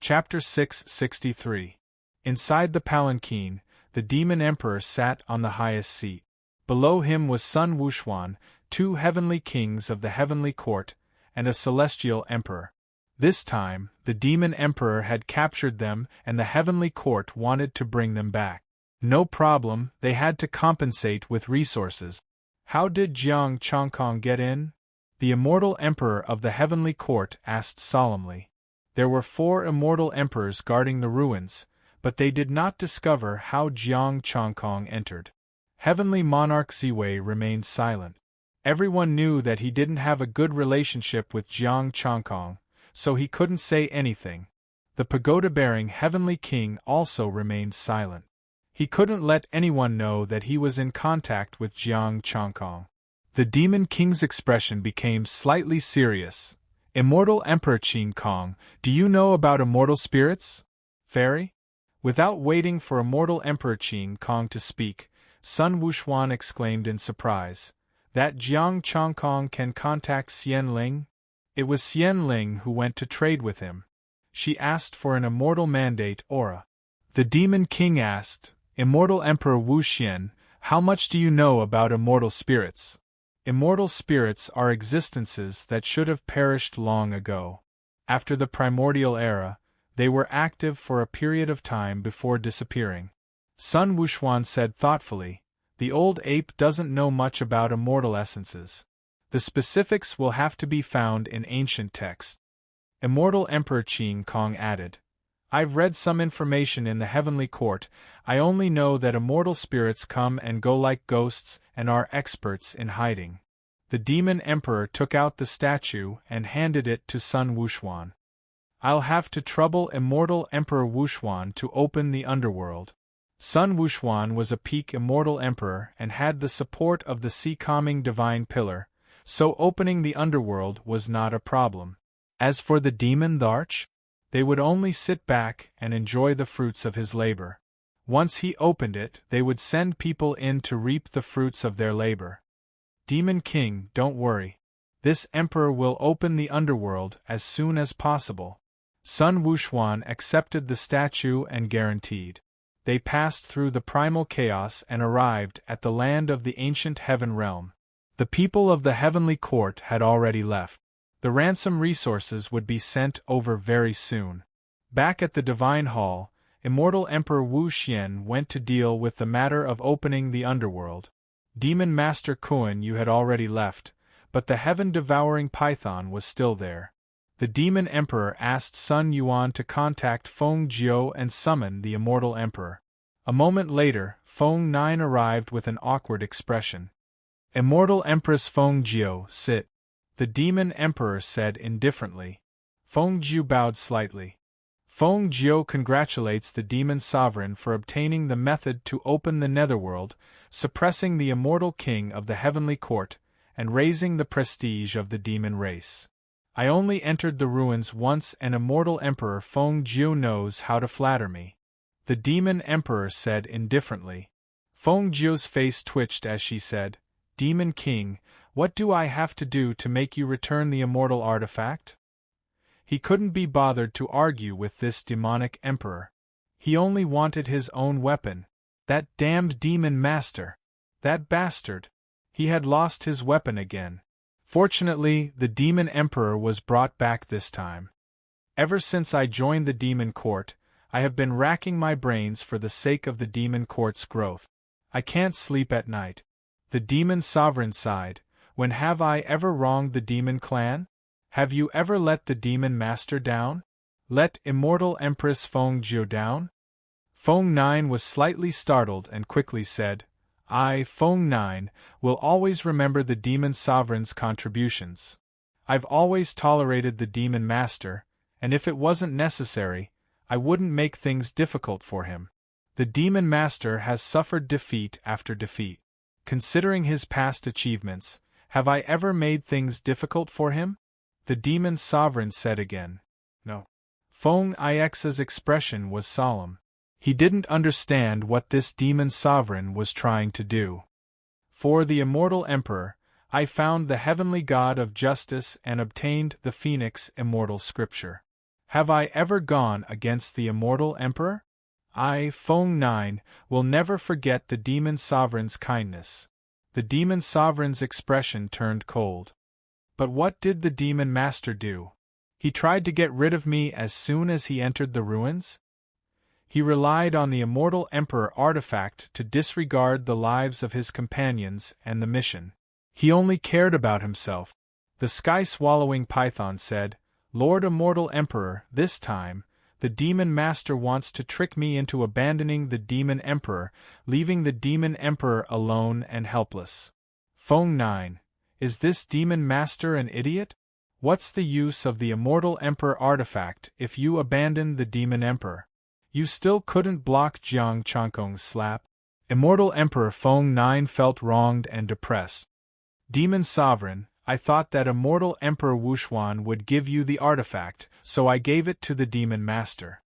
Chapter 663. Inside the palanquin, the demon emperor sat on the highest seat. Below him was Sun Wuxuan, 2 heavenly kings of the heavenly court, and a celestial emperor. This time, the demon emperor had captured them and the heavenly court wanted to bring them back. No problem, they had to compensate with resources. How did Jiang Chongkong get in? The immortal emperor of the heavenly court asked solemnly. There were 4 immortal emperors guarding the ruins, but they did not discover how Jiang Chongkong entered. Heavenly monarch Ziwei remained silent. Everyone knew that he didn't have a good relationship with Jiang Chongkong, so he couldn't say anything. The pagoda-bearing heavenly king also remained silent. He couldn't let anyone know that he was in contact with Jiang Chongkong. The demon king's expression became slightly serious. Immortal Emperor Qin Kong, do you know about immortal spirits? Fairy? Without waiting for immortal Emperor Qin Kong to speak, Sun Wuxuan exclaimed in surprise. That Jiang Chongkong can contact Xian Ling? It was Xian Ling who went to trade with him. She asked for an immortal mandate aura. The demon king asked, Immortal Emperor Wu Xian, how much do you know about immortal spirits? Immortal spirits are existences that should have perished long ago. After the primordial era, they were active for a period of time before disappearing. Sun Wuxuan said thoughtfully, the old ape doesn't know much about immortal essences. The specifics will have to be found in ancient texts. Immortal Emperor Qin Kong added, I've read some information in the heavenly court. I only know that immortal spirits come and go like ghosts and are experts in hiding. The demon emperor took out the statue and handed it to Sun Wuxuan. I'll have to trouble immortal Emperor Wuxuan to open the underworld. Sun Wuxuan was a peak immortal emperor and had the support of the sea-calming divine pillar, so opening the underworld was not a problem. As for the demon Tharch, they would only sit back and enjoy the fruits of his labor. Once he opened it, they would send people in to reap the fruits of their labor. Demon King, don't worry. This emperor will open the underworld as soon as possible. Sun Wuxuan accepted the statue and guaranteed. They passed through the primal chaos and arrived at the land of the ancient heaven realm. The people of the heavenly court had already left. The ransom resources would be sent over very soon. Back at the Divine Hall, Immortal Emperor Wu Xian went to deal with the matter of opening the underworld. Demon Master Kuan Yu had already left, but the heaven-devouring python was still there. The Demon Emperor asked Sun Yuan to contact Feng Jiu and summon the Immortal Emperor. A moment later, Feng 9 arrived with an awkward expression. Immortal Empress Feng Jiu, sit. The Demon Emperor said indifferently. Feng Jiu bowed slightly. Feng Jiu congratulates the Demon Sovereign for obtaining the method to open the Netherworld, suppressing the immortal king of the heavenly court, and raising the prestige of the demon race. I only entered the ruins once and Immortal Emperor Feng Jiu knows how to flatter me. The Demon Emperor said indifferently. Feng Jiu's face twitched as she said, Demon King, what do I have to do to make you return the immortal artifact? He couldn't be bothered to argue with this demonic emperor. He only wanted his own weapon. That damned demon master. That bastard. He had lost his weapon again. Fortunately, the demon emperor was brought back this time. Ever since I joined the demon court, I have been racking my brains for the sake of the demon court's growth. I can't sleep at night. The demon sovereign sighed. When have I ever wronged the demon clan? Have you ever let the demon master down? Let Immortal Empress Feng Jiu down? Feng 9 was slightly startled and quickly said, I, Feng 9, will always remember the demon sovereign's contributions. I've always tolerated the demon master, and if it wasn't necessary, I wouldn't make things difficult for him. The demon master has suffered defeat after defeat. Considering his past achievements, have I ever made things difficult for him? The demon sovereign said again. No. Feng Ix's expression was solemn. He didn't understand what this demon sovereign was trying to do. For the immortal emperor, I found the heavenly god of justice and obtained the phoenix immortal scripture. Have I ever gone against the immortal emperor? I, Feng 9, will never forget the demon sovereign's kindness. The demon sovereign's expression turned cold. But what did the demon master do? He tried to get rid of me as soon as he entered the ruins? He relied on the immortal emperor artifact to disregard the lives of his companions and the mission. He only cared about himself. The sky-swallowing python said, Lord Immortal Emperor, this time, the demon master wants to trick me into abandoning the demon emperor, leaving the demon emperor alone and helpless. Feng 9. Is this demon master an idiot? What's the use of the immortal emperor artifact if you abandon the demon emperor? You still couldn't block Jiang Changkong's slap. Immortal Emperor Feng 9 felt wronged and depressed. Demon Sovereign, I thought that Immortal Emperor Wuxuan would give you the artifact, so I gave it to the Demon Master.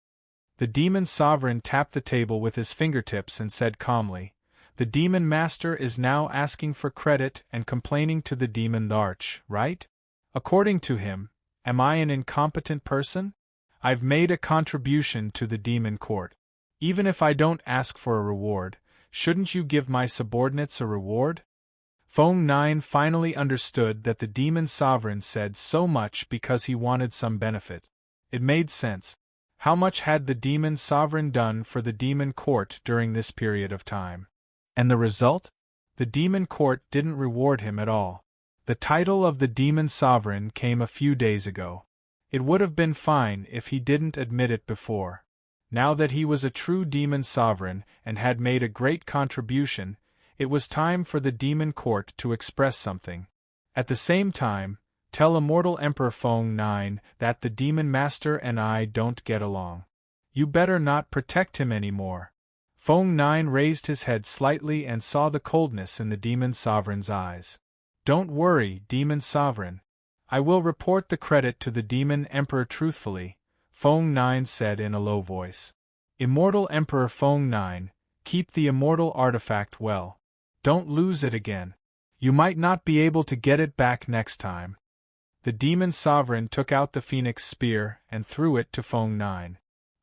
The Demon Sovereign tapped the table with his fingertips and said calmly, The Demon Master is now asking for credit and complaining to the Demon Arch, right? According to him, am I an incompetent person? I've made a contribution to the Demon Court. Even if I don't ask for a reward, shouldn't you give my subordinates a reward? Feng 9 finally understood that the Demon Sovereign said so much because he wanted some benefit. It made sense. How much had the Demon Sovereign done for the Demon Court during this period of time? And the result? The Demon Court didn't reward him at all. The title of the Demon Sovereign came a few days ago. It would have been fine if he didn't admit it before. Now that he was a true Demon Sovereign and had made a great contribution, it was time for the Demon Court to express something. At the same time, tell Immortal Emperor Feng 9 that the Demon Master and I don't get along. You better not protect him anymore. Feng 9 raised his head slightly and saw the coldness in the Demon Sovereign's eyes. Don't worry, Demon Sovereign. I will report the credit to the Demon Emperor truthfully, Feng 9 said in a low voice. Immortal Emperor Feng 9, keep the immortal artifact well. Don't lose it again. You might not be able to get it back next time. The Demon Sovereign took out the Phoenix Spear and threw it to Feng 9.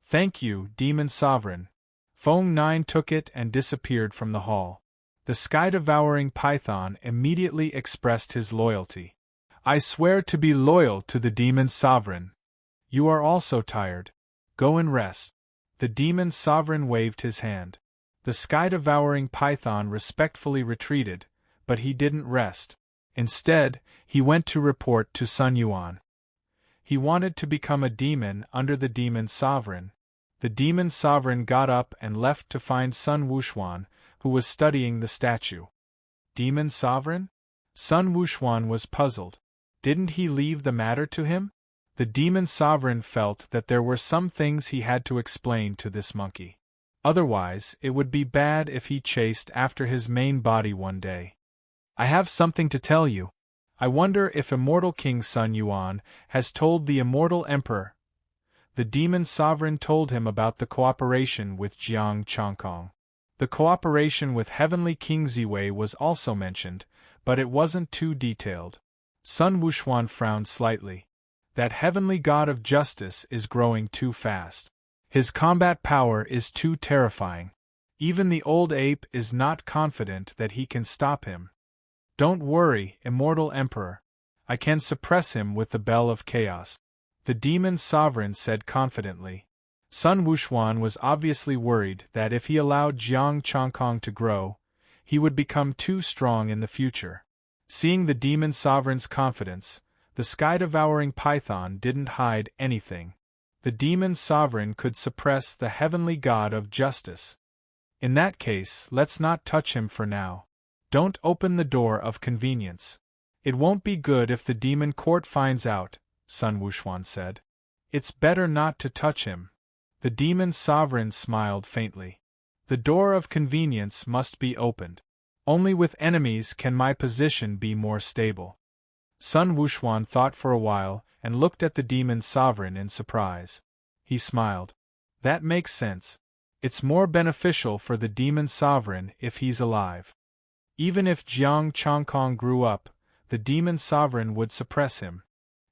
Thank you, Demon Sovereign. Feng 9 took it and disappeared from the hall. The sky-devouring python immediately expressed his loyalty. I swear to be loyal to the Demon Sovereign. You are also tired. Go and rest. The Demon Sovereign waved his hand. The sky-devouring python respectfully retreated, but he didn't rest. Instead, he went to report to Sun Yuan. He wanted to become a demon under the Demon Sovereign. The Demon Sovereign got up and left to find Sun Wuxuan, who was studying the statue. Demon Sovereign? Sun Wuxuan was puzzled. Didn't he leave the matter to him? The Demon Sovereign felt that there were some things he had to explain to this monkey. Otherwise, it would be bad if he chased after his main body one day. I have something to tell you. I wonder if Immortal King Sun Yuan has told the Immortal Emperor. The Demon Sovereign told him about the cooperation with Jiang Changkong. The cooperation with Heavenly King Ziwei was also mentioned, but it wasn't too detailed. Sun Wuxuan frowned slightly. That heavenly god of justice is growing too fast. His combat power is too terrifying. Even the old ape is not confident that he can stop him. Don't worry, Immortal Emperor. I can suppress him with the Bell of Chaos. The Demon Sovereign said confidently. Sun Wuxuan was obviously worried that if he allowed Jiang Changkong to grow, he would become too strong in the future. Seeing the Demon Sovereign's confidence, the sky-devouring python didn't hide anything. The Demon Sovereign could suppress the heavenly god of justice. In that case, let's not touch him for now. Don't open the door of convenience. It won't be good if the Demon Court finds out, Sun Wuxuan said. It's better not to touch him. The Demon Sovereign smiled faintly. The door of convenience must be opened. Only with enemies can my position be more stable. Sun Wuxuan thought for a while and looked at the Demon Sovereign in surprise. He smiled. That makes sense. It's more beneficial for the Demon Sovereign if he's alive. Even if Jiang Changkong grew up, the Demon Sovereign would suppress him.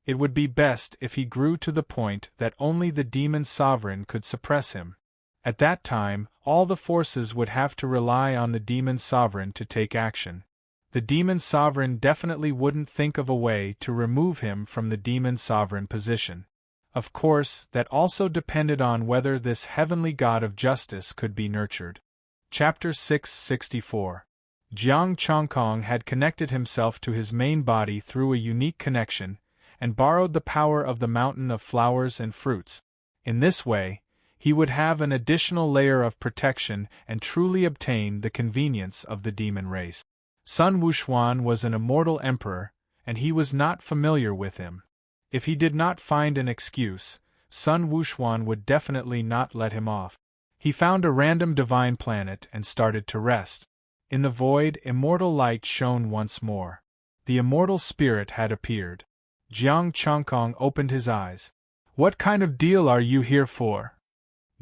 It would be best if he grew to the point that only the demon sovereign could suppress him. At that time, all the forces would have to rely on the demon sovereign to take action. The demon sovereign definitely wouldn't think of a way to remove him from the demon sovereign position. Of course, that also depended on whether this heavenly god of justice could be nurtured. Chapter 664. Jiang Chongkong had connected himself to his main body through a unique connection, and borrowed the power of the mountain of flowers and fruits. In this way, he would have an additional layer of protection and truly obtain the convenience of the demon race. Sun Wuxuan was an immortal emperor, and he was not familiar with him. If he did not find an excuse, Sun Wuxuan would definitely not let him off. He found a random divine planet and started to rest. In the void, immortal light shone once more. The immortal spirit had appeared. Jiang Chongkong opened his eyes. "What kind of deal are you here for?"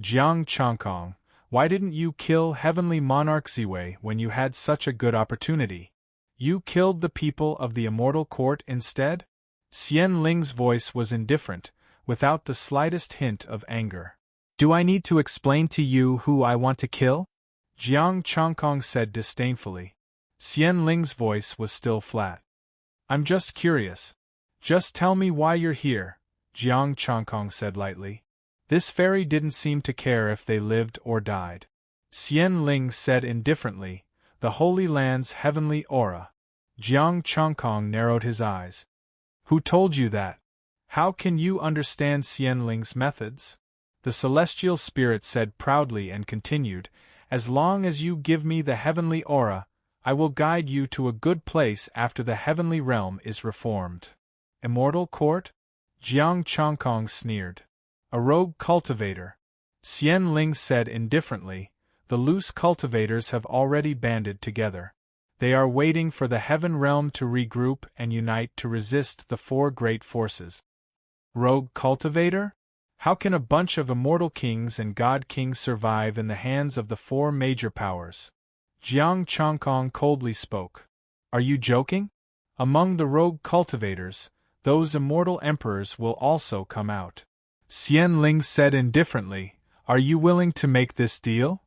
"Jiang Chongkong, why didn't you kill Heavenly Monarch Ziwei when you had such a good opportunity? You killed the people of the immortal court instead?" Xian Ling's voice was indifferent, without the slightest hint of anger. "Do I need to explain to you who I want to kill?" Jiang Chongkong said disdainfully. Xian Ling's voice was still flat. "I'm just curious. Just tell me why you're here," Jiang Chongkong said lightly. This fairy didn't seem to care if they lived or died. Xian Ling said indifferently, "The Holy Land's heavenly aura." Jiang Chongkong narrowed his eyes. "Who told you that? How can you understand Xian Ling's methods?" The celestial spirit said proudly and continued, "As long as you give me the heavenly aura, I will guide you to a good place after the heavenly realm is reformed." "Immortal court?" Jiang Chongkong sneered. "A rogue cultivator." Xian Ling said indifferently, "The loose cultivators have already banded together. They are waiting for the heaven realm to regroup and unite to resist the four great forces." "Rogue cultivator? How can a bunch of immortal kings and god kings survive in the hands of the four major powers?" Jiang Chongkong coldly spoke. "Are you joking? Among the rogue cultivators, those immortal emperors will also come out." Xian Ling said indifferently, "Are you willing to make this deal?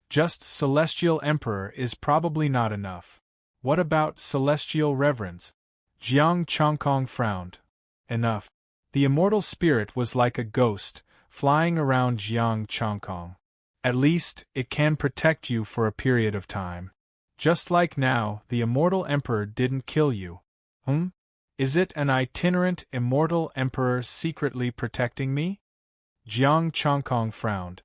Just celestial emperor is probably not enough. What about celestial reverends?" Jiang Chongkong frowned. "Enough." The immortal spirit was like a ghost, flying around Jiang Chongkong. "At least, it can protect you for a period of time. Just like now, the immortal emperor didn't kill you. Is it an itinerant immortal emperor secretly protecting me?" Jiang Chongkong frowned.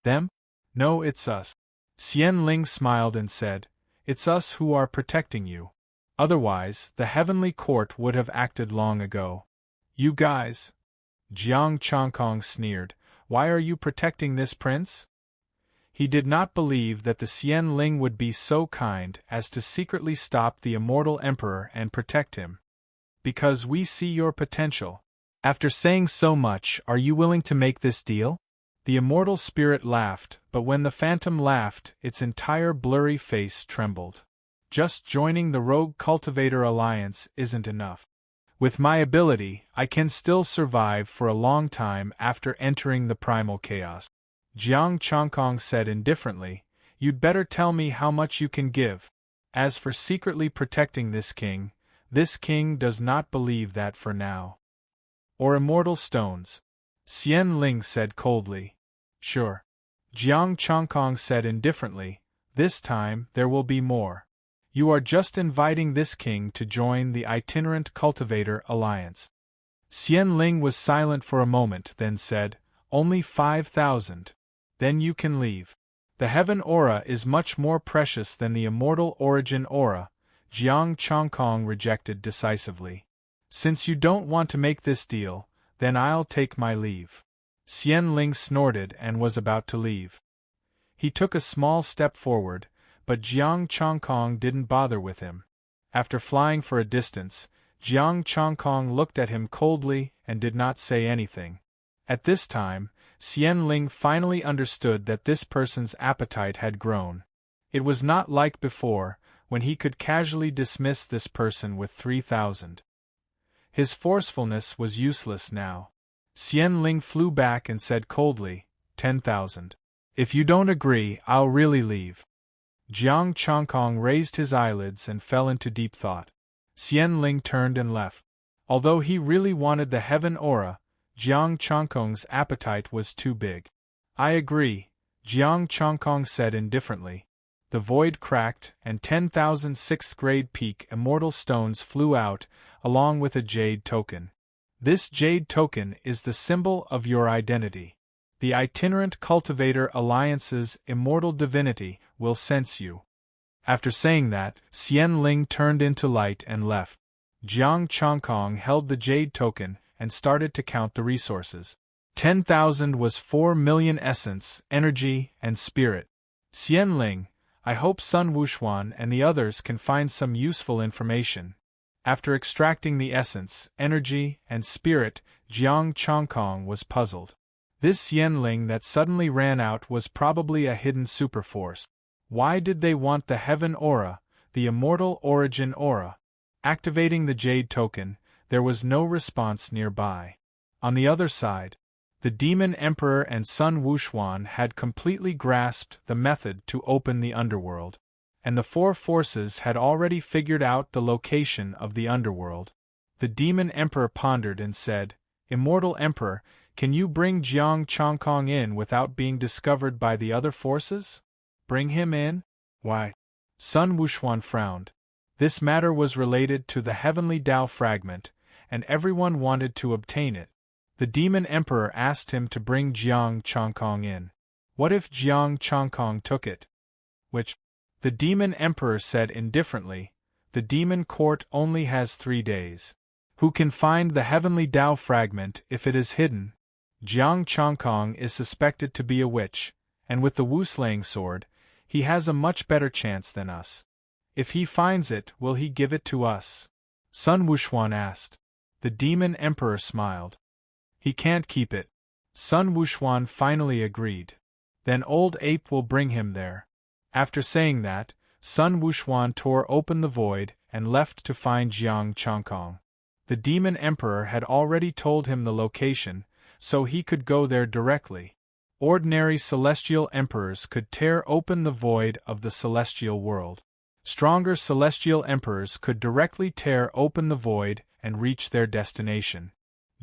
"Them? No, it's us." Xian Ling smiled and said, "It's us who are protecting you. Otherwise, the heavenly court would have acted long ago." "You guys?" Jiang Chongkong sneered, "Why are you protecting this prince?" He did not believe that the Xian Ling would be so kind as to secretly stop the immortal emperor and protect him. "Because we see your potential. After saying so much, are you willing to make this deal?" The immortal spirit laughed, but when the phantom laughed, its entire blurry face trembled. "Just joining the Rogue Cultivator Alliance isn't enough. With my ability, I can still survive for a long time after entering the primal chaos." Jiang Chongkong said indifferently, "You'd better tell me how much you can give. As for secretly protecting this king does not believe that for now." "Or immortal stones?" Xian Ling said coldly. "Sure." Jiang Chongkong said indifferently, "This time, there will be more. You are just inviting this king to join the Itinerant Cultivator Alliance." Xian Ling was silent for a moment, then said, "Only 5,000. Then you can leave. The heaven aura is much more precious than the immortal origin aura," Jiang Chongkong rejected decisively. "Since you don't want to make this deal, then I'll take my leave." Xian Ling snorted and was about to leave. He took a small step forward, but Jiang Chongkong didn't bother with him. After flying for a distance, Jiang Chongkong looked at him coldly and did not say anything. At this time, Xian Ling finally understood that this person's appetite had grown. It was not like before, when he could casually dismiss this person with 3,000. His forcefulness was useless now. Xian Ling flew back and said coldly, 10,000. If you don't agree, I'll really leave. Jiang Chongkong raised his eyelids and fell into deep thought. Xian Ling turned and left. Although he really wanted the heaven aura, Jiang Chongkong's appetite was too big. I agree, Jiang Chongkong said indifferently. The void cracked, and 10,000 6th-grade peak immortal stones flew out, along with a jade token. This jade token is the symbol of your identity. The Itinerant Cultivator Alliance's immortal divinity will sense you. After saying that, Xian Ling turned into light and left. Jiang Chongkong held the jade token and started to count the resources. 10,000 was 4 million essence, energy, and spirit. Xian Ling, I hope Sun Wuxuan and the others can find some useful information. After extracting the essence, energy, and spirit, Jiang Chongkong was puzzled. This Xian Ling that suddenly ran out was probably a hidden superforce. Why did they want the heaven aura, the immortal origin aura? Activating the jade token, there was no response nearby. On the other side, the Demon Emperor and Sun Wuxuan had completely grasped the method to open the underworld, and the four forces had already figured out the location of the underworld. The Demon Emperor pondered and said, Immortal Emperor, can you bring Jiang Chongkong in without being discovered by the other forces? Bring him in? Why? Sun Wuxuan frowned. This matter was related to the Heavenly Tao fragment, and everyone wanted to obtain it. The Demon Emperor asked him to bring Jiang Chongkong in. What if Jiang Chongkong took it? Which? The Demon Emperor said indifferently, the Demon Court only has 3 days. Who can find the Heavenly Tao fragment if it is hidden? Jiang Chongkong is suspected to be a witch, and with the Wu-slaying sword, he has a much better chance than us. If he finds it, will he give it to us? Sun Wuxuan asked. The Demon Emperor smiled. He can't keep it. Sun Wuxuan finally agreed. Then Old Ape will bring him there. After saying that, Sun Wuxuan tore open the void and left to find Jiang Chongkong. The Demon Emperor had already told him the location, so he could go there directly. Ordinary celestial emperors could tear open the void of the celestial world. Stronger celestial emperors could directly tear open the void and reach their destination.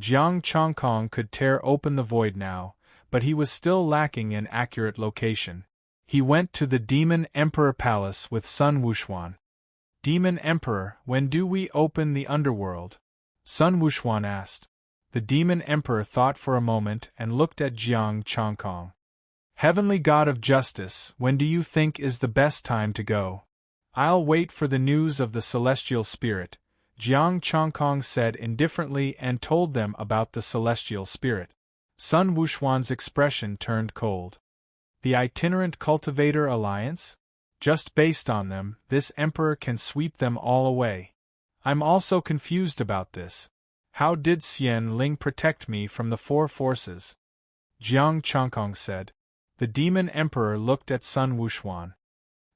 Jiang Chongkong could tear open the void now, but he was still lacking in accurate location. He went to the Demon Emperor Palace with Sun Wuxuan. Demon Emperor, when do we open the underworld? Sun Wuxuan asked. The Demon Emperor thought for a moment and looked at Jiang Chongkong. Heavenly God of Justice, when do you think is the best time to go? I'll wait for the news of the celestial spirit, Jiang Chongkong said indifferently and told them about the celestial spirit. Sun Wuxuan's expression turned cold. The Itinerant Cultivator Alliance? Just based on them, this emperor can sweep them all away. I'm also confused about this. How did Xian Ling protect me from the four forces? Jiang Chongkong said. The Demon Emperor looked at Sun Wuxuan.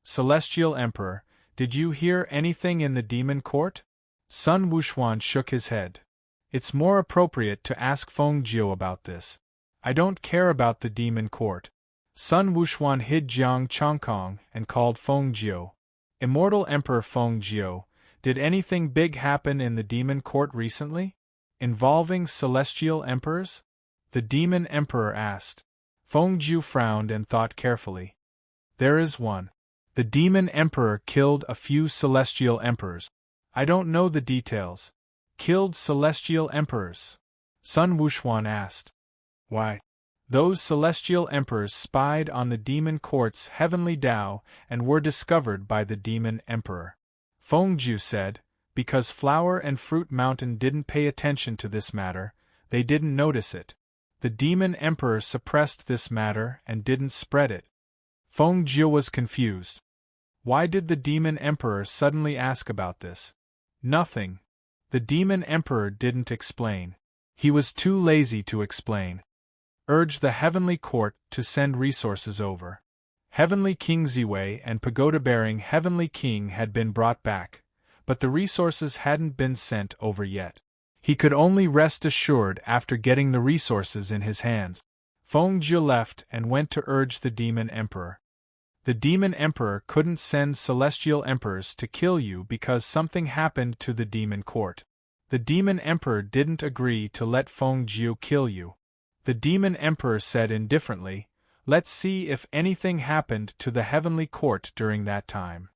Celestial Emperor, did you hear anything in the Demon Court? Sun Wuxuan shook his head. It's more appropriate to ask Feng Jiu about this. I don't care about the Demon Court. Sun Wuxuan hid Jiang Chongkong and called Feng Jiu. Immortal Emperor Feng Jiu, did anything big happen in the Demon Court recently? Involving celestial emperors? The Demon Emperor asked. Feng Jiu frowned and thought carefully. There is one. The Demon Emperor killed a few celestial emperors. I don't know the details. Killed celestial emperors? Sun Wuxuan asked. Why? Those celestial emperors spied on the Demon Court's Heavenly Tao and were discovered by the Demon Emperor. Feng Jiu said, because Flower and Fruit Mountain didn't pay attention to this matter, they didn't notice it. The Demon Emperor suppressed this matter and didn't spread it. Feng Jiu was confused. Why did the Demon Emperor suddenly ask about this? Nothing. The Demon Emperor didn't explain. He was too lazy to explain. Urge the Heavenly Court to send resources over. Heavenly King Ziwei and pagoda-bearing Heavenly King had been brought back, but the resources hadn't been sent over yet. He could only rest assured after getting the resources in his hands. Feng Jie left and went to urge the Demon Emperor. The Demon Emperor couldn't send celestial emperors to kill you because something happened to the demon court. The Demon Emperor didn't agree to let Feng Jie kill you. The Demon Emperor said indifferently, "Let's see if anything happened to the heavenly court during that time."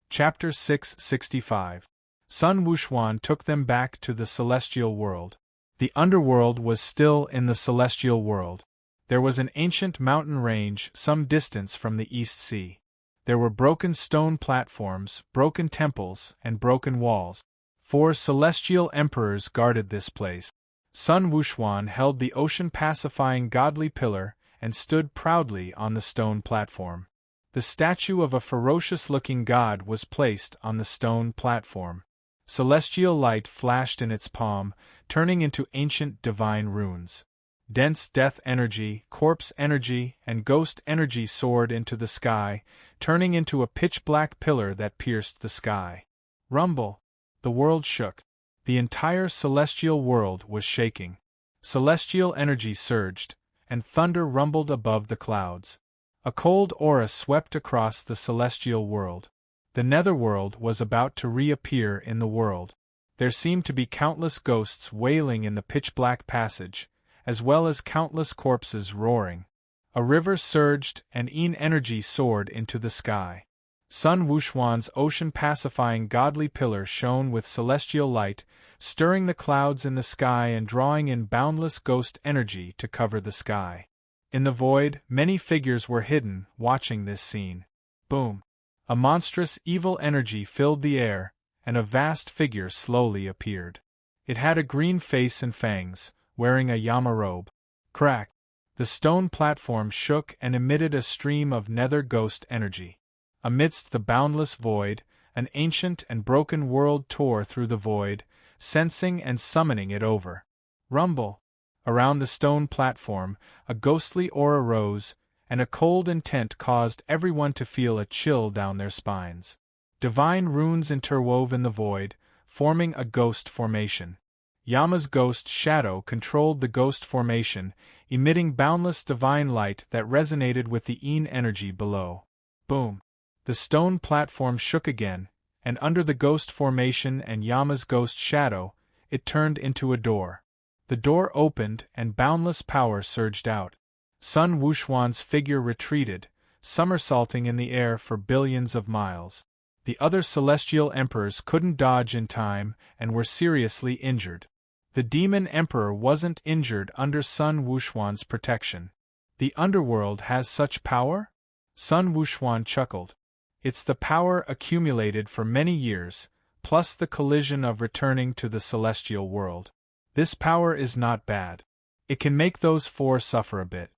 Chapter 665. Sun Wuxuan took them back to the celestial world. The underworld was still in the celestial world. There was an ancient mountain range some distance from the East Sea. There were broken stone platforms, broken temples, and broken walls. 4 celestial emperors guarded this place. Sun Wuxuan held the ocean-pacifying godly pillar and stood proudly on the stone platform. The statue of a ferocious-looking god was placed on the stone platform. Celestial light flashed in its palm, turning into ancient divine runes. Dense death energy, corpse energy, and ghost energy soared into the sky, turning into a pitch-black pillar that pierced the sky. Rumble! The world shook. The entire celestial world was shaking. Celestial energy surged, and thunder rumbled above the clouds. A cold aura swept across the celestial world. The netherworld was about to reappear in the world. There seemed to be countless ghosts wailing in the pitch-black passage, as well as countless corpses roaring. A river surged and Yin energy soared into the sky. Sun Wuxuan's ocean-pacifying godly pillar shone with celestial light, stirring the clouds in the sky and drawing in boundless ghost energy to cover the sky. In the void, many figures were hidden, watching this scene. Boom! A monstrous evil energy filled the air, and a vast figure slowly appeared. It had a green face and fangs, wearing a Yama robe. Crack! The stone platform shook and emitted a stream of nether ghost energy. Amidst the boundless void, an ancient and broken world tore through the void, sensing and summoning it over. Rumble! Around the stone platform, a ghostly aura rose, and a cold intent caused everyone to feel a chill down their spines. Divine runes interwove in the void, forming a ghost formation. Yama's ghost shadow controlled the ghost formation, emitting boundless divine light that resonated with the Yin energy below. Boom! The stone platform shook again, and under the ghost formation and Yama's ghost shadow, it turned into a door. The door opened and boundless power surged out. Sun Wuxuan's figure retreated, somersaulting in the air for billions of miles. The other celestial emperors couldn't dodge in time and were seriously injured. The Demon Emperor wasn't injured under Sun Wuxuan's protection. The underworld has such power? Sun Wuxuan chuckled. It's the power accumulated for many years, plus the collision of returning to the celestial world. This power is not bad. It can make those 4 suffer a bit.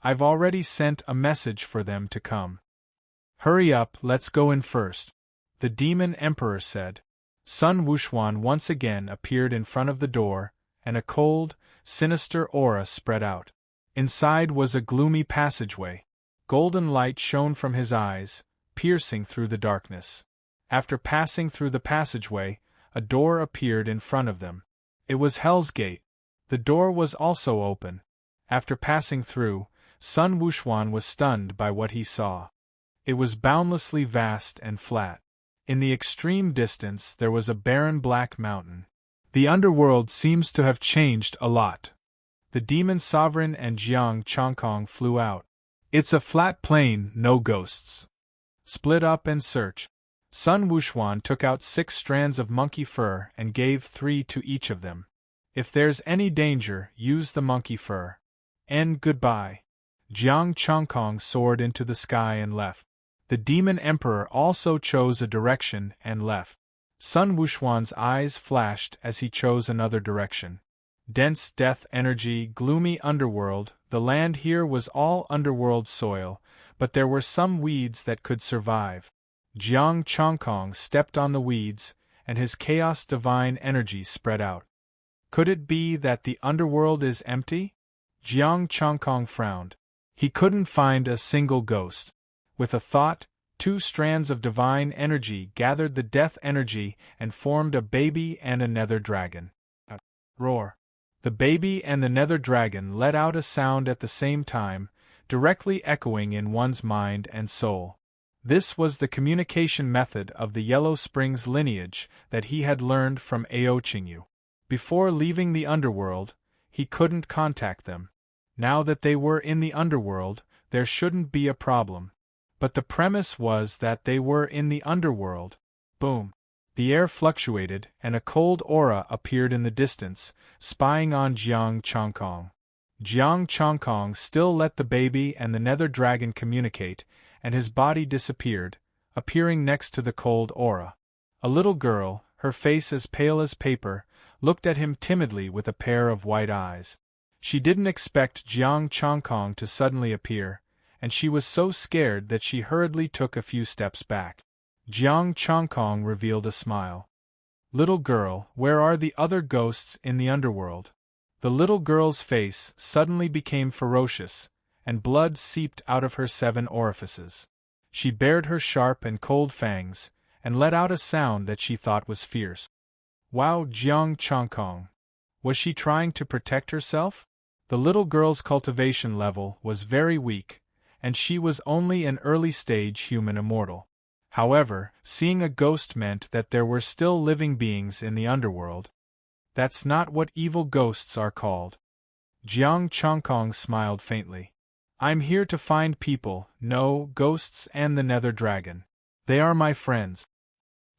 I've already sent a message for them to come. Hurry up, let's go in first, the Demon Emperor said. Sun Wuxuan once again appeared in front of the door, and a cold, sinister aura spread out. Inside was a gloomy passageway. Golden light shone from his eyes, piercing through the darkness. After passing through the passageway, a door appeared in front of them. It was Hell's Gate. The door was also open. After passing through, Sun Wuxuan was stunned by what he saw. It was boundlessly vast and flat. In the extreme distance there was a barren black mountain. The underworld seems to have changed a lot. The demon sovereign and Jiang Chongkong flew out. It's a flat plain, no ghosts. Split up and search. Sun Wuxuan took out 6 strands of monkey fur and gave 3 to each of them. If there's any danger, use the monkey fur. And goodbye. Jiang Chongkong soared into the sky and left. The Demon Emperor also chose a direction and left. Sun Wuxuan's eyes flashed as he chose another direction. Dense death energy, gloomy underworld, the land here was all underworld soil, but there were some weeds that could survive. Jiang Chongkong stepped on the weeds, and his chaos divine energy spread out. Could it be that the underworld is empty? Jiang Chongkong frowned. He couldn't find a single ghost. With a thought, 2 strands of divine energy gathered the death energy and formed a baby and a nether dragon. Roar. The baby and the nether dragon let out a sound at the same time, directly echoing in one's mind and soul. This was the communication method of the Yellow Springs lineage that he had learned from Aochingu. Before leaving the underworld, he couldn't contact them. Now that they were in the underworld, there shouldn't be a problem. But the premise was that they were in the underworld. Boom. The air fluctuated, and a cold aura appeared in the distance, spying on Jiang Chongkong. Jiang Chongkong still let the baby and the nether dragon communicate, and his body disappeared, appearing next to the cold aura. A little girl, her face as pale as paper, looked at him timidly with a pair of white eyes. She didn't expect Jiang Chongkong to suddenly appear, and she was so scared that she hurriedly took a few steps back. Jiang Chongkong revealed a smile. Little girl, where are the other ghosts in the underworld? The little girl's face suddenly became ferocious, and blood seeped out of her 7 orifices. She bared her sharp and cold fangs, and let out a sound that she thought was fierce. Wow, Jiang Chongkong! Was she trying to protect herself? The little girl's cultivation level was very weak, and she was only an early-stage human immortal. However, seeing a ghost meant that there were still living beings in the underworld. That's not what evil ghosts are called. Jiang Chongkong smiled faintly. I'm here to find people, no, ghosts and the nether dragon. They are my friends.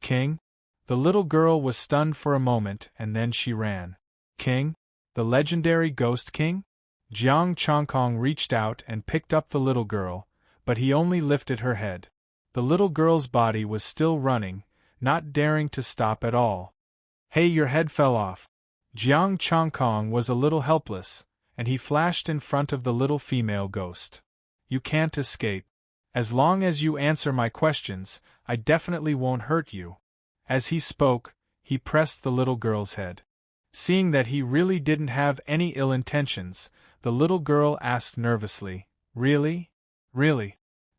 King? The little girl was stunned for a moment and then she ran. King? The legendary Ghost King? Jiang Chongkong reached out and picked up the little girl, but he only lifted her head. The little girl's body was still running, not daring to stop at all. Hey, your head fell off. Jiang Chongkong was a little helpless, and he flashed in front of the little female ghost. You can't escape. As long as you answer my questions, I definitely won't hurt you. As he spoke, he pressed the little girl's head. Seeing that he really didn't have any ill intentions, the little girl asked nervously, Really? Really?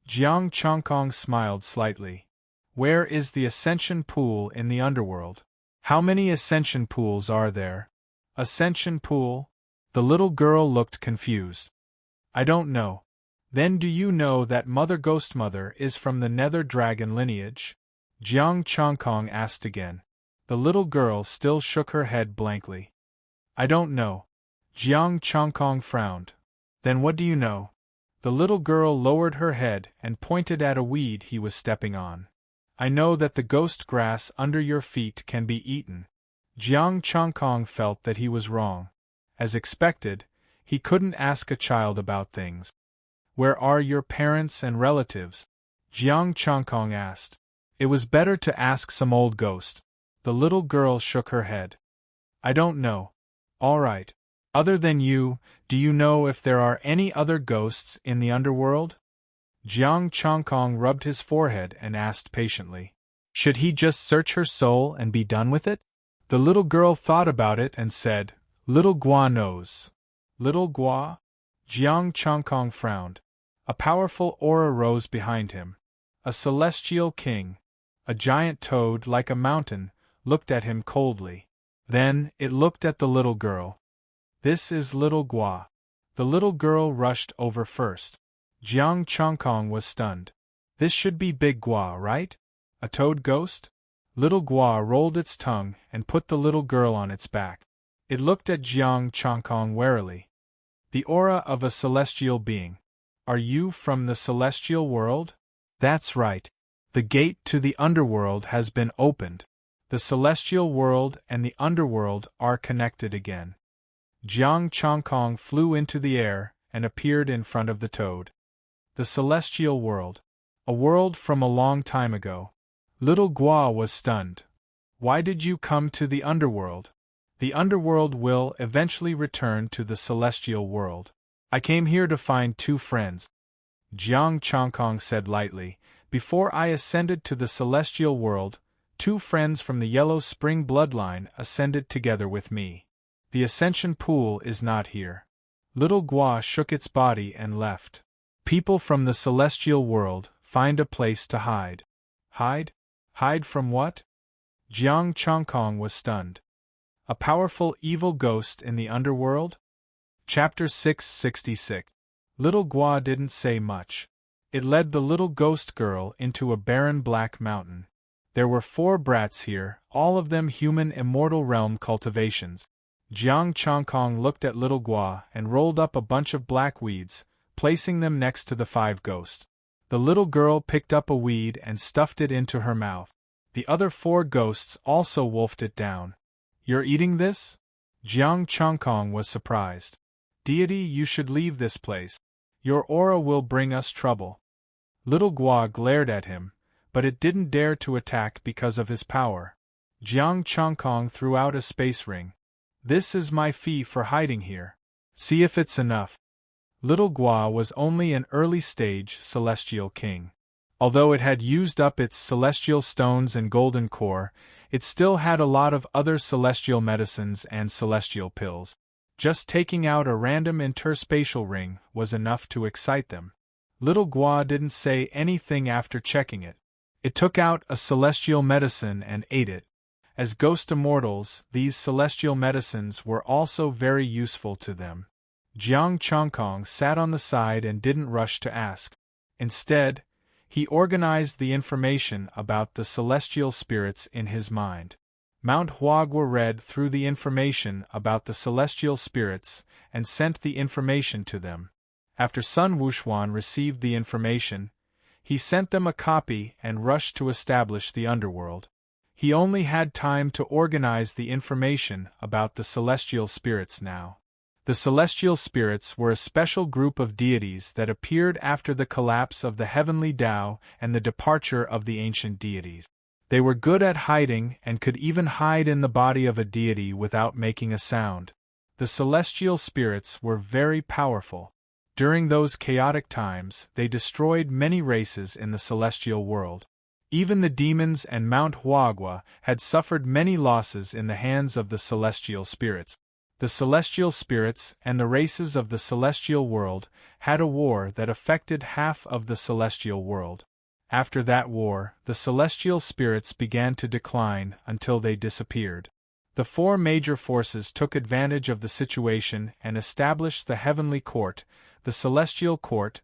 Jiang Chongkong smiled slightly. Where is the ascension pool in the underworld? How many ascension pools are there? Ascension pool? The little girl looked confused. I don't know. Then do you know that Mother Ghost Mother is from the nether dragon lineage? Jiang Chongkong asked again. The little girl still shook her head blankly. I don't know. Jiang Chongkong frowned. Then what do you know? The little girl lowered her head and pointed at a weed he was stepping on. I know that the ghost grass under your feet can be eaten. Jiang Chongkong felt that he was wrong. As expected, he couldn't ask a child about things. Where are your parents and relatives? Jiang Chongkong asked. It was better to ask some old ghost. The little girl shook her head. I don't know. All right. Other than you, do you know if there are any other ghosts in the underworld? Jiang Chongkong rubbed his forehead and asked patiently. Should he just search her soul and be done with it? The little girl thought about it and said, Little Gua knows. Little Gua? Jiang Chongkong frowned. A powerful aura rose behind him. A celestial king, a giant toad like a mountain, looked at him coldly. Then, it looked at the little girl. This is Little Gua. The little girl rushed over first. Jiang Chongkong was stunned. This should be Big Gua, right? A toad ghost? Little Gua rolled its tongue and put the little girl on its back. It looked at Jiang Chongkong warily. The aura of a celestial being. Are you from the celestial world? That's right. The gate to the underworld has been opened. The celestial world and the underworld are connected again. Jiang Chongkong flew into the air and appeared in front of the toad. The celestial world. A world from a long time ago. Little Gua was stunned. Why did you come to the underworld? The underworld will eventually return to the celestial world. I came here to find 2 friends. Jiang Chongkong said lightly. Before I ascended to the celestial world, 2 friends from the Yellow Spring bloodline ascended together with me. The ascension pool is not here. Little Gua shook its body and left. People from the celestial world find a place to hide. Hide? Hide from what? Jiang Chongkong was stunned. A powerful evil ghost in the underworld? Chapter 666. Little Gua didn't say much. It led the little ghost girl into a barren black mountain. There were 4 brats here, all of them human immortal realm cultivations. Jiang Chongkong looked at little Gua and rolled up a bunch of black weeds, placing them next to the 5 ghosts. The little girl picked up a weed and stuffed it into her mouth. The other 4 ghosts also wolfed it down. "You're eating this?" Jiang Chongkong was surprised. "Deity, you should leave this place. Your aura will bring us trouble." Little Gua glared at him, but it didn't dare to attack because of his power. Jiang Chongkong threw out a space ring. "This is my fee for hiding here. See if it's enough." Little Gua was only an early-stage celestial king. Although it had used up its celestial stones and golden core, it still had a lot of other celestial medicines and celestial pills. Just taking out a random interspatial ring was enough to excite them. Little Gua didn't say anything after checking it. It took out a celestial medicine and ate it. As ghost immortals, these celestial medicines were also very useful to them. Jiang Chongkong sat on the side and didn't rush to ask. Instead, he organized the information about the celestial spirits in his mind. Mount Huagua read through the information about the celestial spirits and sent the information to them. After Sun Wuxuan received the information, he sent them a copy and rushed to establish the underworld. He only had time to organize the information about the celestial spirits now. The celestial spirits were a special group of deities that appeared after the collapse of the heavenly Tao and the departure of the ancient deities. They were good at hiding and could even hide in the body of a deity without making a sound. The celestial spirits were very powerful. During those chaotic times, they destroyed many races in the celestial world. Even the demons and Mount Huagua had suffered many losses in the hands of the celestial spirits. The celestial spirits and the races of the celestial world had a war that affected half of the celestial world. After that war, the celestial spirits began to decline until they disappeared. The 4 major forces took advantage of the situation and established the heavenly court, the celestial court,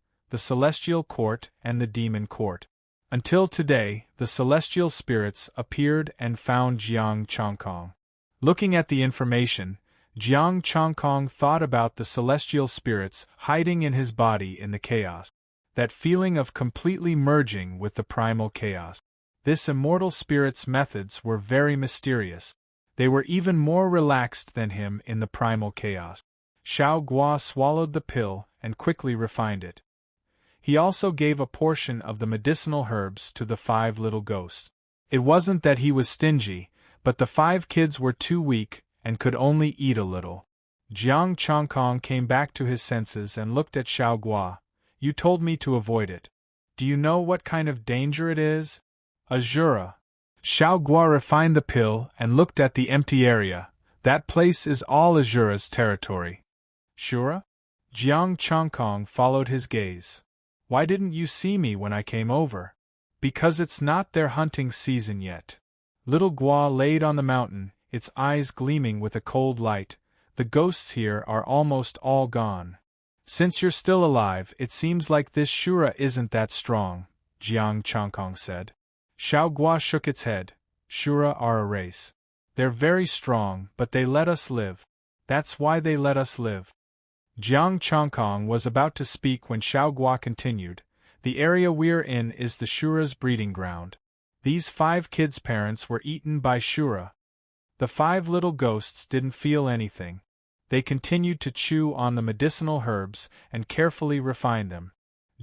and the demon court. Until today, the celestial spirits appeared and found Jiang Chongkong. Looking at the information, Jiang Chongkong thought about the celestial spirits hiding in his body in the chaos. That feeling of completely merging with the primal chaos. This immortal spirit's methods were very mysterious. They were even more relaxed than him in the primal chaos. Xiao Gua swallowed the pill and quickly refined it. He also gave a portion of the medicinal herbs to the 5 little ghosts. It wasn't that he was stingy, but the 5 kids were too weak and could only eat a little. Jiang Chongkong came back to his senses and looked at Xiao Gua. "You told me to avoid it. Do you know what kind of danger it is?" "Azura." Xiao Gua refined the pill and looked at the empty area. "That place is all Azura's territory." "Shura?" Jiang Chongkong followed his gaze. "Why didn't you see me when I came over?" "Because it's not their hunting season yet." Little Gua laid on the mountain, its eyes gleaming with a cold light. "The ghosts here are almost all gone. Since you're still alive, it seems like this Shura isn't that strong," Jiang Chongkong said. Xiao Gua shook its head. "Shura are a race. They're very strong, but they let us live. That's why they let us live." Jiang Chongkong was about to speak when Xiao Gua continued. "The area we're in is the Shura's breeding ground. These 5 kids' parents were eaten by Shura." The 5 little ghosts didn't feel anything. They continued to chew on the medicinal herbs and carefully refine them.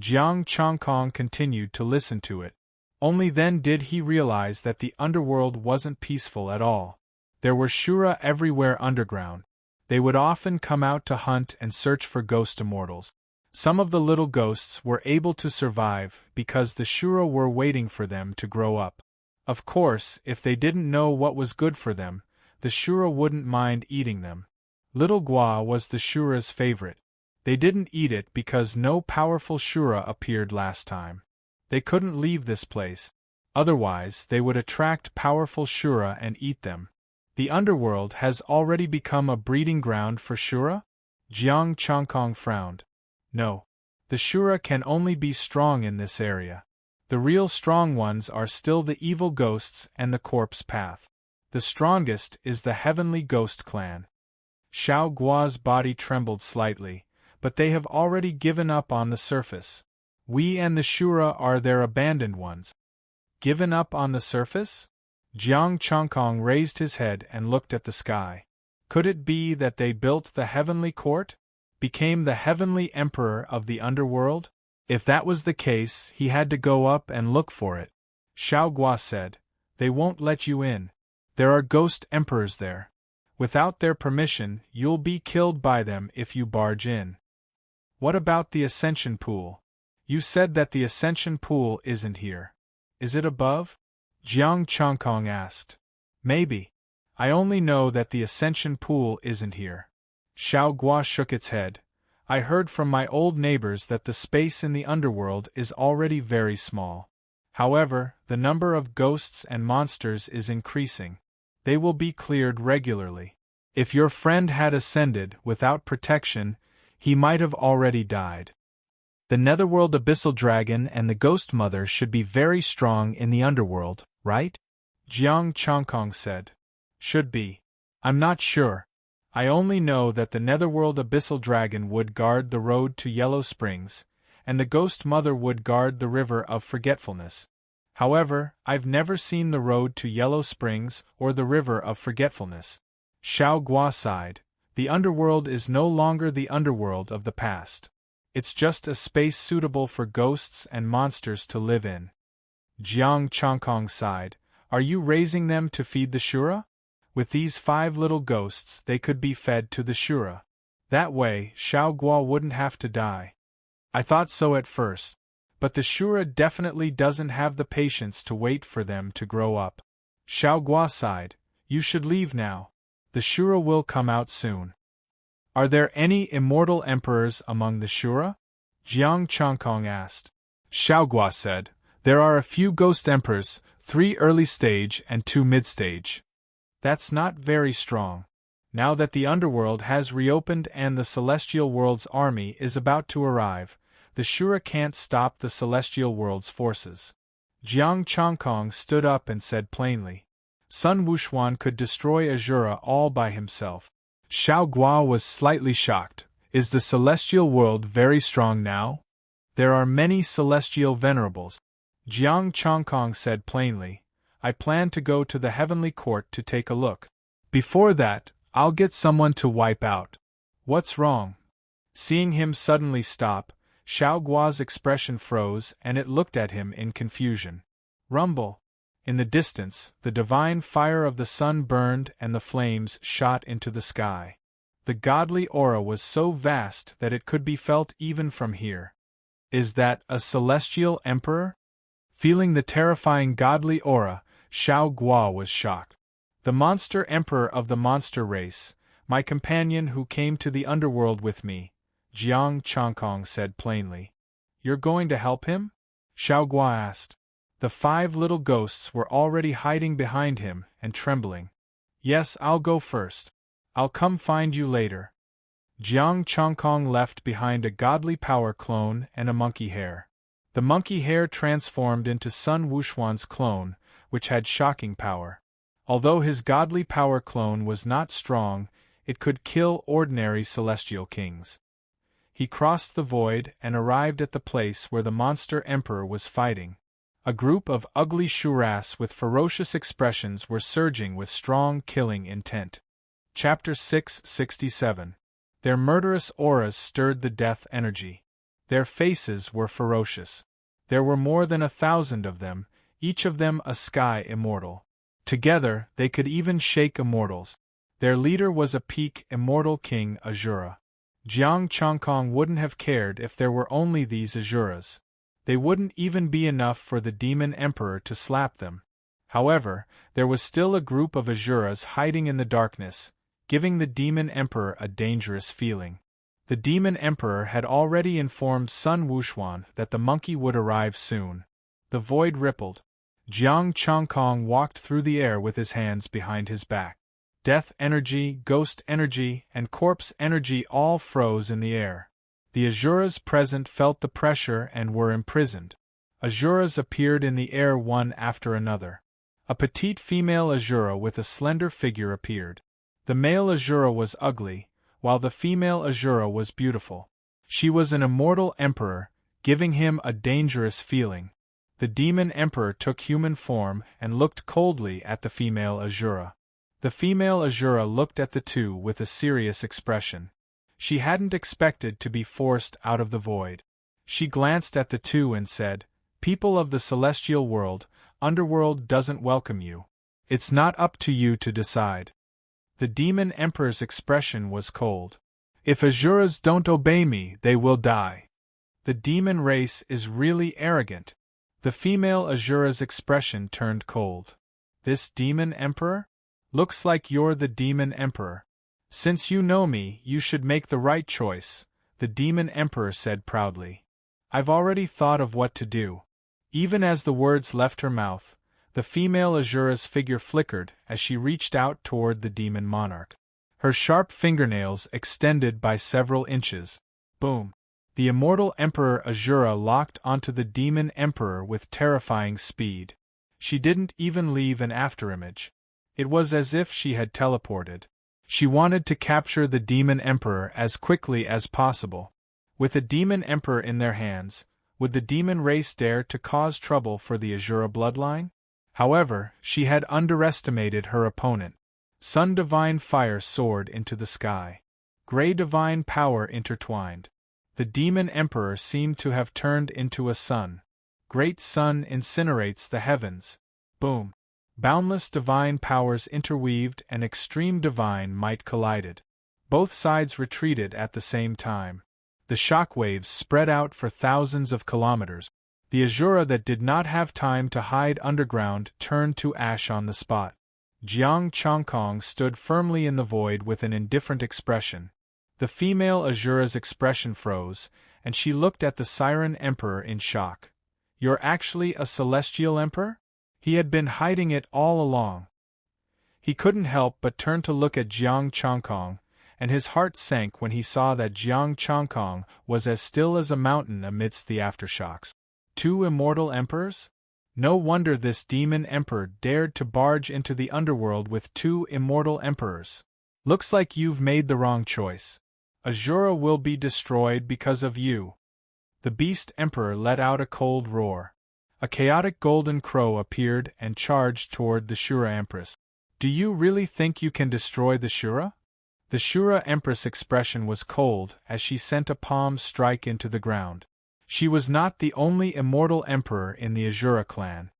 Jiang Chongkong continued to listen to it. Only then did he realize that the underworld wasn't peaceful at all. There were Shura everywhere underground. They would often come out to hunt and search for ghost immortals. Some of the little ghosts were able to survive because the Shura were waiting for them to grow up. Of course, if they didn't know what was good for them, the Shura wouldn't mind eating them. Little Gua was the Shura's favorite. They didn't eat it because no powerful Shura appeared last time. They couldn't leave this place. Otherwise, they would attract powerful Shura and eat them. The underworld has already become a breeding ground for Shura? Jiang Changkong frowned. No. The Shura can only be strong in this area. The real strong ones are still the evil ghosts and the corpse path. The strongest is the heavenly ghost clan. Xiao Guo's body trembled slightly, but they have already given up on the surface. We and the Shura are their abandoned ones. Given up on the surface? Jiang Changkong raised his head and looked at the sky. Could it be that they built the heavenly court? Became the heavenly emperor of the underworld? If that was the case, he had to go up and look for it. Xiao Guo said, "They won't let you in. There are ghost emperors there. Without their permission, you'll be killed by them if you barge in." What about the ascension pool? You said that the ascension pool isn't here. Is it above? Jiang Changkong asked. Maybe. I only know that the ascension pool isn't here. Xiao Guo shook its head. I heard from my old neighbors that the space in the underworld is already very small. However, the number of ghosts and monsters is increasing. They will be cleared regularly. If your friend had ascended without protection, he might have already died. The Netherworld Abyssal Dragon and the Ghost Mother should be very strong in the underworld, right? Jiang Changkong said. Should be. I'm not sure. I only know that the Netherworld Abyssal Dragon would guard the road to Yellow Springs, and the Ghost Mother would guard the River of Forgetfulness. However, I've never seen the road to Yellow Springs or the River of Forgetfulness. Xiao Guo sighed. The underworld is no longer the underworld of the past. It's just a space suitable for ghosts and monsters to live in. Jiang Changkong sighed. Are you raising them to feed the Shura? With these 5 little ghosts, they could be fed to the Shura. That way, Xiao Guo wouldn't have to die. I thought so at first, but the Shura definitely doesn't have the patience to wait for them to grow up. Xiao Guo sighed. You should leave now. The Shura will come out soon. Are there any immortal emperors among the Shura? Jiang Changkong asked. Xiao Guo said, there are a few ghost emperors, 3 early stage and 2 mid stage. That's not very strong. Now that the underworld has reopened and the celestial world's army is about to arrive, the Shura can't stop the celestial world's forces. Jiang Changkong stood up and said plainly, Sun Wuxuan could destroy Azura all by himself. Xiao Guo was slightly shocked. Is the celestial world very strong now? There are many celestial venerables. Jiang Changkong said plainly, I plan to go to the heavenly court to take a look. Before that, I'll get someone to wipe out. What's wrong? Seeing him suddenly stop, Xiao Guo's expression froze and it looked at him in confusion. Rumble. In the distance, the divine fire of the sun burned and the flames shot into the sky. The godly aura was so vast that it could be felt even from here. Is that a celestial emperor? Feeling the terrifying godly aura, Xiao Guo was shocked. The monster emperor of the monster race, my companion who came to the underworld with me, Jiang Changkong said plainly. You're going to help him? Xiao Guo asked. The 5 little ghosts were already hiding behind him and trembling. Yes, I'll go first. I'll come find you later. Jiang Changkong left behind a godly power clone and a monkey hair. The monkey hair transformed into Sun Wuxuan's clone, which had shocking power. Although his godly power clone was not strong, it could kill ordinary celestial kings. He crossed the void and arrived at the place where the monster emperor was fighting. A group of ugly Shuras with ferocious expressions were surging with strong killing intent. Chapter 667. Their murderous auras stirred the death energy. Their faces were ferocious. There were more than 1,000 of them, each of them a sky immortal. Together, they could even shake immortals. Their leader was a peak immortal king Azura. Jiang Changkong wouldn't have cared if there were only these Azuras. They wouldn't even be enough for the demon emperor to slap them. However, there was still a group of Azuras hiding in the darkness, giving the demon emperor a dangerous feeling. The demon emperor had already informed Sun Wuxuan that the monkey would arrive soon. The void rippled. Jiang Changkong walked through the air with his hands behind his back. Death energy, ghost energy, and corpse energy all froze in the air. The Asuras present felt the pressure and were imprisoned. Asuras appeared in the air one after another. A petite female Asura with a slender figure appeared. The male Asura was ugly, while the female Asura was beautiful. She was an immortal emperor, giving him a dangerous feeling. The demon emperor took human form and looked coldly at the female Asura. The female Asura looked at the two with a serious expression. She hadn't expected to be forced out of the void. She glanced at the two and said, "People of the celestial world, underworld doesn't welcome you. It's not up to you to decide." The demon emperor's expression was cold. "If Asuras don't obey me, they will die. The demon race is really arrogant." The female Asura's expression turned cold. "This demon emperor? Looks like you're the demon emperor. Since you know me, you should make the right choice," the demon emperor said proudly. "I've already thought of what to do." Even as the words left her mouth, the female Asura's figure flickered as she reached out toward the demon monarch. Her sharp fingernails extended by several inches. Boom! The immortal Emperor Asura locked onto the demon emperor with terrifying speed. She didn't even leave an afterimage. It was as if she had teleported. She wanted to capture the demon emperor as quickly as possible. With the demon emperor in their hands, would the demon race dare to cause trouble for the Asura bloodline? However, she had underestimated her opponent. Sun divine fire soared into the sky. Gray divine power intertwined. The demon emperor seemed to have turned into a sun. Great sun incinerates the heavens. Boom! Boundless divine powers interweaved and extreme divine might collided. Both sides retreated at the same time. The shock waves spread out for thousands of kilometers. The Asura that did not have time to hide underground turned to ash on the spot. Jiang Chongkong stood firmly in the void with an indifferent expression. The female Asura's expression froze, and she looked at the Siren Emperor in shock. "You're actually a celestial emperor?" He had been hiding it all along. He couldn't help but turn to look at Jiang Chongkong, and his heart sank when he saw that Jiang Chongkong was as still as a mountain amidst the aftershocks. Two immortal emperors? No wonder this demon emperor dared to barge into the underworld with two immortal emperors. "Looks like you've made the wrong choice. Asura will be destroyed because of you." The beast emperor let out a cold roar. A chaotic golden crow appeared and charged toward the Shura Empress. "Do you really think you can destroy the Shura?" The Shura Empress' expression was cold as she sent a palm strike into the ground. She was not the only immortal emperor in the Asura clan.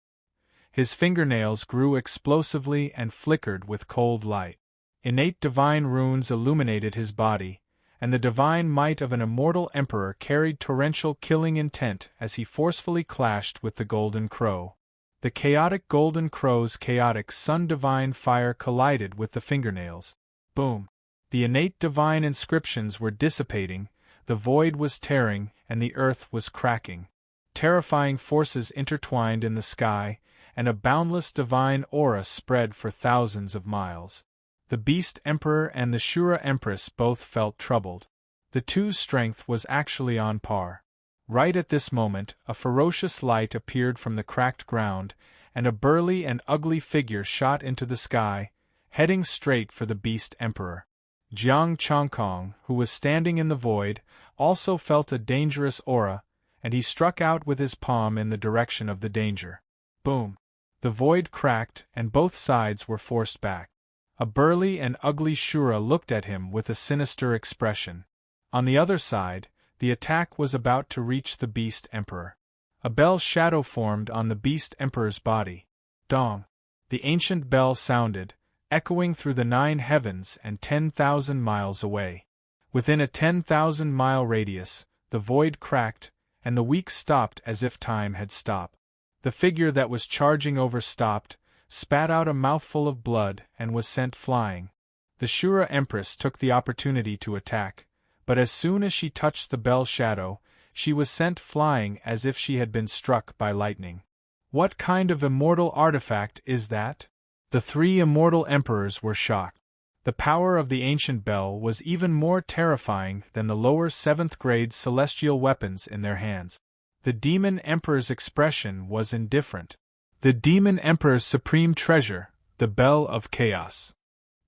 His fingernails grew explosively and flickered with cold light. Innate divine runes illuminated his body, and the divine might of an immortal emperor carried torrential killing intent as he forcefully clashed with the golden crow. The chaotic golden crow's chaotic sun divine fire collided with the fingernails. Boom! The innate divine inscriptions were dissipating, the void was tearing, and the earth was cracking. Terrifying forces intertwined in the sky, and a boundless divine aura spread for thousands of miles. The Beast Emperor and the Shura Empress both felt troubled. The two's strength was actually on par. Right at this moment, a ferocious light appeared from the cracked ground, and a burly and ugly figure shot into the sky, heading straight for the Beast Emperor. Jiang Chongkong, who was standing in the void, also felt a dangerous aura, and he struck out with his palm in the direction of the danger. Boom! The void cracked, and both sides were forced back. A burly and ugly Shura looked at him with a sinister expression. On the other side, the attack was about to reach the Beast Emperor. A bell shadow formed on the Beast Emperor's body. Dong! The ancient bell sounded, echoing through the 9 heavens and 10,000 miles away. Within a 10,000-mile radius, the void cracked, and the week stopped as if time had stopped. The figure that was charging over stopped, spat out a mouthful of blood, and was sent flying. The Shura Empress took the opportunity to attack, but as soon as she touched the bell shadow, she was sent flying as if she had been struck by lightning. What kind of immortal artifact is that? The 3 immortal emperors were shocked. The power of the ancient bell was even more terrifying than the lower 7th grade celestial weapons in their hands. The Demon Emperor's expression was indifferent. The Demon Emperor's supreme treasure, the Bell of Chaos.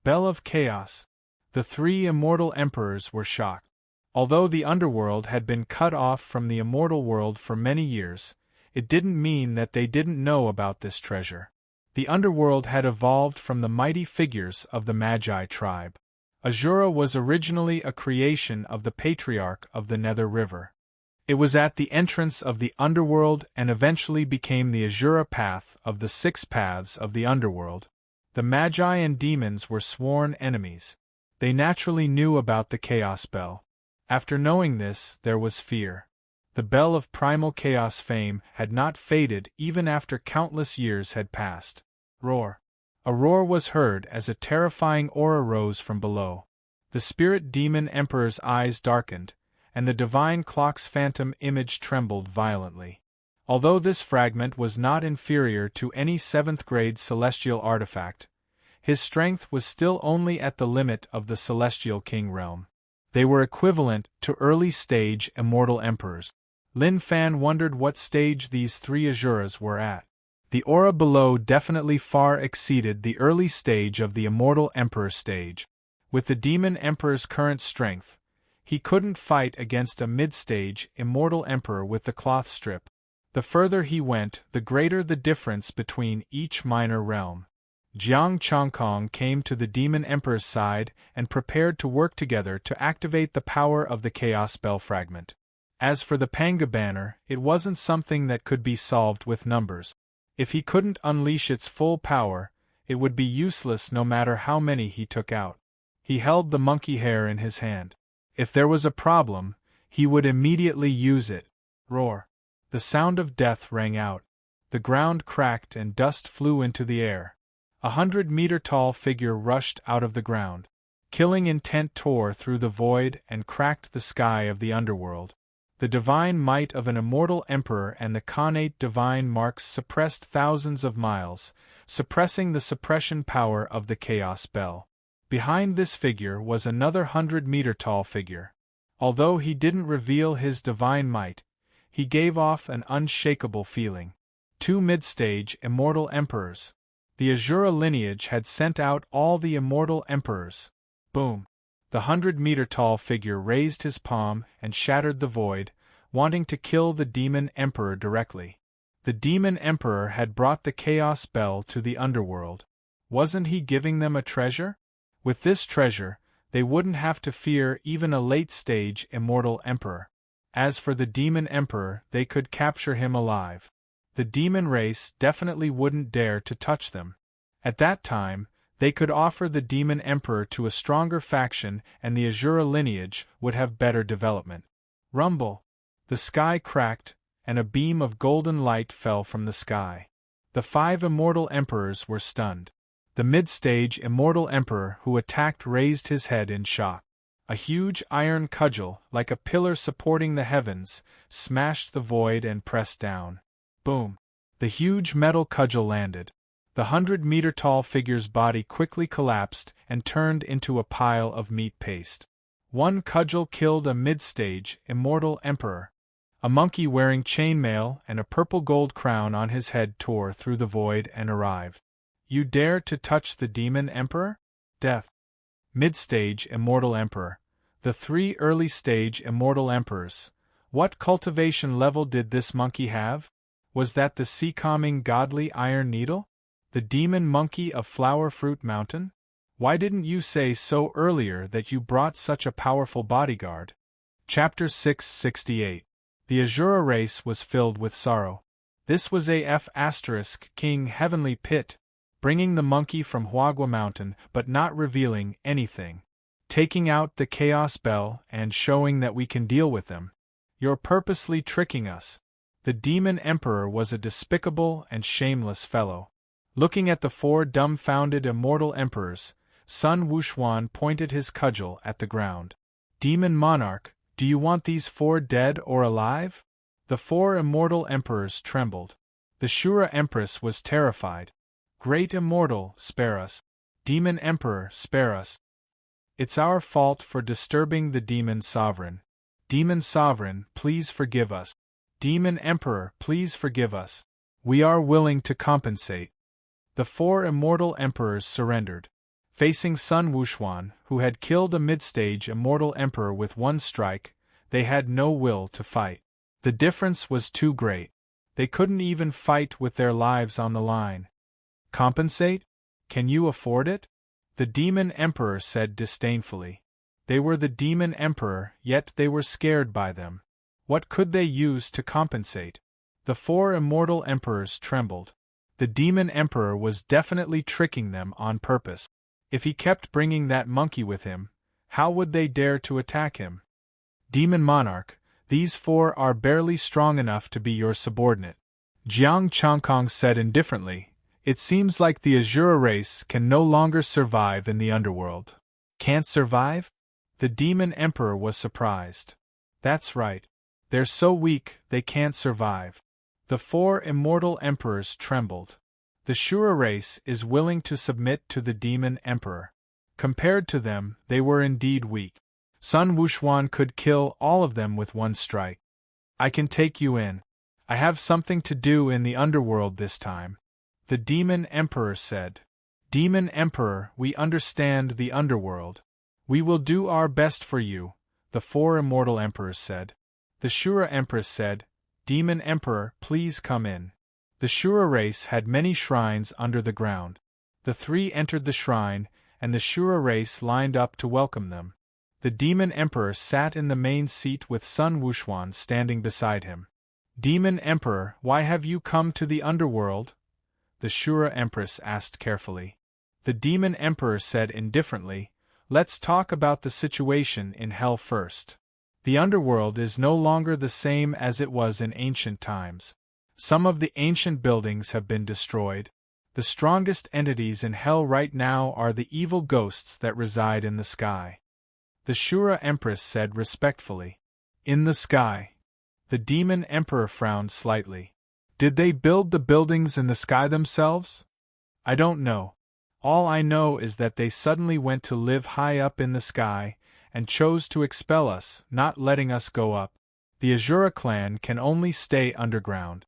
Bell of Chaos. The three immortal emperors were shocked. Although the underworld had been cut off from the immortal world for many years, it didn't mean that they didn't know about this treasure. The underworld had evolved from the mighty figures of the Magi tribe. Azura was originally a creation of the Patriarch of the Nether River. It was at the entrance of the underworld and eventually became the Azura path of the 6 paths of the underworld. The Magi and demons were sworn enemies. They naturally knew about the Chaos Bell. After knowing this, there was fear. The bell of primal chaos fame had not faded even after countless years had passed. Roar. A roar was heard as a terrifying aura rose from below. The spirit demon emperor's eyes darkened, and the divine clock's phantom image trembled violently. Although this fragment was not inferior to any 7th grade celestial artifact, his strength was still only at the limit of the celestial king realm. They were equivalent to early-stage immortal emperors. Lin Fan wondered what stage these 3 Azuras were at. The aura below definitely far exceeded the early stage of the immortal emperor stage. With the demon emperor's current strength, he couldn't fight against a mid-stage immortal emperor with the cloth strip. The further he went, the greater the difference between each minor realm. Jiang Chongkong came to the demon emperor's side and prepared to work together to activate the power of the Chaos Bell fragment. As for the Panga banner, it wasn't something that could be solved with numbers. If he couldn't unleash its full power, it would be useless no matter how many he took out. He held the monkey hair in his hand. If there was a problem, he would immediately use it. Roar. The sound of death rang out. The ground cracked and dust flew into the air. 100-meter-tall figure rushed out of the ground. Killing intent tore through the void and cracked the sky of the underworld. The divine might of an immortal emperor and the connate divine marks suppressed thousands of miles, suppressing the suppression power of the Chaos Bell. Behind this figure was another 100-meter-tall figure. Although he didn't reveal his divine might, he gave off an unshakable feeling. 2 mid-stage immortal emperors. The Azura lineage had sent out all the immortal emperors. Boom! The 100-meter-tall figure raised his palm and shattered the void, wanting to kill the demon emperor directly. The demon emperor had brought the Chaos Bell to the underworld. Wasn't he giving them a treasure? With this treasure, they wouldn't have to fear even a late-stage immortal emperor. As for the demon emperor, they could capture him alive. The demon race definitely wouldn't dare to touch them. At that time, they could offer the demon emperor to a stronger faction and the Azura lineage would have better development. Rumble! The sky cracked, and a beam of golden light fell from the sky. The 5 immortal emperors were stunned. The mid-stage immortal emperor who attacked raised his head in shock. A huge iron cudgel, like a pillar supporting the heavens, smashed the void and pressed down. Boom! The huge metal cudgel landed. The 100-meter-tall figure's body quickly collapsed and turned into a pile of meat paste. 1 cudgel killed a mid-stage immortal emperor. A monkey wearing chainmail and a purple gold crown on his head tore through the void and arrived. You dare to touch the demon emperor? Death. Mid-stage immortal emperor. The 3 early-stage immortal emperors. What cultivation level did this monkey have? Was that the sea-calming godly Iron Needle? The demon monkey of Flower Fruit Mountain? Why didn't you say so earlier that you brought such a powerful bodyguard? Chapter 668. The Azura race was filled with sorrow. This was AF** King Heavenly Pit, bringing the monkey from Huagua Mountain but not revealing anything. Taking out the Chaos Bell and showing that we can deal with them. You're purposely tricking us. The Demon Emperor was a despicable and shameless fellow. Looking at the 4 dumbfounded immortal emperors, Sun Wuxuan pointed his cudgel at the ground. Demon Monarch, do you want these 4 dead or alive? The 4 immortal emperors trembled. The Shura Empress was terrified. Great Immortal, spare us. Demon Emperor, spare us. It's our fault for disturbing the Demon Sovereign. Demon Sovereign, please forgive us. Demon Emperor, please forgive us. We are willing to compensate. The 4 immortal emperors surrendered. Facing Sun Wuxuan, who had killed a mid-stage immortal emperor with one strike, they had no will to fight. The difference was too great. They couldn't even fight with their lives on the line. Compensate? Can you afford it? The Demon Emperor said disdainfully. They were the Demon Emperor, yet they were scared by them. What could they use to compensate? The 4 immortal emperors trembled. The Demon Emperor was definitely tricking them on purpose. If he kept bringing that monkey with him, how would they dare to attack him? Demon Monarch, these 4 are barely strong enough to be your subordinate. Jiang Changkong said indifferently. It seems like the Azura race can no longer survive in the underworld. Can't survive? The Demon Emperor was surprised. That's right. They're so weak they can't survive. The 4 immortal emperors trembled. The Shura race is willing to submit to the Demon Emperor. Compared to them, they were indeed weak. Sun Wuxuan could kill all of them with one strike. I can take you in. I have something to do in the underworld this time. The Demon Emperor said. Demon Emperor, we understand the underworld. We will do our best for you, the 4 immortal emperors said. The Shura Empress said, Demon Emperor, please come in. The Shura race had many shrines under the ground. The 3 entered the shrine, and the Shura race lined up to welcome them. The Demon Emperor sat in the main seat with Sun Wuxuan standing beside him. Demon Emperor, why have you come to the underworld? The Shura Empress asked carefully. The Demon Emperor said indifferently, Let's talk about the situation in Hell first. The underworld is no longer the same as it was in ancient times. Some of the ancient buildings have been destroyed. The strongest entities in Hell right now are the evil ghosts that reside in the sky. The Shura Empress said respectfully. In the sky. The Demon Emperor frowned slightly. Did they build the buildings in the sky themselves? I don't know. All I know is that they suddenly went to live high up in the sky, and chose to expel us, not letting us go up. The Azura clan can only stay underground.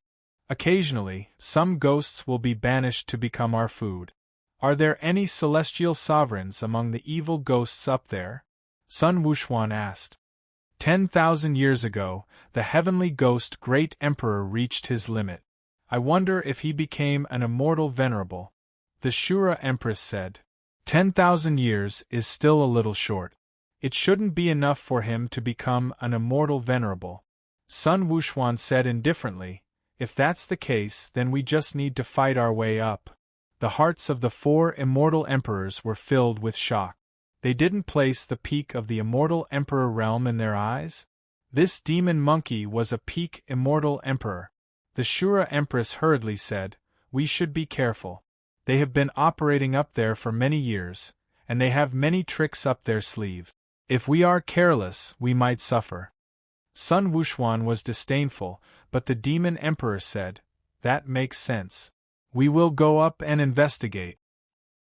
Occasionally, some ghosts will be banished to become our food. Are there any celestial sovereigns among the evil ghosts up there? Sun Wuxuan asked. 10,000 years ago, the heavenly ghost Great Emperor reached his limit. I wonder if he became an immortal venerable. The Shura Empress said. 10,000 years is still a little short. It shouldn't be enough for him to become an immortal venerable. Sun Wuxuan said indifferently, If that's the case, then we just need to fight our way up. The hearts of the 4 immortal emperors were filled with shock. They didn't place the peak of the immortal emperor realm in their eyes? This demon monkey was a peak immortal emperor. The Shura Empress hurriedly said, We should be careful. They have been operating up there for many years, and they have many tricks up their sleeve. If we are careless, we might suffer. Sun Wuxuan was disdainful, but the Demon Emperor said, That makes sense. We will go up and investigate.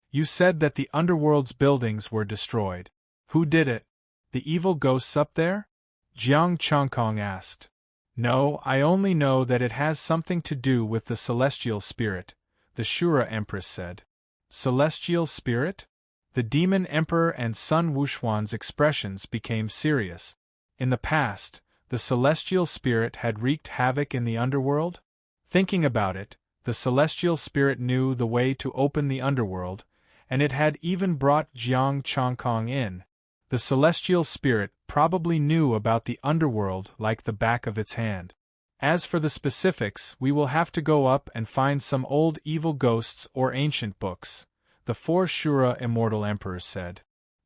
You said that the underworld's buildings were destroyed. Who did it? The evil ghosts up there? Jiang Changkong asked. No, I only know that it has something to do with the celestial spirit, the Shura Empress said. Celestial spirit? The Demon Emperor and Sun Wuxuan's expressions became serious. In the past, the celestial spirit had wreaked havoc in the underworld? Thinking about it, the celestial spirit knew the way to open the underworld, and it had even brought Jiang Changkong in. The celestial spirit probably knew about the underworld like the back of its hand. As for the specifics, we will have to go up and find some old evil ghosts or ancient books, the 4 Shura immortal emperors said.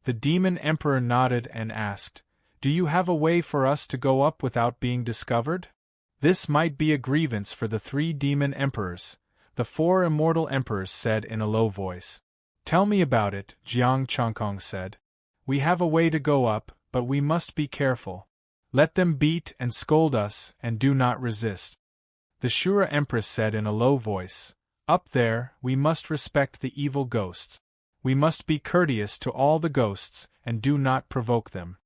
The Demon Emperor nodded and asked, Do you have a way for us to go up without being discovered? This might be a grievance for the 3 demon emperors, the 4 immortal emperors said in a low voice. Tell me about it, Jiang Changkong said. We have a way to go up, but we must be careful. Let them beat and scold us, and do not resist. The Shura Empress said in a low voice, Up there, we must respect the evil ghosts. We must be courteous to all the ghosts, and do not provoke them.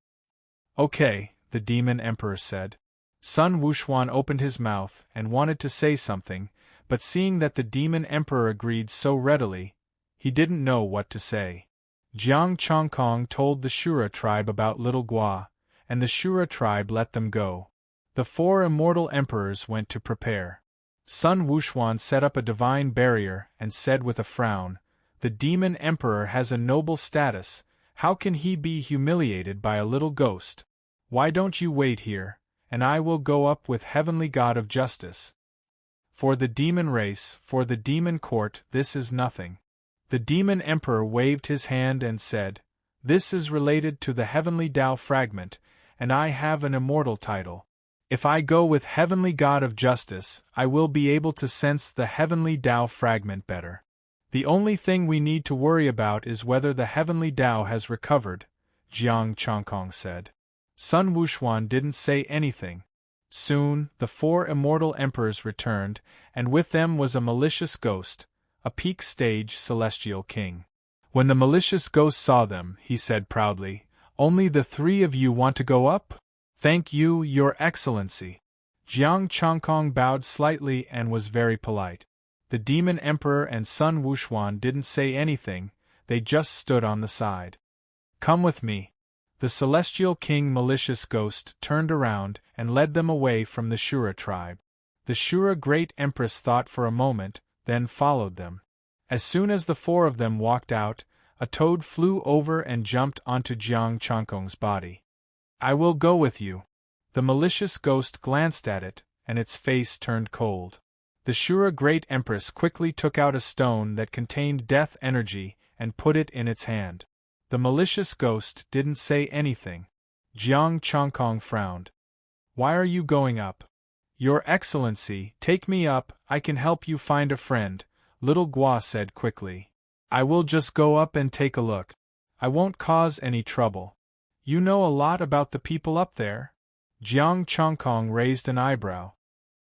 Okay, the Demon Emperor said. Sun Wuxuan opened his mouth and wanted to say something, but seeing that the Demon Emperor agreed so readily, he didn't know what to say. Jiang Chongkong told the Shura tribe about Little Gua, and the Shura tribe let them go. The 4 immortal emperors went to prepare. Sun Wuxuan set up a divine barrier and said with a frown, "The Demon Emperor has a noble status, how can he be humiliated by a little ghost? Why don't you wait here, and I will go up with Heavenly God of Justice. For the demon race, for the demon court, this is nothing." The Demon Emperor waved his hand and said, "This is related to the Heavenly Tao fragment, and I have an immortal title. If I go with Heavenly God of Justice, I will be able to sense the Heavenly Tao fragment better. The only thing we need to worry about is whether the Heavenly Tao has recovered," Jiang Chongkong said. Sun Wuxuan didn't say anything. Soon, the 4 immortal emperors returned, and with them was a malicious ghost, a peak stage celestial king. When the malicious ghost saw them, he said proudly, "Only the 3 of you want to go up? Thank you, Your Excellency." Jiang Chongkong bowed slightly and was very polite. The Demon Emperor and Sun Wuxuan didn't say anything, they just stood on the side. "Come with me." The Celestial King Malicious Ghost turned around and led them away from the Shura tribe. The Shura Great Empress thought for a moment, then followed them. As soon as the 4 of them walked out, a toad flew over and jumped onto Jiang Chongkong's body. "I will go with you." The malicious ghost glanced at it, and its face turned cold. The Shura Great Empress quickly took out a stone that contained death energy and put it in its hand. The malicious ghost didn't say anything. Jiang Chongkong frowned. "Why are you going up?" "Your Excellency, take me up, I can help you find a friend," Little Gua said quickly. "I will just go up and take a look. I won't cause any trouble." "You know a lot about the people up there?" Jiang Chongkong raised an eyebrow.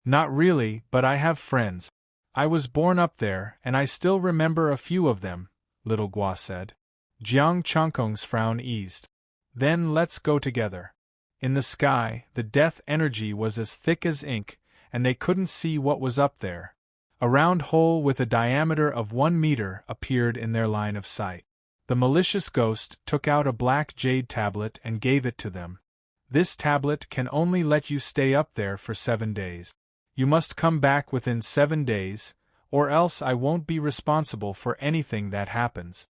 "Not really, but I have friends. I was born up there, and I still remember a few of them," Little Gua said. Jiang Chongkong's frown eased. "Then let's go together." In the sky, the death energy was as thick as ink, and they couldn't see what was up there. A round hole with a diameter of 1 meter appeared in their line of sight. The malicious ghost took out a black jade tablet and gave it to them. "This tablet can only let you stay up there for 7 days. You must come back within 7 days, or else I won't be responsible for anything that happens."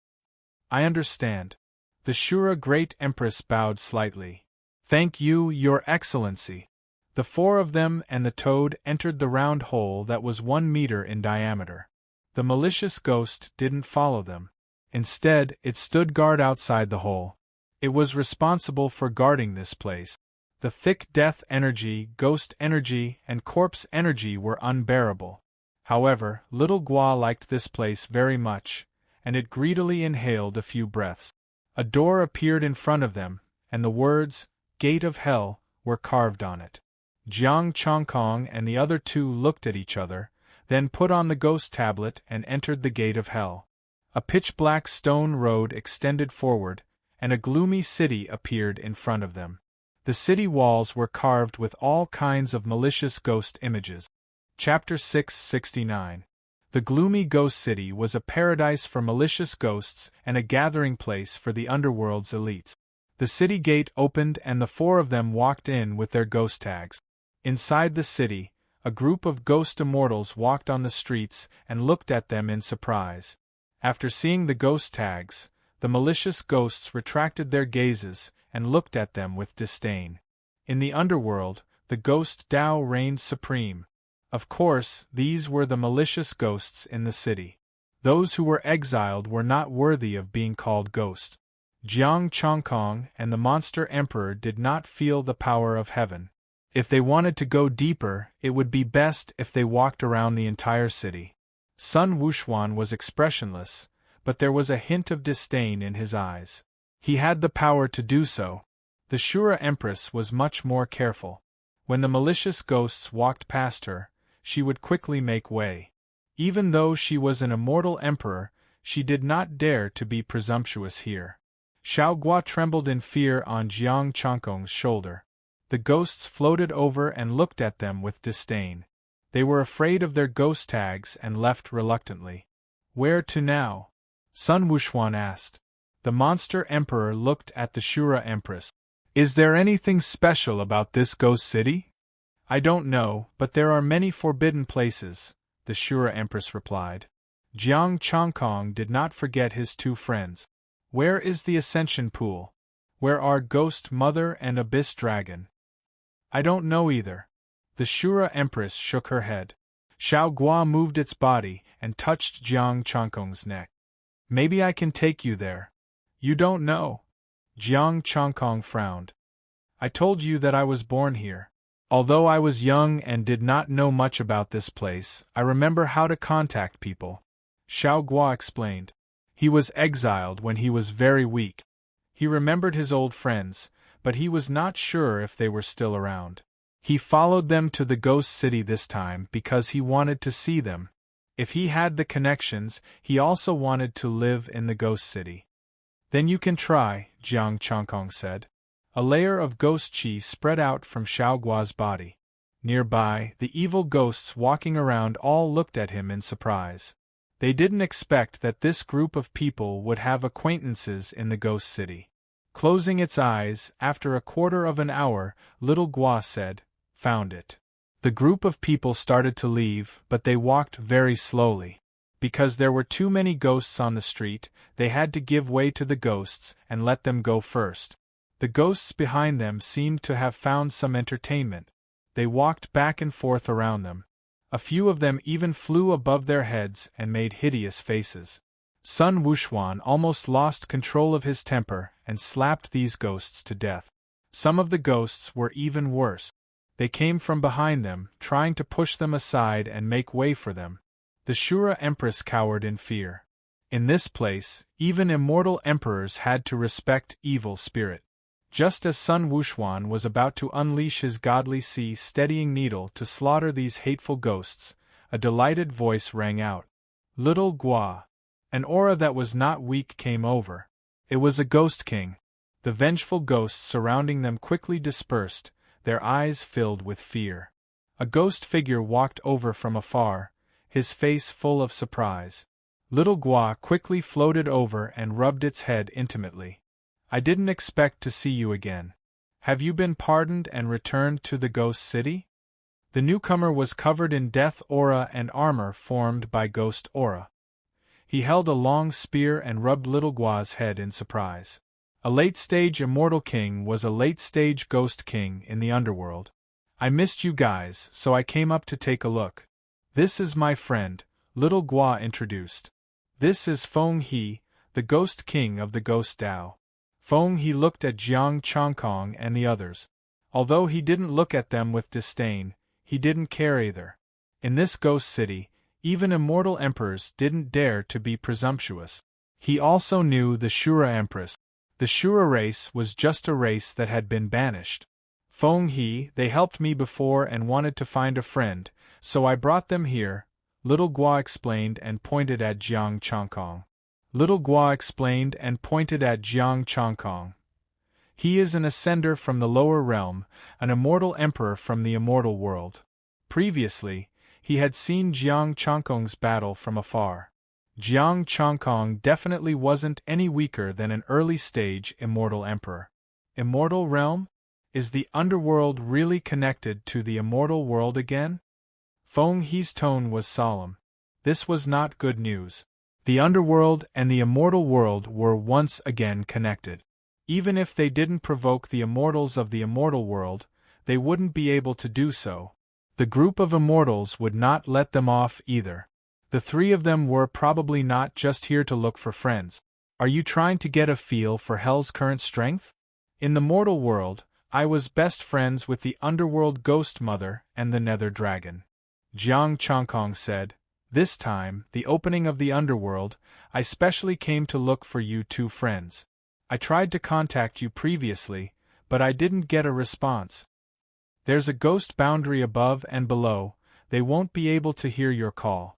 "I understand." The Shura Great Empress bowed slightly. "Thank you, Your Excellency." The 4 of them and the toad entered the round hole that was 1 meter in diameter. The malicious ghost didn't follow them. Instead, it stood guard outside the hole. It was responsible for guarding this place. The thick death energy, ghost energy, and corpse energy were unbearable. However, Little Gua liked this place very much, and it greedily inhaled a few breaths. A door appeared in front of them, and the words, "Gate of Hell," were carved on it. Jiang Chongkong and the other 2 looked at each other, then put on the ghost tablet and entered the Gate of Hell. A pitch-black stone road extended forward, and a gloomy city appeared in front of them. The city walls were carved with all kinds of malicious ghost images. Chapter 669. The gloomy ghost city was a paradise for malicious ghosts and a gathering place for the underworld's elites. The city gate opened and the 4 of them walked in with their ghost tags. Inside the city, a group of ghost immortals walked on the streets and looked at them in surprise. After seeing the ghost tags, the malicious ghosts retracted their gazes and looked at them with disdain. In the underworld, the ghost Tao reigned supreme. Of course, these were the malicious ghosts in the city. Those who were exiled were not worthy of being called ghosts. Jiang Chongkong and the Monster Emperor did not feel the power of heaven. If they wanted to go deeper, it would be best if they walked around the entire city. Sun Wuxuan was expressionless, but there was a hint of disdain in his eyes. He had the power to do so. The Shura Empress was much more careful. When the malicious ghosts walked past her, she would quickly make way. Even though she was an immortal emperor, She did not dare to be presumptuous here. Xiao Guo trembled in fear on Jiang Changkong's shoulder. The ghosts floated over and looked at them with disdain. They were afraid of their ghost tags and left reluctantly. Where to now? Sun Wuxuan asked. The monster emperor looked at the Shura empress. Is there anything special about this ghost city? I don't know, but there are many forbidden places, the Shura empress replied. Jiang Changkong did not forget his two friends. Where is the Ascension Pool? Where are Ghost Mother and Abyss Dragon? I don't know either. The Shura empress shook her head. Xiao Guo moved its body and touched Jiang Changkong's neck. Maybe I can take you there. You don't know. Jiang Changkong frowned. I told you that I was born here. Although I was young and did not know much about this place, I remember how to contact people. Xiao Guo explained. He was exiled when he was very weak. He remembered his old friends, but he was not sure if they were still around. He followed them to the ghost city this time because he wanted to see them. If he had the connections, he also wanted to live in the ghost city. Then you can try, Jiang Changkong said. A layer of ghost qi spread out from Xiao Guo's body. Nearby, the evil ghosts walking around all looked at him in surprise. They didn't expect that this group of people would have acquaintances in the ghost city. Closing its eyes, after a quarter of an hour, little Guo said, "Found it." The group of people started to leave, but they walked very slowly. Because there were too many ghosts on the street, they had to give way to the ghosts and let them go first. The ghosts behind them seemed to have found some entertainment. They walked back and forth around them. A few of them even flew above their heads and made hideous faces. Sun Wuxuan almost lost control of his temper and slapped these ghosts to death. Some of the ghosts were even worse. They came from behind them, trying to push them aside and make way for them. The Shura Empress cowered in fear. In this place, even immortal emperors had to respect evil spirit. Just as Sun Wuxuan was about to unleash his godly sea-steadying needle to slaughter these hateful ghosts, a delighted voice rang out. Little Guo. An aura that was not weak came over. It was a ghost king. The vengeful ghosts surrounding them quickly dispersed, their eyes filled with fear. A ghost figure walked over from afar, his face full of surprise. Little Guo quickly floated over and rubbed its head intimately. I didn't expect to see you again. Have you been pardoned and returned to the ghost city? The newcomer was covered in death aura and armor formed by ghost aura. He held a long spear and rubbed little Guo's head in surprise. A late-stage immortal king was a late-stage ghost king in the underworld. I missed you guys, so I came up to take a look. This is my friend, little Guo introduced. This is Feng He, the ghost king of the ghost Dao. Feng He looked at Jiang Changkong and the others. Although he didn't look at them with disdain, he didn't care either. In this ghost city, even immortal emperors didn't dare to be presumptuous. He also knew the Shura Empress. The Shura race was just a race that had been banished. Feng He, they helped me before and wanted to find a friend, so I brought them here, little Guo explained and pointed at Jiang Changkong. Little Guo explained and pointed at Jiang Changkong. He is an ascender from the lower realm, an immortal emperor from the immortal world. Previously, he had seen Jiang Changkong's battle from afar. Jiang Changkong definitely wasn't any weaker than an early-stage immortal emperor. Immortal realm? Is the underworld really connected to the immortal world again? Feng He's tone was solemn. This was not good news. The underworld and the immortal world were once again connected. Even if they didn't provoke the immortals of the immortal world, they wouldn't be able to do so. The group of immortals would not let them off either. The three of them were probably not just here to look for friends. Are you trying to get a feel for Hell's current strength? In the mortal world, I was best friends with the underworld ghost mother and the nether dragon. Jiang Changkong said. This time, the opening of the underworld, I specially came to look for you two friends. I tried to contact you previously, but I didn't get a response. There's a ghost boundary above and below, they won't be able to hear your call.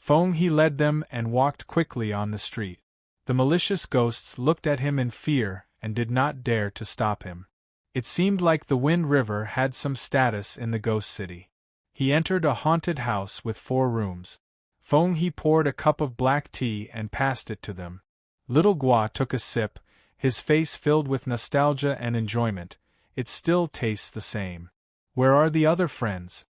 Feng He led them and walked quickly on the street. The malicious ghosts looked at him in fear and did not dare to stop him. It seemed like the Wind River had some status in the ghost city. He entered a haunted house with 4 rooms. Feng He poured a cup of black tea and passed it to them. Little Gua took a sip, his face filled with nostalgia and enjoyment. It still tastes the same. Where are the other friends?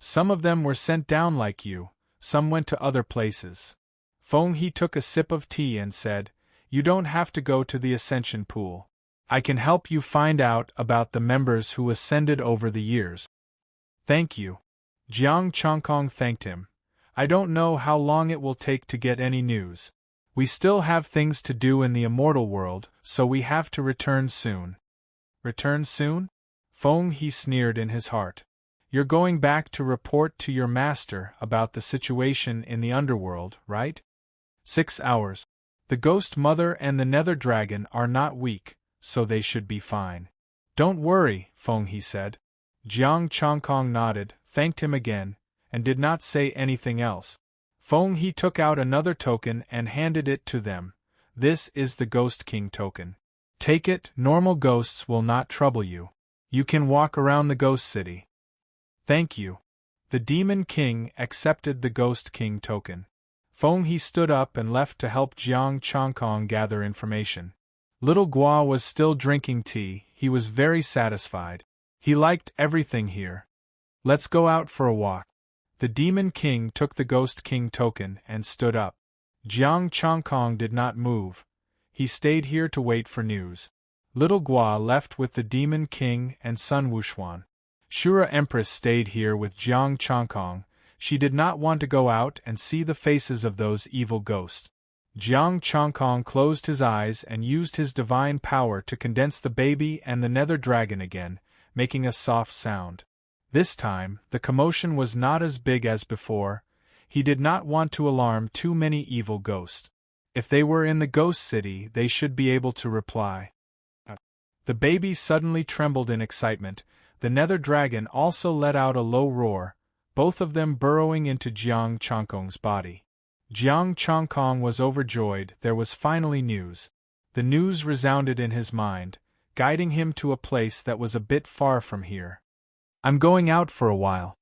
Some of them were sent down like you, some went to other places. Feng He took a sip of tea and said, "You don't have to go to the ascension pool. I can help you find out about the members who ascended over the years." "Thank you." Jiang Chongkong thanked him. "I don't know how long it will take to get any news. We still have things to do in the immortal world, so we have to return soon." "Return soon?" Feng He sneered in his heart. "You're going back to report to your master about the situation in the underworld, right?" 6 hours. The Ghost Mother and the Nether Dragon are not weak, so they should be fine. "Don't worry," Feng He said. Jiang Chongkong nodded, thanked him again, and did not say anything else. Feng He took out another token and handed it to them. "This is the Ghost King token. Take it, normal ghosts will not trouble you. You can walk around the ghost city." "Thank you." The Demon King accepted the Ghost King token. Feng He stood up and left to help Jiang Chongkong gather information. Little Gua was still drinking tea. He was very satisfied. He liked everything here. "Let's go out for a walk." The Demon King took the Ghost King token and stood up. Jiang Chongkong did not move. He stayed here to wait for news. Little Gua left with the Demon King and Sun Wuxuan. Shura Empress stayed here with Jiang Chongkong. She did not want to go out and see the faces of those evil ghosts. Jiang Chongkong closed his eyes and used his divine power to condense the baby and the Nether Dragon again, making a soft sound. This time, the commotion was not as big as before. He did not want to alarm too many evil ghosts. If they were in the ghost city, they should be able to reply. The baby suddenly trembled in excitement. The Nether Dragon also let out a low roar, both of them burrowing into Jiang Chongkong's body. Jiang Chongkong was overjoyed. There was finally news. The news resounded in his mind, guiding him to a place that was a bit far from here. "I'm going out for a while."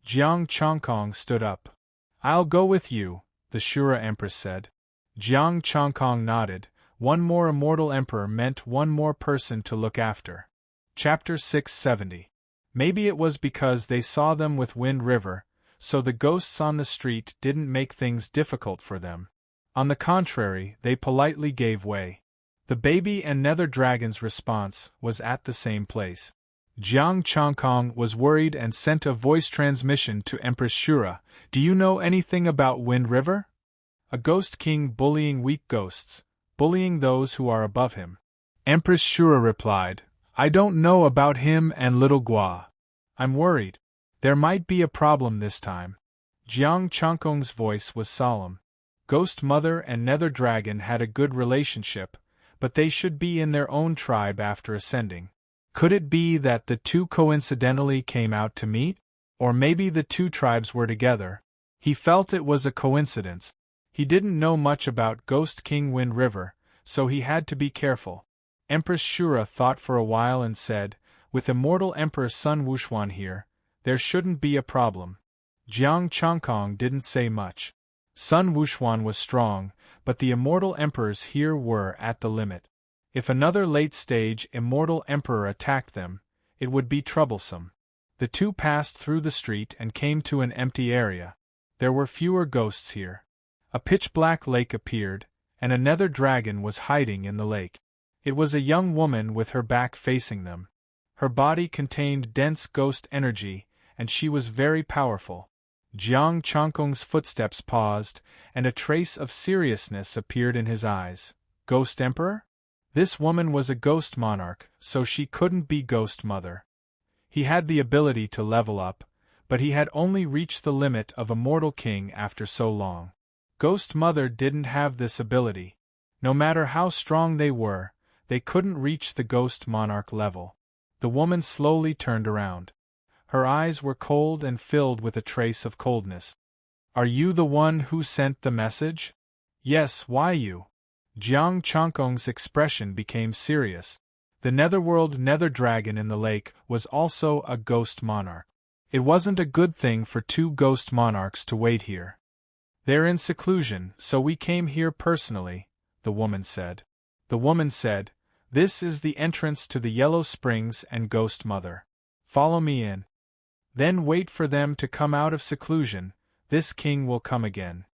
Jiang Chongkong stood up. "I'll go with you," the Shura Empress said. Jiang Chongkong nodded. One more immortal emperor meant one more person to look after. Chapter 670. Maybe it was because they saw them with Wind River, so the ghosts on the street didn't make things difficult for them. On the contrary, they politely gave way. The baby and Nether Dragon's response was at the same place. Jiang Chongkong was worried and sent a voice transmission to Empress Shura. "Do you know anything about Wind River? A ghost king bullying weak ghosts, bullying those who are above him." Empress Shura replied, "I don't know about him and Little Gua. I'm worried. There might be a problem this time." Jiang Chongkong's voice was solemn. Ghost Mother and Nether Dragon had a good relationship, but they should be in their own tribe after ascending. Could it be that the two coincidentally came out to meet? Or maybe the two tribes were together. He felt it was a coincidence. He didn't know much about Ghost King Wind River, so he had to be careful. Empress Shura thought for a while and said, "With Immortal Emperor Sun Wuxuan here, there shouldn't be a problem." Jiang Chongkong didn't say much. Sun Wuxuan was strong, but the Immortal Emperors here were at the limit. If another late-stage Immortal Emperor attacked them, it would be troublesome. The two passed through the street and came to an empty area. There were fewer ghosts here. A pitch-black lake appeared, and a Nether Dragon was hiding in the lake. It was a young woman with her back facing them. Her body contained dense ghost energy, and she was very powerful. Jiang Chongkong's footsteps paused, and a trace of seriousness appeared in his eyes. Ghost Emperor? This woman was a ghost monarch, so she couldn't be Ghost Mother. He had the ability to level up, but he had only reached the limit of a mortal king after so long. Ghost Mother didn't have this ability. No matter how strong they were, they couldn't reach the Ghost Monarch level. The woman slowly turned around. Her eyes were cold and filled with a trace of coldness. Are you the one who sent the message? Yes, why you? Jiang Changkong's expression became serious. The netherworld nether dragon in the lake was also a ghost monarch. It wasn't a good thing for two ghost monarchs to wait here. They're in seclusion, so we came here personally, the woman said. The woman said, "This is the entrance to the Yellow Springs and Ghost Mother. Follow me in. Then wait for them to come out of seclusion, this king will come again."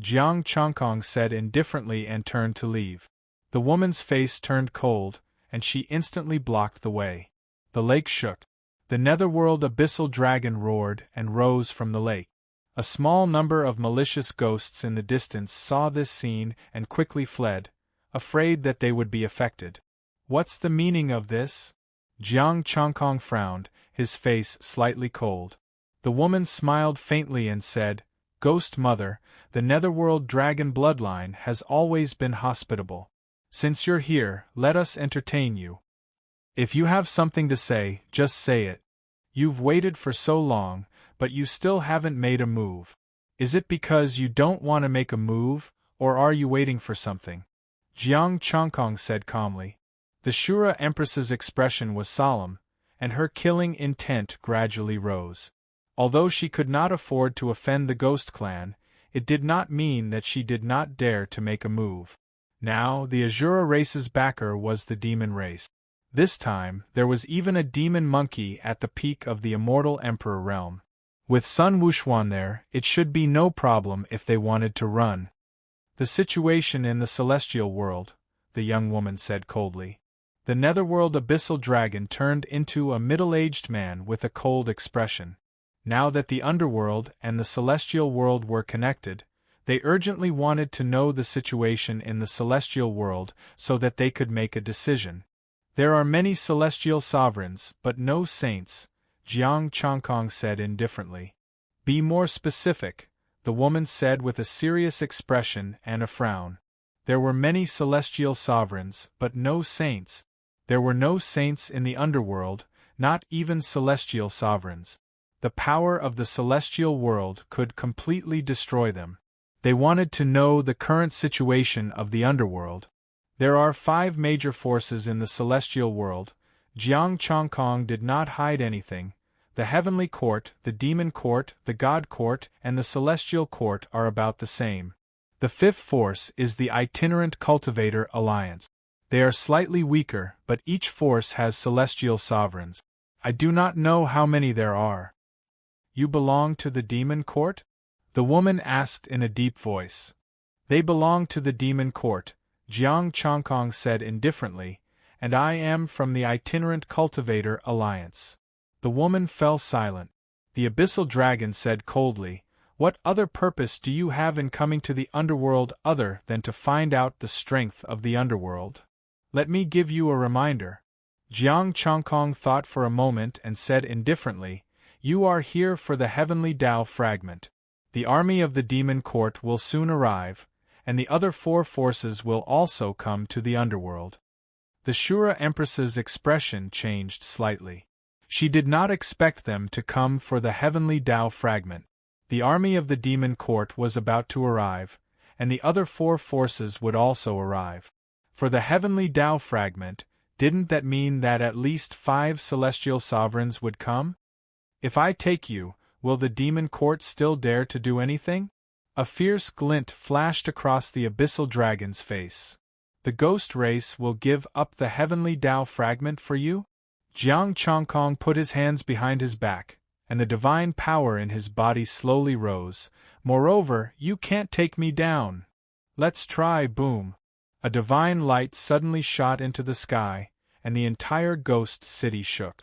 Jiang Changkong said indifferently and turned to leave. The woman's face turned cold, and she instantly blocked the way. The lake shook. The netherworld abyssal dragon roared and rose from the lake. A small number of malicious ghosts in the distance saw this scene and quickly fled, afraid that they would be affected. What's the meaning of this? Jiang Changkong frowned, his face slightly cold. The woman smiled faintly and said, "Ghost Mother, the netherworld dragon bloodline has always been hospitable. Since you're here, let us entertain you. If you have something to say, just say it. You've waited for so long, but you still haven't made a move. Is it because you don't want to make a move, or are you waiting for something?" Jiang Changkong said calmly. The Shura Empress's expression was solemn, and her killing intent gradually rose. Although she could not afford to offend the Ghost Clan, it did not mean that she did not dare to make a move. Now, the Azura race's backer was the demon race. This time, there was even a demon monkey at the peak of the immortal Emperor realm. With Sun Wuxuan there, it should be no problem if they wanted to run. "The situation in the celestial world," the young woman said coldly. The netherworld abyssal dragon turned into a middle-aged man with a cold expression. Now that the underworld and the celestial world were connected, they urgently wanted to know the situation in the celestial world so that they could make a decision. "There are many celestial sovereigns, but no saints," Jiang Changkong said indifferently. "Be more specific," the woman said with a serious expression and a frown. "There were many celestial sovereigns, but no saints. There were no saints in the underworld, not even celestial sovereigns. The power of the celestial world could completely destroy them. They wanted to know the current situation of the underworld. There are 5 major forces in the celestial world." Jiang Changkong did not hide anything. The heavenly court, the demon court, the god court, and the celestial court are about the same. The 5th force is the itinerant cultivator alliance. They are slightly weaker, but each force has celestial sovereigns. I do not know how many there are. "You belong to the demon court?" the woman asked in a deep voice. "They belong to the demon court," Jiang Changkong said indifferently, "and I am from the itinerant cultivator alliance." The woman fell silent. The abyssal dragon said coldly, "What other purpose do you have in coming to the underworld other than to find out the strength of the underworld? Let me give you a reminder." Jiang Changkong thought for a moment and said indifferently, "You are here for the heavenly Tao fragment. The army of the demon court will soon arrive, and the other 4 forces will also come to the underworld." The Shura Empress's expression changed slightly. She did not expect them to come for the heavenly Tao fragment. The army of the demon court was about to arrive, and the other 4 forces would also arrive. For the heavenly Tao fragment, didn't that mean that at least 5 celestial sovereigns would come? "If I take you, will the demon court still dare to do anything?" A fierce glint flashed across the abyssal dragon's face. "The ghost race will give up the heavenly Tao fragment for you?" Jiang Changkong put his hands behind his back, and the divine power in his body slowly rose. "Moreover, you can't take me down. Let's try." Boom! A divine light suddenly shot into the sky, and the entire ghost city shook.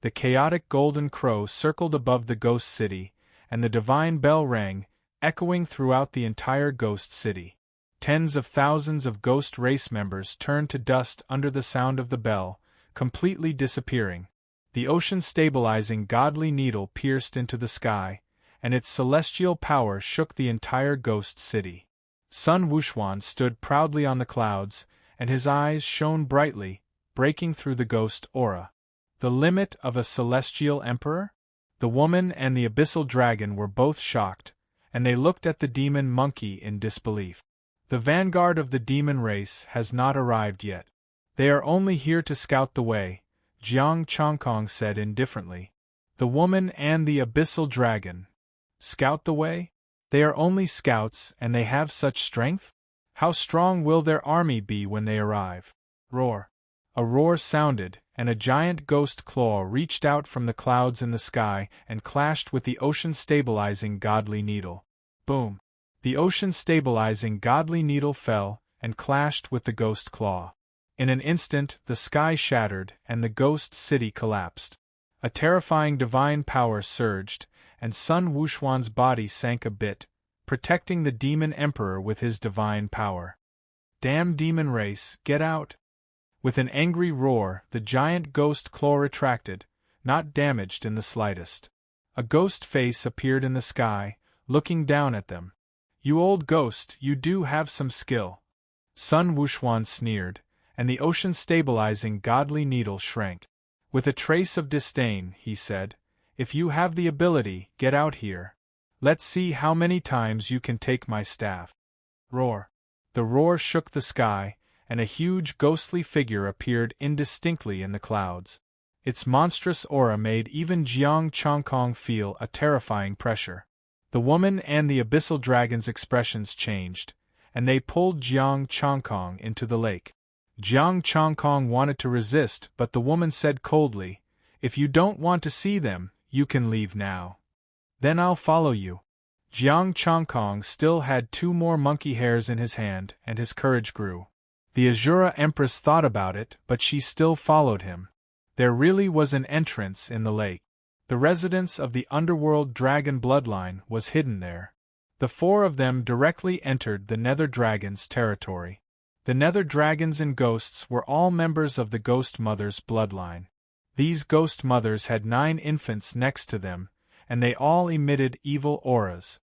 The chaotic golden crow circled above the ghost city, and the divine bell rang, echoing throughout the entire ghost city. Tens of thousands of ghost race members turned to dust under the sound of the bell, completely disappearing. The ocean-stabilizing godly needle pierced into the sky, and its celestial power shook the entire ghost city. Sun Wuxuan stood proudly on the clouds, and his eyes shone brightly, breaking through the ghost aura. The limit of a celestial emperor? The woman and the abyssal dragon were both shocked, and they looked at the demon monkey in disbelief. The vanguard of the demon race has not arrived yet. They are only here to scout the way, Jiang Chongkong said indifferently. The woman and the abyssal dragon. Scout the way? They are only scouts and they have such strength? How strong will their army be when they arrive? Roar. A roar sounded, and a giant ghost claw reached out from the clouds in the sky and clashed with the ocean-stabilizing godly needle. Boom! The ocean-stabilizing godly needle fell and clashed with the ghost claw. In an instant, the sky shattered and the ghost city collapsed. A terrifying divine power surged, and Sun Wuxuan's body sank a bit, protecting the demon emperor with his divine power. Damn demon race, get out! With an angry roar, the giant ghost claw retracted, not damaged in the slightest. A ghost face appeared in the sky, looking down at them. You old ghost, you do have some skill. Sun Wuxuan sneered, and the ocean-stabilizing godly needle shrank. With a trace of disdain, he said, if you have the ability, get out here. Let's see how many times you can take my staff. Roar. The roar shook the sky, and a huge ghostly figure appeared indistinctly in the clouds. Its monstrous aura made even Jiang Chongkong feel a terrifying pressure. The woman and the abyssal dragon's expressions changed, and they pulled Jiang Chongkong into the lake. Jiang Chongkong wanted to resist, but the woman said coldly, if you don't want to see them, you can leave now. Then I'll follow you. Jiang Chongkong still had 2 more monkey hairs in his hand, and his courage grew. The Azura Empress thought about it, but she still followed him. There really was an entrance in the lake. The residence of the underworld dragon bloodline was hidden there. The 4 of them directly entered the Nether Dragon's territory. The Nether Dragons and Ghosts were all members of the Ghost Mother's bloodline. These Ghost Mothers had 9 infants next to them, and they all emitted evil auras.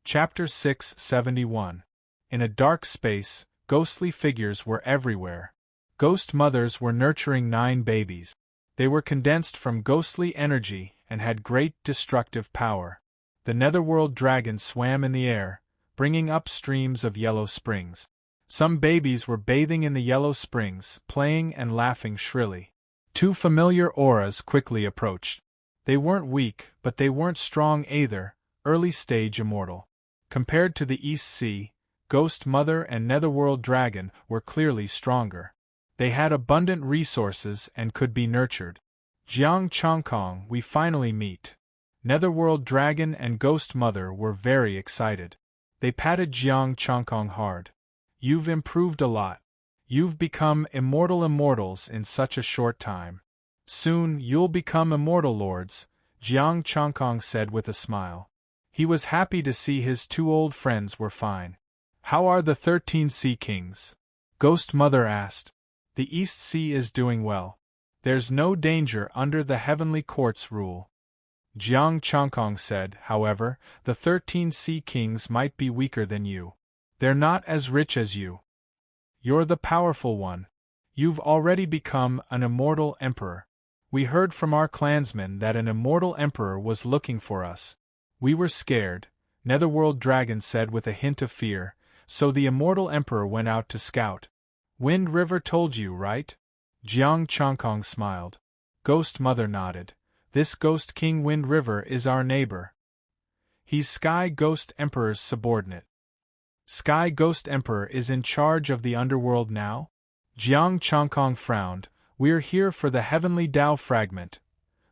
Chapter 671. In a dark space, ghostly figures were everywhere. Ghost mothers were nurturing 9 babies. They were condensed from ghostly energy and had great destructive power. The netherworld dragon swam in the air, bringing up streams of yellow springs. Some babies were bathing in the yellow springs, playing and laughing shrilly. 2 familiar auras quickly approached. They weren't weak, but they weren't strong either, early-stage immortal. Compared to the East Sea, Ghost Mother and Netherworld Dragon were clearly stronger. They had abundant resources and could be nurtured. Jiang Chongkong, we finally meet. Netherworld Dragon and Ghost Mother were very excited. They patted Jiang Chongkong hard. You've improved a lot. You've become immortal immortals in such a short time. Soon you'll become immortal lords, Jiang Chongkong said with a smile. He was happy to see his 2 old friends were fine. How are the 13 Sea Kings? Ghost Mother asked. The East Sea is doing well. There's no danger under the Heavenly Court's rule. Jiang Chongkong said, however, the 13 Sea Kings might be weaker than you. They're not as rich as you. You're the powerful one. You've already become an immortal emperor. We heard from our clansmen that an immortal emperor was looking for us. We were scared, Netherworld Dragon said with a hint of fear, so the immortal emperor went out to scout. Wind River told you, right? Jiang Chongkong smiled. Ghost Mother nodded. This Ghost King Wind River is our neighbor. He's Sky Ghost Emperor's subordinate. Sky Ghost Emperor is in charge of the underworld now? Jiang Chongkong frowned. We're here for the Heavenly Tao fragment.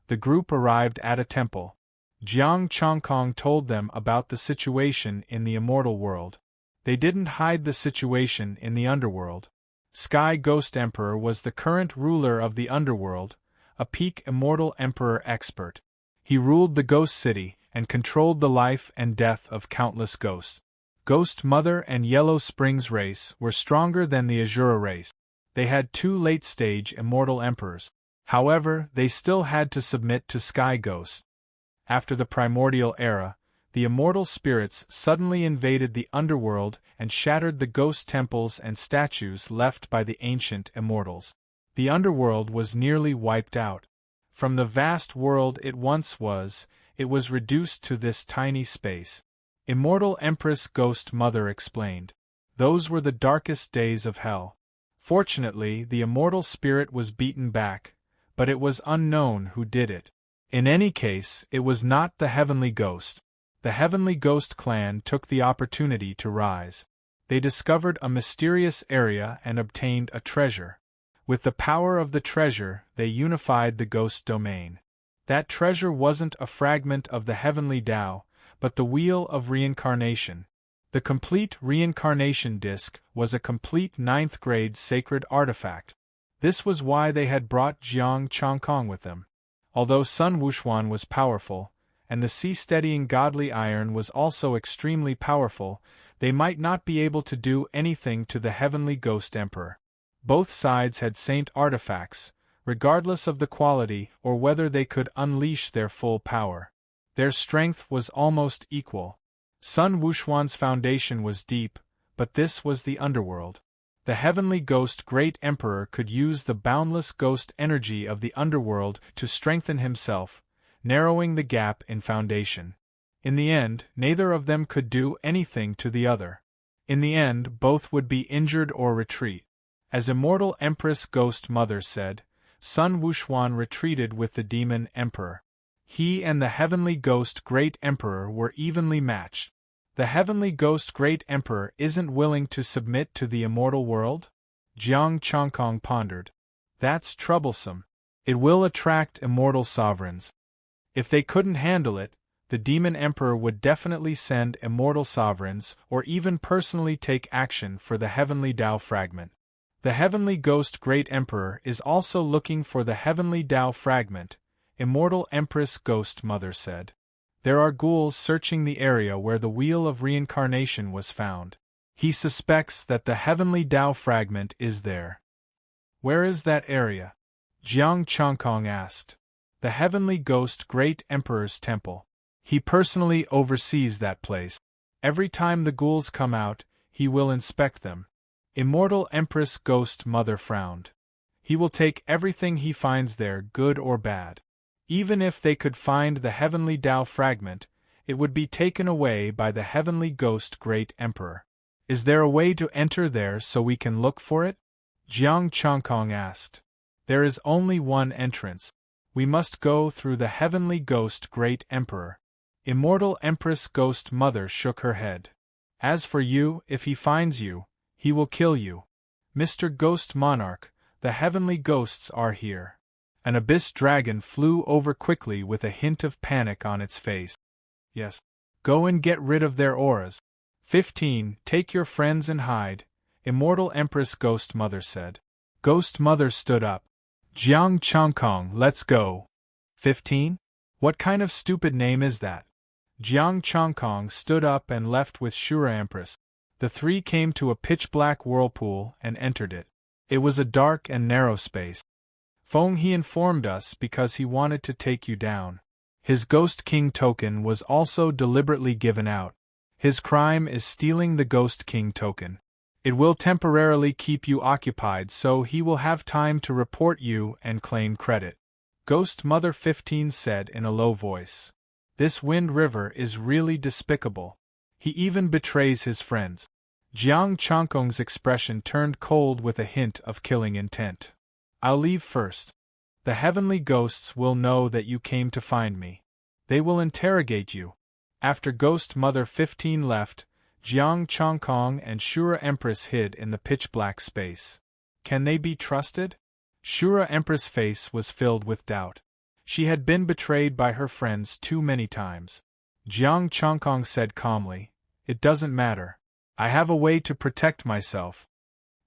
The group arrived at a temple. Jiang Chongkong told them about the situation in the immortal world. They didn't hide the situation in the underworld. Sky Ghost Emperor was the current ruler of the underworld, a peak immortal emperor expert. He ruled the ghost city and controlled the life and death of countless ghosts. Ghost Mother and Yellow Springs race were stronger than the Azura race. They had 2 late-stage immortal emperors. However, they still had to submit to Sky Ghost. After the primordial era, the immortal spirits suddenly invaded the underworld and shattered the ghost temples and statues left by the ancient immortals. The underworld was nearly wiped out. From the vast world it once was, it was reduced to this tiny space. Immortal Empress Ghost Mother explained. Those were the darkest days of hell. Fortunately, the immortal spirit was beaten back, but it was unknown who did it. In any case, it was not the Heavenly Ghost. The Heavenly Ghost clan took the opportunity to rise. They discovered a mysterious area and obtained a treasure. With the power of the treasure, they unified the ghost domain. That treasure wasn't a fragment of the Heavenly Tao, but the Wheel of Reincarnation. The complete reincarnation disc was a complete 9th grade sacred artifact. This was why they had brought Jiang Changkong with them. Although Sun Wuxuan was powerful, and the sea-steadying godly iron was also extremely powerful, they might not be able to do anything to the Heavenly Ghost Emperor. Both sides had saint artifacts, regardless of the quality or whether they could unleash their full power. Their strength was almost equal. Sun Wuxuan's foundation was deep, but this was the underworld. The Heavenly Ghost Great Emperor could use the boundless ghost energy of the underworld to strengthen himself, narrowing the gap in foundation. In the end, neither of them could do anything to the other. In the end, both would be injured or retreat. As Immortal Empress Ghost Mother said, Sun Wuxuan retreated with the Demon Emperor. He and the Heavenly Ghost Great Emperor were evenly matched. The Heavenly Ghost Great Emperor isn't willing to submit to the immortal world? Jiang Changkong pondered. That's troublesome. It will attract immortal sovereigns. If they couldn't handle it, the Demon Emperor would definitely send immortal sovereigns or even personally take action for the Heavenly Tao fragment. The Heavenly Ghost Great Emperor is also looking for the Heavenly Tao fragment, Immortal Empress Ghost Mother said. There are ghouls searching the area where the Wheel of Reincarnation was found. He suspects that the Heavenly Tao fragment is there. Where is that area? Jiang Changkong asked. The Heavenly Ghost Great Emperor's temple. He personally oversees that place. Every time the ghouls come out, he will inspect them. Immortal Empress Ghost Mother frowned. He will take everything he finds there, good or bad. Even if they could find the Heavenly Tao fragment, it would be taken away by the Heavenly Ghost Great Emperor. Is there a way to enter there so we can look for it? Jiang Changkong asked. There is only one entrance. We must go through the Heavenly Ghost Great Emperor. Immortal Empress Ghost Mother shook her head. As for you, if he finds you, he will kill you. Mr. Ghost Monarch, the Heavenly Ghosts are here. An abyss dragon flew over quickly with a hint of panic on its face. Yes. Go and get rid of their auras. 15. Take your friends and hide, Immortal Empress Ghost Mother said. Ghost Mother stood up. Jiang Changkong, let's go. 15? What kind of stupid name is that? Jiang Changkong stood up and left with Shura Empress. The three came to a pitch-black whirlpool and entered it. It was a dark and narrow space. Feng He informed us because he wanted to take you down. His Ghost King token was also deliberately given out. His crime is stealing the Ghost King token. It will temporarily keep you occupied so he will have time to report you and claim credit. Ghost Mother 15 said in a low voice. This Wind River is really despicable. He even betrays his friends. Jiang Changkong's expression turned cold with a hint of killing intent. I'll leave first. The Heavenly Ghosts will know that you came to find me. They will interrogate you. After Ghost Mother 15 left, Jiang Changkong and Shura Empress hid in the pitch-black space. Can they be trusted? Shura Empress' face was filled with doubt. She had been betrayed by her friends too many times. Jiang Changkong said calmly, It doesn't matter. I have a way to protect myself.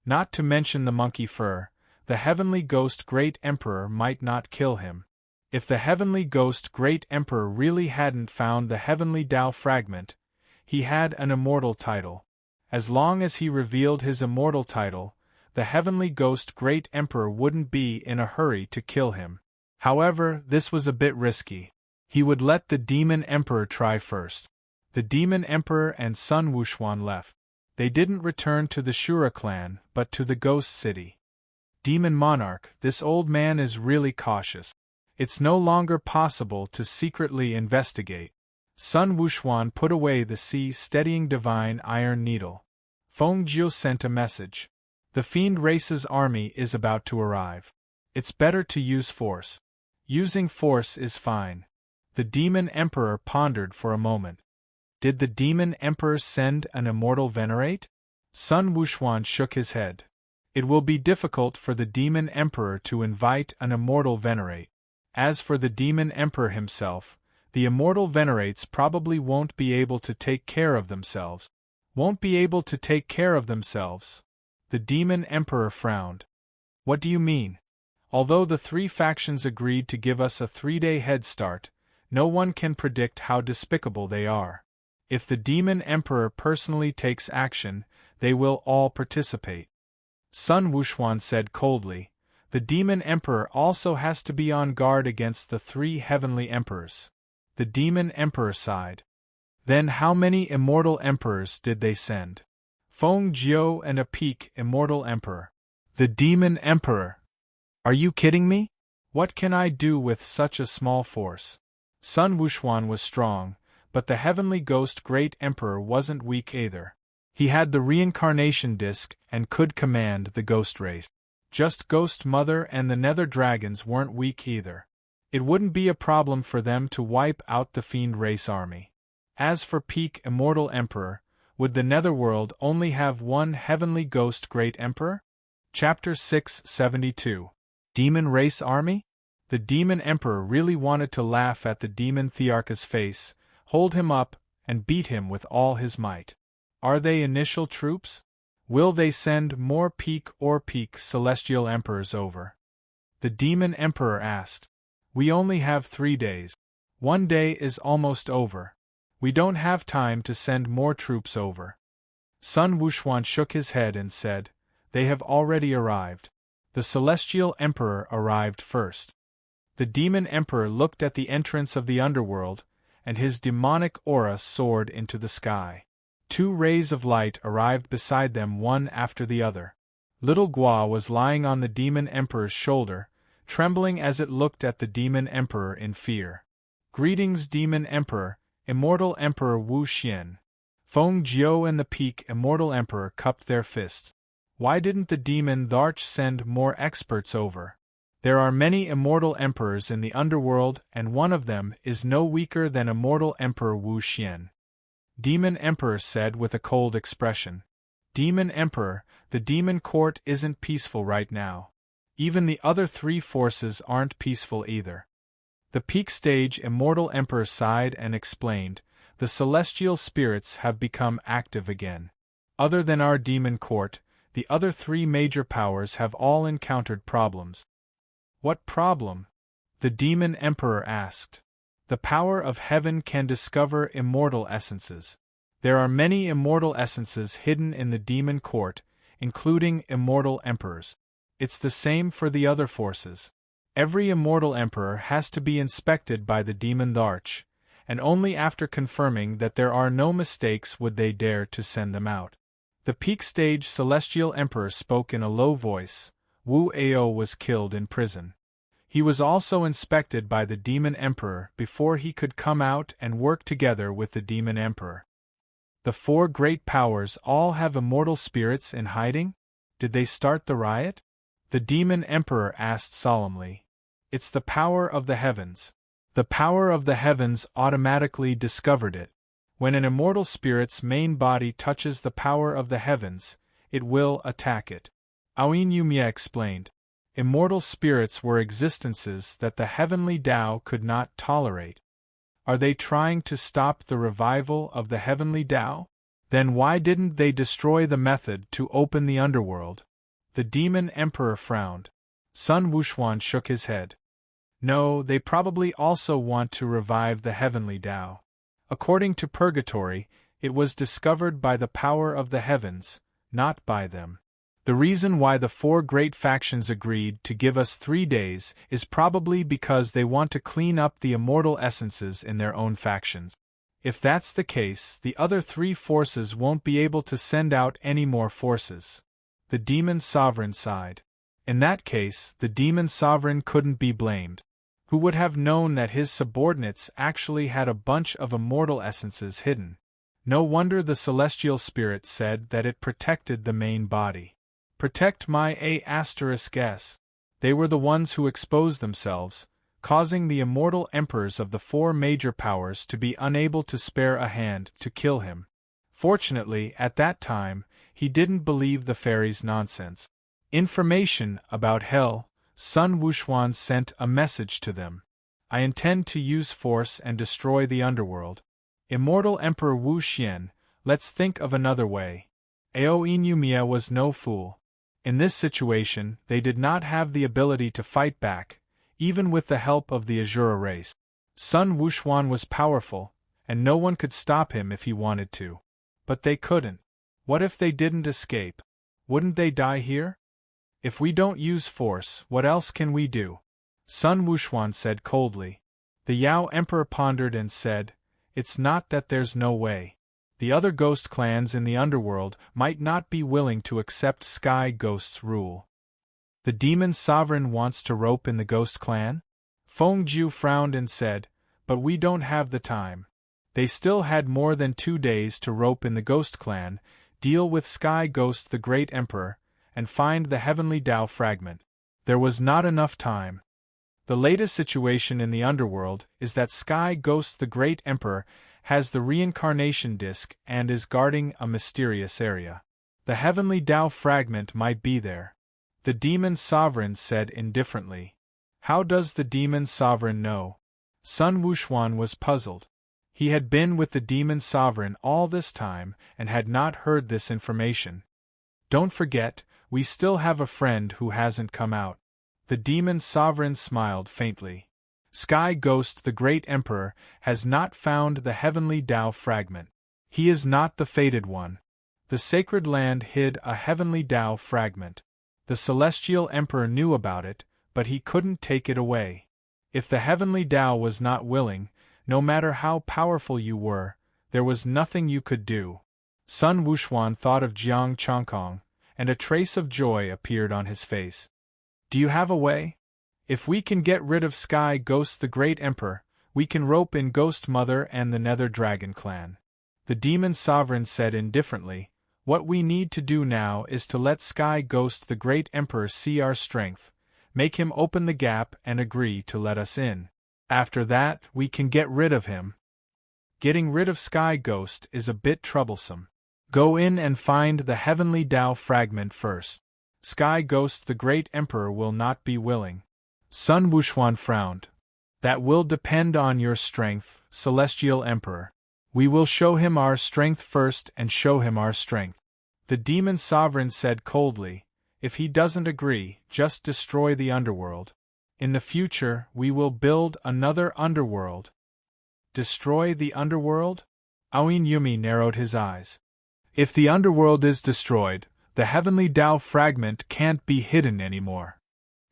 Not to mention the monkey fur, the Heavenly Ghost Great Emperor might not kill him. If the Heavenly Ghost Great Emperor really hadn't found the Heavenly Tao fragment, he had an immortal title. As long as he revealed his immortal title, the Heavenly Ghost Great Emperor wouldn't be in a hurry to kill him. However, this was a bit risky. He would let the Demon Emperor try first. The Demon Emperor and Sun Wuxuan left. They didn't return to the Shura clan, but to the Ghost City. Demon Monarch, this old man is really cautious. It's no longer possible to secretly investigate. Sun Wuxuan put away the sea-steadying divine iron needle. Feng Jiu sent a message. The fiend race's army is about to arrive. It's better to use force. Using force is fine. The Demon Emperor pondered for a moment. Did the Demon Emperor send an immortal venerate? Sun Wuxuan shook his head. It will be difficult for the Demon Emperor to invite an immortal venerate. As for the Demon Emperor himself, the immortal venerates probably won't be able to take care of themselves. The Demon Emperor frowned. What do you mean? Although the three factions agreed to give us a 3-day head start, no one can predict how despicable they are. If the Demon Emperor personally takes action, they will all participate. Sun Wuxuan said coldly, the Demon Emperor also has to be on guard against the 3 heavenly emperors. The Demon Emperor sighed. Then how many immortal emperors did they send? Feng Jiu and a peak immortal emperor. The Demon Emperor. Are you kidding me? What can I do with such a small force? Sun Wuxuan was strong, but the heavenly ghost great emperor wasn't weak either. He had the reincarnation disc and could command the ghost race. Just Ghost Mother and the Nether Dragons weren't weak either. It wouldn't be a problem for them to wipe out the fiend race army. As for peak immortal emperor, would the Netherworld only have one heavenly ghost great emperor? Chapter 672. Demon Race Army? The Demon Emperor really wanted to laugh at the Demon Thearcha's face, hold him up, and beat him with all his might. Are they initial troops? Will they send more peak celestial emperors over? The Demon Emperor asked. We only have 3 days. 1 day is almost over. We don't have time to send more troops over. Sun Wuxuan shook his head and said, they have already arrived. The Celestial Emperor arrived first. The Demon Emperor looked at the entrance of the underworld, and his demonic aura soared into the sky. 2 rays of light arrived beside them one after the other. Little Gua was lying on the Demon Emperor's shoulder, trembling as it looked at the Demon Emperor in fear. Greetings, Demon Emperor, Immortal Emperor Wu Xian. Feng Jiu and the Peak Immortal Emperor cupped their fists. Why didn't the Demon Tharch send more experts over? There are many immortal emperors in the underworld, and one of them is no weaker than Immortal Emperor Wu Xian. Demon Emperor said with a cold expression. Demon Emperor, the Demon Court isn't peaceful right now. Even the other 3 forces aren't peaceful either. The peak stage Immortal Emperor sighed and explained, the celestial spirits have become active again. Other than our Demon Court, the other 3 major powers have all encountered problems. What problem? The Demon Emperor asked. The power of heaven can discover immortal essences. There are many immortal essences hidden in the Demon Court, including immortal emperors. It's the same for the other forces. Every immortal emperor has to be inspected by the Demon Tharch, and only after confirming that there are no mistakes would they dare to send them out. The peak stage Celestial Emperor spoke in a low voice. Wu Ao was killed in prison. He was also inspected by the Demon Emperor before he could come out and work together with the Demon Emperor. The 4 great powers all have immortal spirits in hiding? Did they start the riot? The Demon Emperor asked solemnly. It's the power of the heavens. The power of the heavens automatically discovered it. When an immortal spirit's main body touches the power of the heavens, it will attack it. Aoin Yumie explained. Immortal spirits were existences that the heavenly Tao could not tolerate. Are they trying to stop the revival of the heavenly Tao? Then why didn't they destroy the method to open the underworld? The Demon Emperor frowned. Sun Wuxuan shook his head. No, they probably also want to revive the heavenly Tao. According to Purgatory, it was discovered by the power of the heavens, not by them. The reason why the 4 great factions agreed to give us 3 days is probably because they want to clean up the immortal essences in their own factions. If that's the case, the other 3 forces won't be able to send out any more forces. The Demon Sovereign sighed. In that case, the Demon Sovereign couldn't be blamed. Who would have known that his subordinates actually had a bunch of immortal essences hidden? No wonder the celestial spirit said that it protected the main body. Protect my A*S. They were the ones who exposed themselves, causing the immortal emperors of the four major powers to be unable to spare a hand to kill him. Fortunately, at that time, he didn't believe the fairies' nonsense. Information about hell, Sun Wuxuan sent a message to them. I intend to use force and destroy the underworld. Immortal Emperor Wu Xian, let's think of another way. Aoinumia was no fool. In this situation, they did not have the ability to fight back, even with the help of the Azura race. Sun Wuxuan was powerful, and no one could stop him if he wanted to. But they couldn't. What if they didn't escape? Wouldn't they die here? If we don't use force, what else can we do? Sun Wuxuan said coldly. The Yao Emperor pondered and said, It's not that there's no way. The other ghost clans in the underworld might not be willing to accept Sky Ghost's rule. The demon sovereign wants to rope in the ghost clan? Fengjiu frowned and said, But we don't have the time. They still had more than 2 days to rope in the ghost clan, deal with Sky Ghost the Great Emperor, and find the Heavenly Tao fragment. There was not enough time. The latest situation in the underworld is that Sky Ghost the Great Emperor has the reincarnation disk and is guarding a mysterious area. The Heavenly Tao fragment might be there. The Demon Sovereign said indifferently. How does the Demon Sovereign know? Sun Wuxuan was puzzled. He had been with the Demon Sovereign all this time and had not heard this information. Don't forget, we still have a friend who hasn't come out. The Demon Sovereign smiled faintly. Sky Ghost the Great Emperor has not found the Heavenly Tao fragment. He is not the fated one. The Sacred Land hid a Heavenly Tao fragment. The Celestial Emperor knew about it, but he couldn't take it away. If the Heavenly Tao was not willing, no matter how powerful you were, there was nothing you could do. Sun Wuxuan thought of Jiang Chongkong, and a trace of joy appeared on his face. Do you have a way? If we can get rid of Sky Ghost the Great Emperor, we can rope in Ghost Mother and the Nether Dragon clan. The Demon Sovereign said indifferently, What we need to do now is to let Sky Ghost the Great Emperor see our strength, make him open the gap and agree to let us in. After that, we can get rid of him. Getting rid of Sky Ghost is a bit troublesome. Go in and find the Heavenly Tao fragment first. Sky Ghost the Great Emperor will not be willing. Sun Wuxuan frowned. That will depend on your strength, Celestial Emperor. We will show him our strength first and show him our strength. The Demon Sovereign said coldly, If he doesn't agree, just destroy the underworld. In the future, we will build another underworld. Destroy the underworld? Aoin Yumi narrowed his eyes. If the underworld is destroyed, the Heavenly Tao fragment can't be hidden anymore.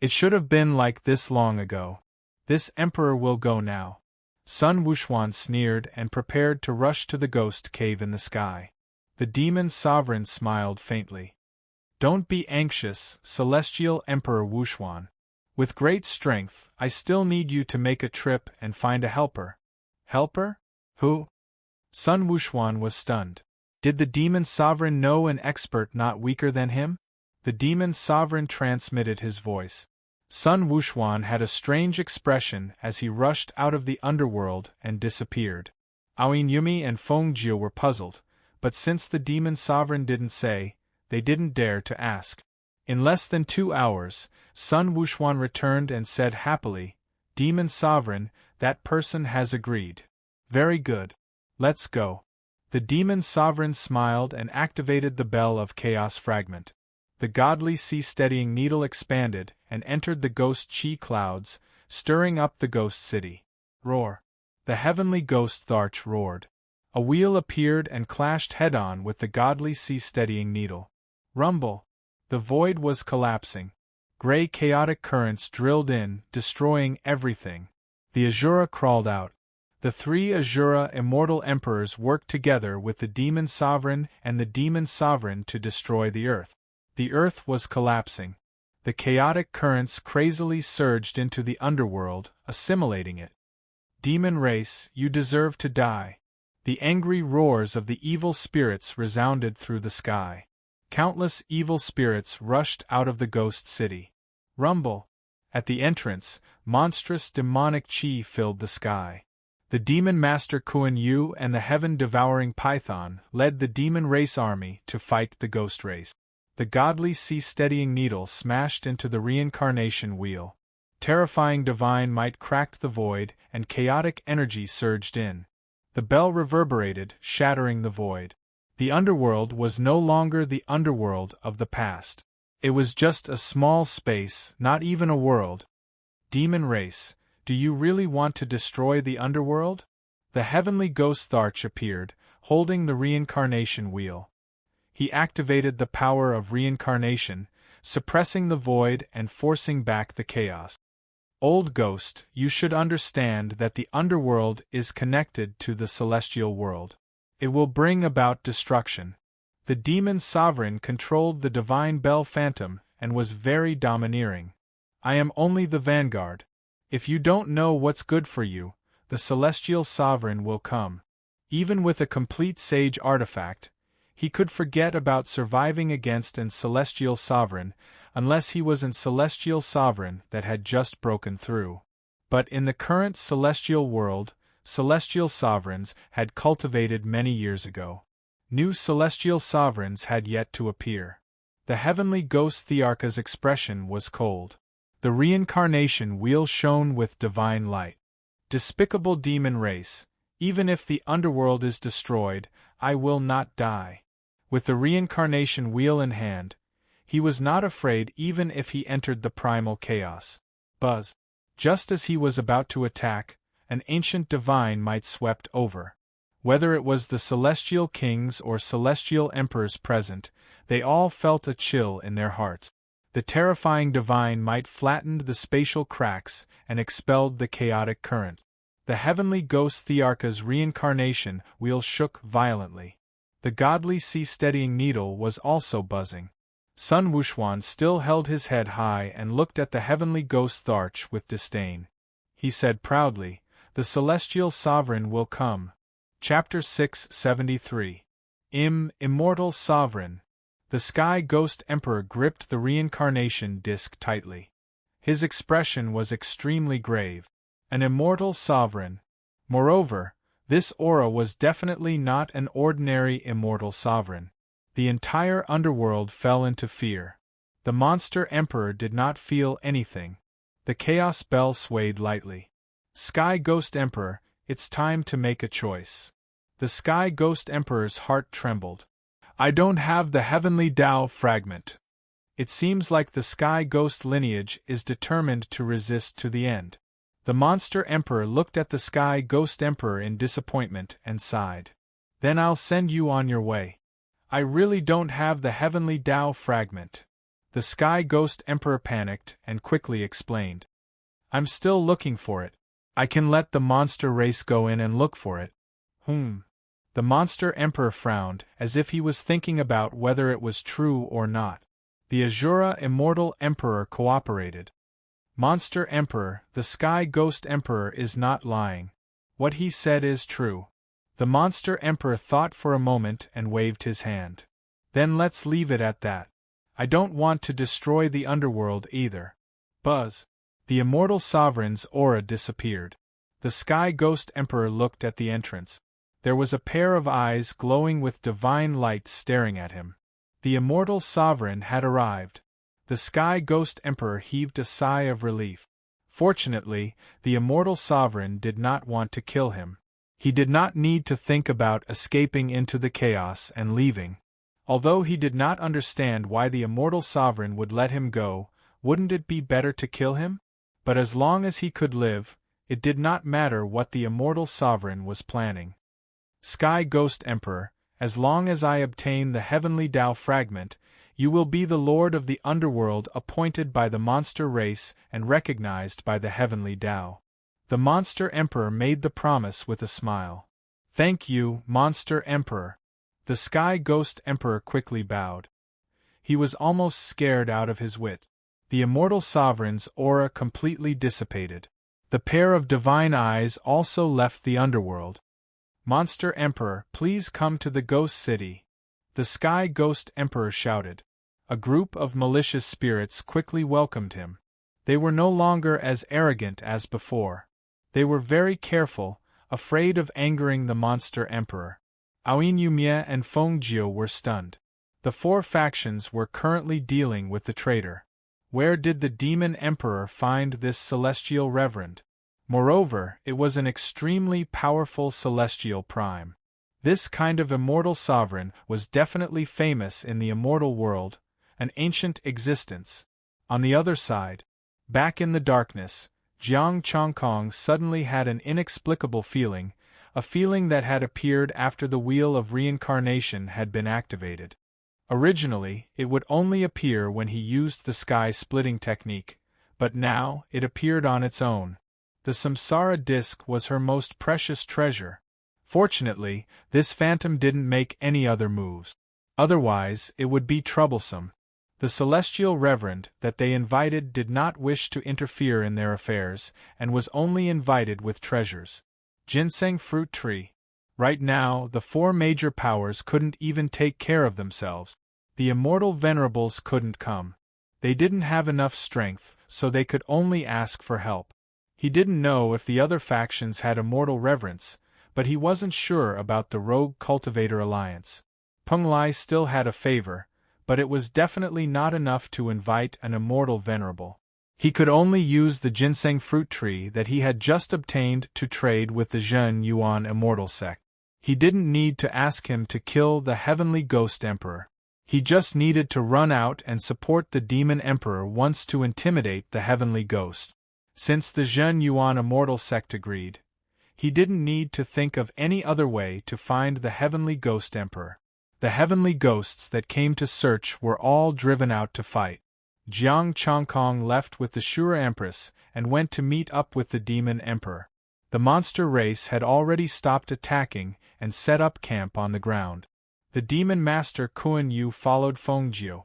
It should have been like this long ago. This emperor will go now. Sun Wuxuan sneered and prepared to rush to the ghost cave in the sky. The Demon Sovereign smiled faintly. Don't be anxious, Celestial Emperor Wuxuan. With great strength, I still need you to make a trip and find a helper. Helper? Who? Sun Wuxuan was stunned. Did the Demon Sovereign know an expert not weaker than him? The Demon Sovereign transmitted his voice. Sun Wuxuan had a strange expression as he rushed out of the underworld and disappeared. Aoin Yumi and Fengjiu were puzzled, but since the Demon Sovereign didn't say, they didn't dare to ask. In less than 2 hours, Sun Wuxuan returned and said happily, Demon Sovereign, that person has agreed. Very good. Let's go. The Demon Sovereign smiled and activated the Bell of Chaos Fragment. The godly sea-steadying needle expanded and entered the ghost chi clouds, stirring up the ghost city. Roar. The heavenly ghost Tharch roared. A wheel appeared and clashed head-on with the godly sea-steadying needle. Rumble. The void was collapsing. Gray chaotic currents drilled in, destroying everything. The Azura crawled out. The 3 Azura immortal emperors worked together with the Demon Sovereign and the Demon Sovereign to destroy the Earth. The Earth was collapsing. The chaotic currents crazily surged into the underworld, assimilating it. Demon race, you deserve to die. The angry roars of the evil spirits resounded through the sky. Countless evil spirits rushed out of the ghost city. Rumble! At the entrance, monstrous demonic chi filled the sky. The demon master Kuan Yu and the heaven-devouring Python led the demon race army to fight the ghost race. The godly sea-steadying needle smashed into the reincarnation wheel. Terrifying divine might cracked the void, and chaotic energy surged in. The bell reverberated, shattering the void. The underworld was no longer the underworld of the past. It was just a small space, not even a world. Demon race, do you really want to destroy the underworld? The heavenly ghost Tharch appeared, holding the reincarnation wheel. He activated the power of reincarnation, suppressing the void and forcing back the chaos. Old ghost, you should understand that the underworld is connected to the celestial world. It will bring about destruction. The demon sovereign controlled the divine bell phantom and was very domineering. I am only the vanguard. If you don't know what's good for you, the celestial sovereign will come. Even with a complete sage artifact, he could forget about surviving against an celestial sovereign, unless he was an celestial sovereign that had just broken through. But in the current celestial world, celestial sovereigns had cultivated many years ago. New celestial sovereigns had yet to appear. The heavenly ghost Thearka's expression was cold. The reincarnation wheel shone with divine light. Despicable demon race, even if the underworld is destroyed, I will not die. With the reincarnation wheel in hand, he was not afraid even if he entered the primal chaos. Buzz! Just as he was about to attack, an ancient divine might swept over. Whether it was the celestial kings or celestial emperors present, they all felt a chill in their hearts. The terrifying divine might flattened the spatial cracks and expelled the chaotic current. The heavenly ghost Thearka's reincarnation wheel shook violently. The godly sea-steadying needle was also buzzing. Sun Wuxuan still held his head high and looked at the heavenly ghost Tharch with disdain. He said proudly, "The celestial sovereign will come." Chapter 673. Immortal Sovereign. The Sky Ghost Emperor gripped the reincarnation disc tightly. His expression was extremely grave. An immortal sovereign. Moreover, this aura was definitely not an ordinary immortal sovereign. The entire underworld fell into fear. The monster emperor did not feel anything. The chaos bell swayed lightly. Sky Ghost Emperor, it's time to make a choice. The Sky Ghost Emperor's heart trembled. I don't have the heavenly Tao fragment. It seems like the Sky Ghost lineage is determined to resist to the end. The monster emperor looked at the Sky Ghost Emperor in disappointment and sighed. Then I'll send you on your way. I really don't have the heavenly Tao fragment. The Sky Ghost Emperor panicked and quickly explained. I'm still looking for it. I can let the monster race go in and look for it. The monster emperor frowned, as if he was thinking about whether it was true or not. The Azura Immortal Emperor cooperated. Monster Emperor, the Sky Ghost Emperor is not lying. What he said is true. The Monster Emperor thought for a moment and waved his hand. Then let's leave it at that. I don't want to destroy the underworld either. Buzz. The Immortal Sovereign's aura disappeared. The Sky Ghost Emperor looked at the entrance. There was a pair of eyes glowing with divine light staring at him. The Immortal Sovereign had arrived. The Sky Ghost Emperor heaved a sigh of relief. Fortunately, the Immortal Sovereign did not want to kill him. He did not need to think about escaping into the chaos and leaving. Although he did not understand why the Immortal Sovereign would let him go, wouldn't it be better to kill him? But as long as he could live, it did not matter what the Immortal Sovereign was planning. Sky Ghost Emperor, as long as I obtain the heavenly Tao fragment, you will be the lord of the underworld appointed by the monster race and recognized by the heavenly Tao. The monster emperor made the promise with a smile. Thank you, monster emperor. The Sky Ghost Emperor quickly bowed. He was almost scared out of his wit. The immortal sovereign's aura completely dissipated. The pair of divine eyes also left the underworld. "Monster Emperor, please come to the Ghost City," the Sky Ghost Emperor shouted. A group of malicious spirits quickly welcomed him. They were no longer as arrogant as before. They were very careful, afraid of angering the Monster Emperor. Aoin Yumie and Feng Jiu were stunned. The four factions were currently dealing with the traitor. Where did the Demon Emperor find this celestial reverend? Moreover, it was an extremely powerful celestial prime. This kind of immortal sovereign was definitely famous in the immortal world, an ancient existence. On the other side, back in the darkness, Jiang Chongkong suddenly had an inexplicable feeling, a feeling that had appeared after the wheel of reincarnation had been activated. Originally, it would only appear when he used the sky-splitting technique, but now it appeared on its own. The samsara disk was her most precious treasure. Fortunately, this phantom didn't make any other moves. Otherwise, it would be troublesome. The celestial reverend that they invited did not wish to interfere in their affairs, and was only invited with treasures. Ginseng fruit tree. Right now, the four major powers couldn't even take care of themselves. The immortal venerables couldn't come. They didn't have enough strength, so they could only ask for help. He didn't know if the other factions had immortal reverence, but he wasn't sure about the Rogue Cultivator Alliance. Peng Lai still had a favor, but it was definitely not enough to invite an immortal venerable. He could only use the ginseng fruit tree that he had just obtained to trade with the Zhen Yuan immortal sect. He didn't need to ask him to kill the Heavenly Ghost Emperor. He just needed to run out and support the Demon Emperor once to intimidate the Heavenly Ghost. Since the Zhen Yuan immortal sect agreed, he didn't need to think of any other way to find the Heavenly Ghost Emperor. The heavenly ghosts that came to search were all driven out to fight. Jiang Chongkong left with the Shura Empress and went to meet up with the Demon Emperor. The monster race had already stopped attacking and set up camp on the ground. The Demon Master Kuan Yu followed Feng Jiu.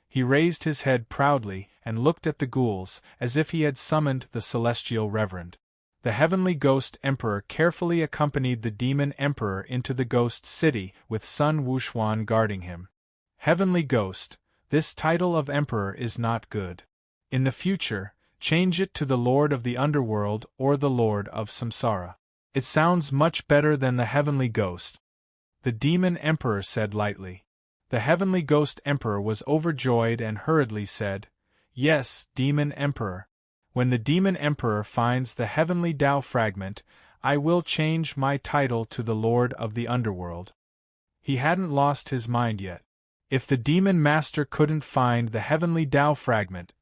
He raised his head proudly and looked at the ghouls as if he had summoned the celestial reverend. The Heavenly Ghost Emperor carefully accompanied the Demon Emperor into the Ghost City with Sun Wuxuan guarding him. Heavenly Ghost, this title of Emperor is not good. In the future, change it to the Lord of the Underworld or the Lord of Samsara. It sounds much better than the Heavenly Ghost, the Demon Emperor said lightly. The Heavenly Ghost Emperor was overjoyed and hurriedly said, "Yes, Demon Emperor. When the Demon Emperor finds the Heavenly Tao fragment, I will change my title to the Lord of the Underworld." He hadn't lost his mind yet. If the Demon Master couldn't find the Heavenly Tao fragment,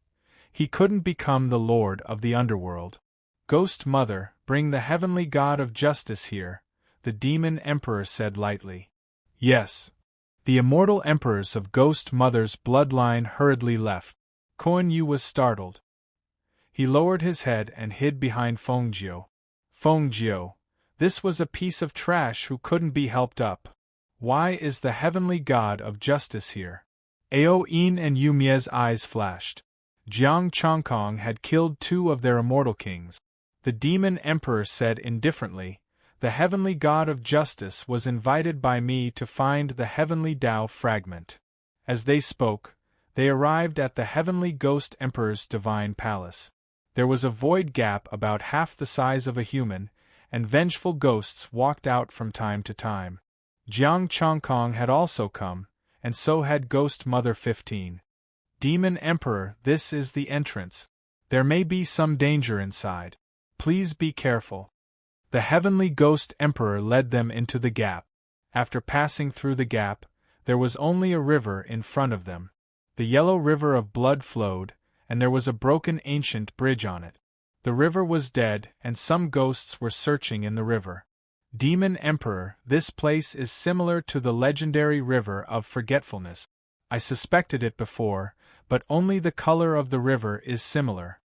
he couldn't become the Lord of the Underworld. "Ghost Mother, bring the Heavenly God of Justice here," the Demon Emperor said lightly. Yes. The immortal emperors of Ghost Mother's bloodline hurriedly left. Kuan Yu was startled. He lowered his head and hid behind Feng Jiu. Feng Jiu, this was a piece of trash who couldn't be helped up. Why is the Heavenly God of Justice here? Ao Yin and Yu Mie's eyes flashed. Jiang Chongkong had killed two of their immortal kings. The Demon Emperor said indifferently, "The Heavenly God of Justice was invited by me to find the Heavenly Tao fragment." As they spoke, they arrived at the Heavenly Ghost Emperor's divine palace. There was a void gap about half the size of a human, and vengeful ghosts walked out from time to time. Jiang Chongkong had also come, and so had Ghost Mother 15. "Demon Emperor, this is the entrance. There may be some danger inside. Please be careful." The Heavenly Ghost Emperor led them into the gap. After passing through the gap, there was only a river in front of them. The yellow river of blood flowed, and there was a broken ancient bridge on it. The river was dead, and some ghosts were searching in the river. "Demon Emperor, this place is similar to the legendary river of forgetfulness. I suspected it before, but only the color of the river is similar."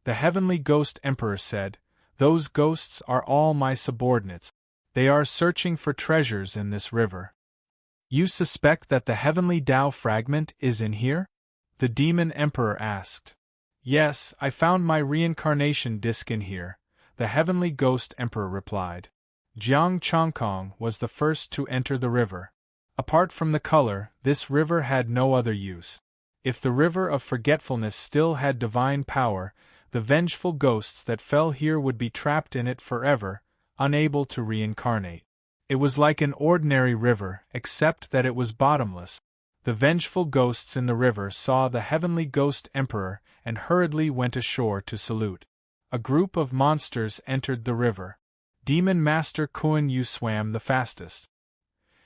The Heavenly Ghost Emperor said, "Those ghosts are all my subordinates. They are searching for treasures in this river." "You suspect that the Heavenly Tao fragment is in here?" the Demon Emperor asked. Yes, I found my reincarnation disc in here, the Heavenly Ghost Emperor replied. Jiang Chongkong was the first to enter the river. Apart from the color, this river had no other use. If the river of forgetfulness still had divine power, the vengeful ghosts that fell here would be trapped in it forever, unable to reincarnate. It was like an ordinary river, except that it was bottomless. The vengeful ghosts in the river saw the Heavenly Ghost Emperor and hurriedly went ashore to salute. A group of monsters entered the river. Demon Master Kuan Yu swam the fastest.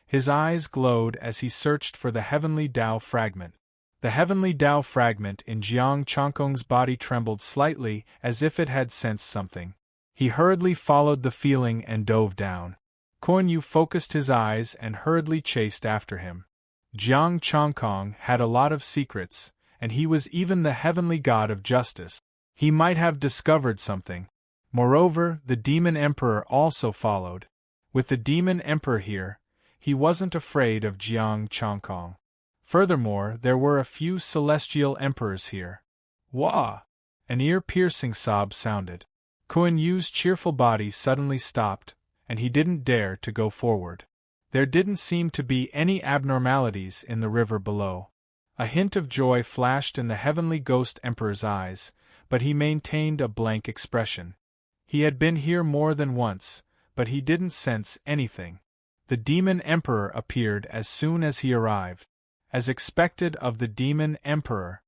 His eyes glowed as he searched for the Heavenly Tao fragment. The Heavenly Tao fragment in Jiang Chongkong's body trembled slightly as if it had sensed something. He hurriedly followed the feeling and dove down. Kuan Yu focused his eyes and hurriedly chased after him. Jiang Chongkong had a lot of secrets, and he was even the heavenly god of justice. He might have discovered something. Moreover, the Demon Emperor also followed. With the Demon Emperor here, he wasn't afraid of Jiang Chongkong. Furthermore, there were a few celestial emperors here. Wah! An ear-piercing sob sounded. Kuan Yu's cheerful body suddenly stopped, and he didn't dare to go forward. There didn't seem to be any abnormalities in the river below. A hint of joy flashed in the Heavenly Ghost Emperor's eyes, but he maintained a blank expression. He had been here more than once, but he didn't sense anything. The Demon Emperor appeared as soon as he arrived. As expected of the Demon Emperor,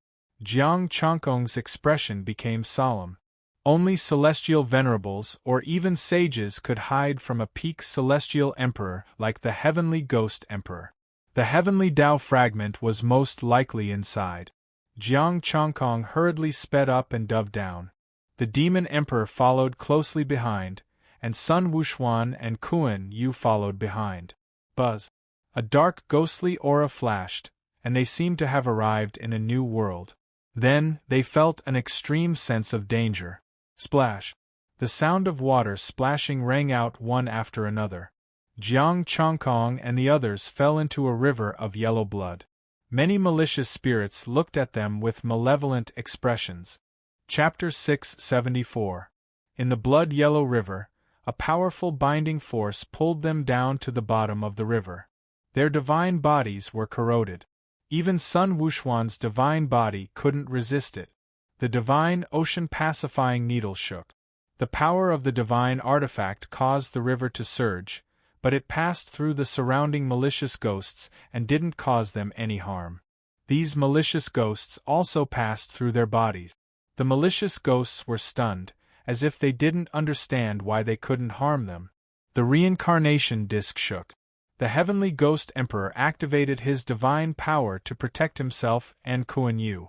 Jiang Chongkong's expression became solemn. Only celestial venerables or even sages could hide from a peak celestial emperor like the Heavenly Ghost Emperor. The Heavenly Tao fragment was most likely inside. Jiang Chongkong hurriedly sped up and dove down. The Demon Emperor followed closely behind, and Sun Wuxuan and Kuan Yu followed behind. Buzz! A dark ghostly aura flashed, and they seemed to have arrived in a new world. Then, they felt an extreme sense of danger. Splash! The sound of water splashing rang out one after another. Jiang Chongkong and the others fell into a river of yellow blood. Many malicious spirits looked at them with malevolent expressions. Chapter 674. In the blood-yellow river, a powerful binding force pulled them down to the bottom of the river. Their divine bodies were corroded. Even Sun Wuxuan's divine body couldn't resist it. The divine ocean-pacifying needle shook. The power of the divine artifact caused the river to surge, but it passed through the surrounding malicious ghosts and didn't cause them any harm. These malicious ghosts also passed through their bodies. The malicious ghosts were stunned, as if they didn't understand why they couldn't harm them. The reincarnation disc shook. The Heavenly Ghost Emperor activated his divine power to protect himself and Kuan Yu.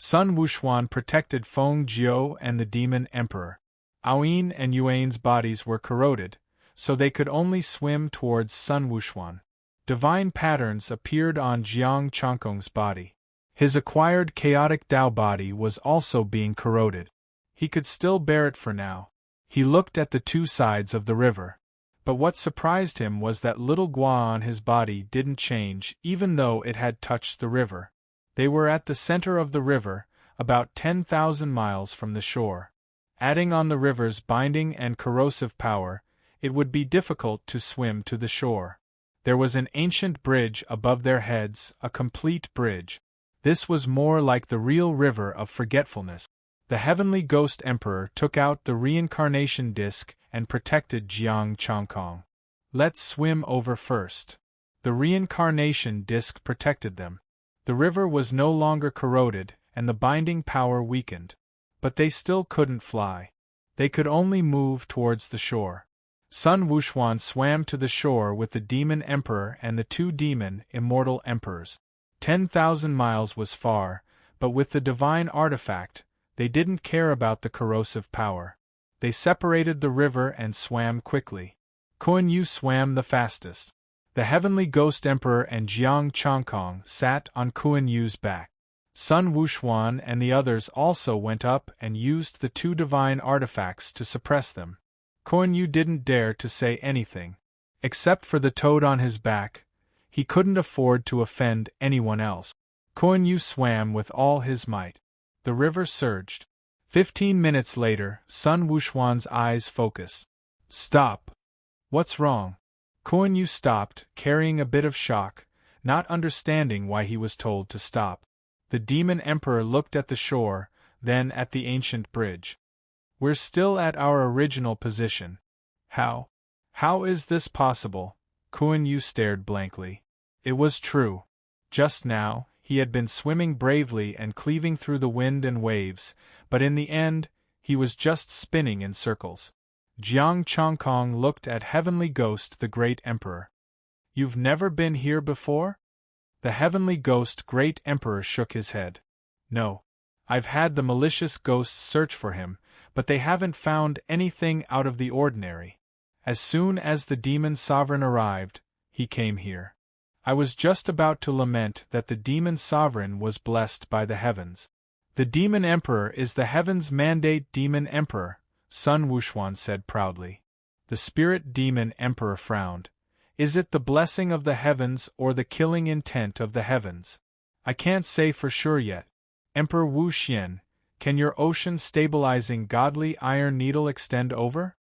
Sun Wuxuan protected Feng Jiu and the Demon Emperor. Aoyin and Yuan's bodies were corroded, so they could only swim towards Sun Wuxuan. Divine patterns appeared on Jiang Chongkong's body. His acquired chaotic Tao body was also being corroded. He could still bear it for now. He looked at the two sides of the river. But what surprised him was that little Gua on his body didn't change even though it had touched the river. They were at the center of the river, about 10,000 miles from the shore. Adding on the river's binding and corrosive power, it would be difficult to swim to the shore. There was an ancient bridge above their heads, a complete bridge. This was more like the real river of forgetfulness. The Heavenly Ghost Emperor took out the reincarnation disc and protected Jiang Chongkong. Let's swim over first. The reincarnation disc protected them. The river was no longer corroded, and the binding power weakened. But they still couldn't fly. They could only move towards the shore. Sun Wuxuan swam to the shore with the Demon Emperor and the two demon immortal emperors. 10,000 miles was far, but with the divine artifact, they didn't care about the corrosive power. They separated the river and swam quickly. Kuan Yu swam the fastest. The Heavenly Ghost Emperor and Jiang Chongkong sat on Kuan Yu's back. Sun Wuxuan and the others also went up and used the two divine artifacts to suppress them. Kuan Yu didn't dare to say anything. Except for the toad on his back, he couldn't afford to offend anyone else. Kuan Yu swam with all his might. The river surged. 15 minutes later, Sun Wuxuan's eyes focused. Stop! What's wrong? Kuan Yu stopped, carrying a bit of shock, not understanding why he was told to stop. The demon emperor looked at the shore, then at the ancient bridge. We're still at our original position. How? How is this possible? Kuan Yu stared blankly. It was true. Just now, he had been swimming bravely and cleaving through the wind and waves, but in the end, he was just spinning in circles. Jiang Chongkong looked at Heavenly Ghost the Great Emperor. You've never been here before? The Heavenly Ghost Great Emperor shook his head. No. I've had the malicious ghosts search for him, but they haven't found anything out of the ordinary. As soon as the demon sovereign arrived, he came here. I was just about to lament that the demon sovereign was blessed by the heavens. The demon emperor is the heavens' mandate demon emperor, Sun Wuxuan said proudly. The spirit demon emperor frowned. Is it the blessing of the heavens or the killing intent of the heavens? I can't say for sure yet. Emperor Wu Xian, can your ocean-stabilizing godly iron needle extend over?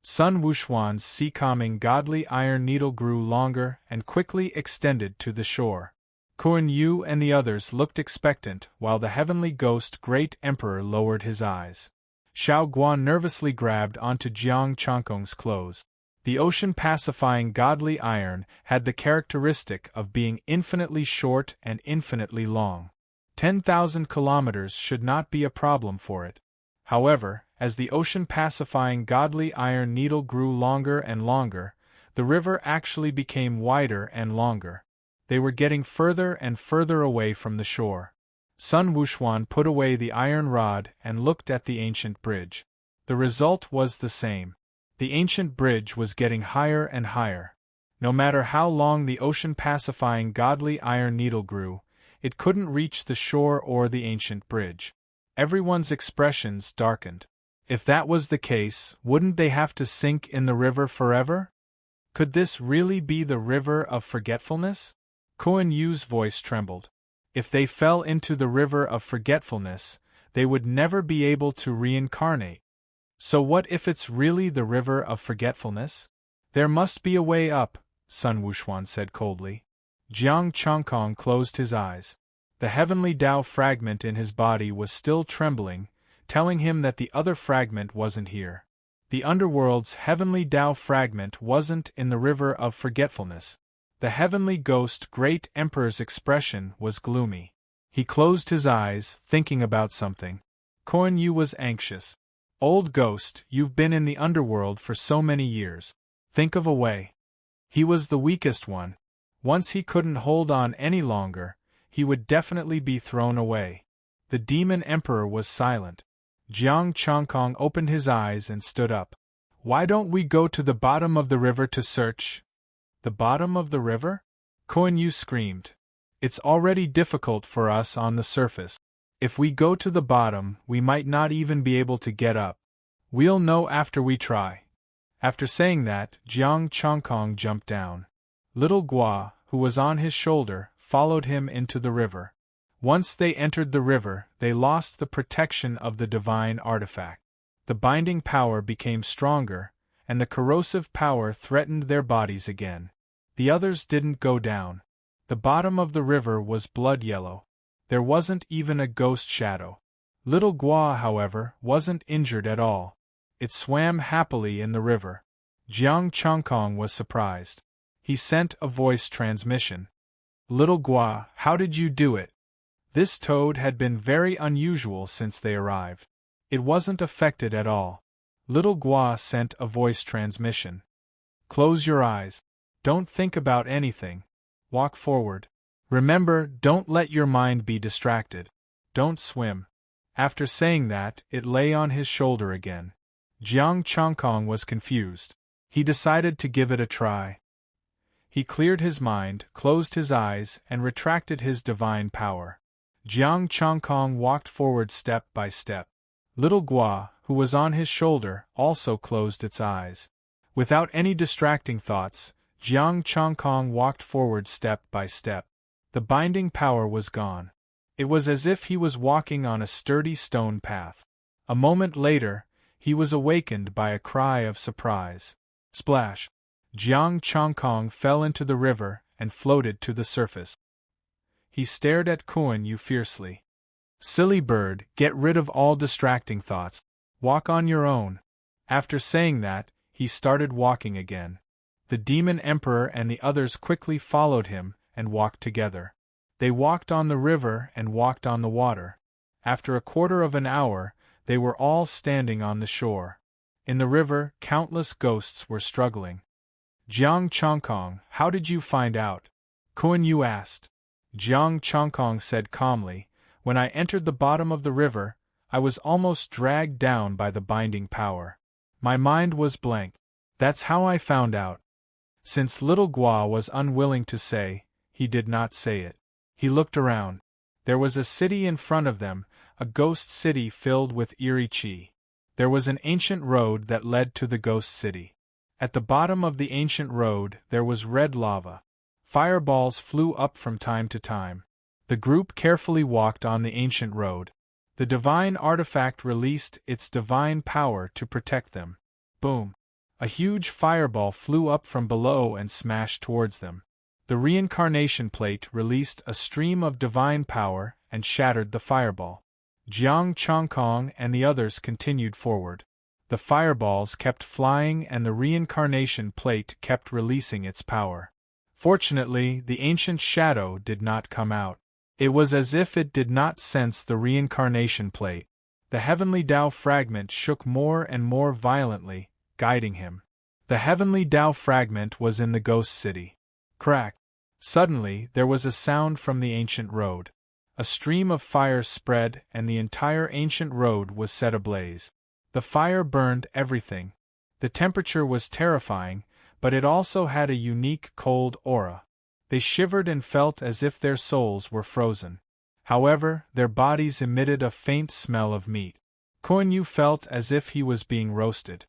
Sun Wuxuan's sea-calming godly iron needle grew longer and quickly extended to the shore. Kuan Yu and the others looked expectant while the heavenly ghost Great Emperor lowered his eyes. Xiao Guan nervously grabbed onto Jiang Chongkong's clothes. The ocean-pacifying godly iron had the characteristic of being infinitely short and infinitely long. 10,000 kilometers should not be a problem for it. However, as the ocean-pacifying godly iron needle grew longer and longer, the river actually became wider and longer. They were getting further and further away from the shore. Sun Wuxuan put away the iron rod and looked at the ancient bridge. The result was the same. The ancient bridge was getting higher and higher. No matter how long the ocean-pacifying godly iron needle grew, it couldn't reach the shore or the ancient bridge. Everyone's expressions darkened. If that was the case, wouldn't they have to sink in the river forever? Could this really be the river of forgetfulness? Kuan Yu's voice trembled. If they fell into the river of forgetfulness, they would never be able to reincarnate. So what if it's really the river of forgetfulness? There must be a way up, Sun Wuxuan said coldly. Jiang Chongkong closed his eyes. The heavenly Tao fragment in his body was still trembling, telling him that the other fragment wasn't here. The underworld's heavenly Tao fragment wasn't in the river of forgetfulness. The heavenly ghost Great Emperor's expression was gloomy. He closed his eyes, thinking about something. Kuan Yu was anxious. Old ghost, you've been in the underworld for so many years. Think of a way. He was the weakest one. Once he couldn't hold on any longer, he would definitely be thrown away. The demon emperor was silent. Jiang Chongkong opened his eyes and stood up. Why don't we go to the bottom of the river to search? The bottom of the river? Kuan Yu screamed. It's already difficult for us on the surface. If we go to the bottom, we might not even be able to get up. We'll know after we try. After saying that, Jiang Chongkong jumped down. Little Gua, who was on his shoulder, followed him into the river. Once they entered the river, they lost the protection of the divine artifact. The binding power became stronger, and the corrosive power threatened their bodies again. The others didn't go down. The bottom of the river was blood yellow. There wasn't even a ghost shadow. Little Gua, however, wasn't injured at all. It swam happily in the river. Jiang Chongkong was surprised. He sent a voice transmission. Little Gua, how did you do it? This toad had been very unusual since they arrived. It wasn't affected at all. Little Gua sent a voice transmission. Close your eyes. Don't think about anything. Walk forward. Remember, don't let your mind be distracted. Don't swim. After saying that, it lay on his shoulder again. Jiang Chongkong was confused. He decided to give it a try. He cleared his mind, closed his eyes, and retracted his divine power. Jiang Chongkong walked forward step by step. Little Gua, who was on his shoulder, also closed its eyes. Without any distracting thoughts, Jiang Chongkong walked forward step by step. The binding power was gone. It was as if he was walking on a sturdy stone path. A moment later, he was awakened by a cry of surprise. Splash! Jiang Chongkong fell into the river and floated to the surface. He stared at Kuan Yu fiercely. Silly bird, get rid of all distracting thoughts. Walk on your own. After saying that, he started walking again. The demon emperor and the others quickly followed him and walked together. They walked on the river and walked on the water. After a quarter of an hour, they were all standing on the shore. In the river, countless ghosts were struggling. Jiang Chongkong, how did you find out? Kuan Yu asked. Jiang Chongkong said calmly, when I entered the bottom of the river, I was almost dragged down by the binding power. My mind was blank. That's how I found out. Since little Gua was unwilling to say, he did not say it. He looked around. There was a city in front of them, a ghost city filled with eerie qi. There was an ancient road that led to the ghost city. At the bottom of the ancient road there was red lava. Fireballs flew up from time to time. The group carefully walked on the ancient road. The divine artifact released its divine power to protect them. Boom! A huge fireball flew up from below and smashed towards them. The reincarnation plate released a stream of divine power and shattered the fireball. Jiang Chongkong and the others continued forward. The fireballs kept flying and the reincarnation plate kept releasing its power. Fortunately, the ancient shadow did not come out. It was as if it did not sense the reincarnation plate. The heavenly Tao fragment shook more and more violently, guiding him. The heavenly Tao fragment was in the ghost city. Crack! Suddenly, there was a sound from the ancient road. A stream of fire spread and the entire ancient road was set ablaze. The fire burned everything. The temperature was terrifying, but it also had a unique cold aura. They shivered and felt as if their souls were frozen. However, their bodies emitted a faint smell of meat. Kuan Yu felt as if he was being roasted.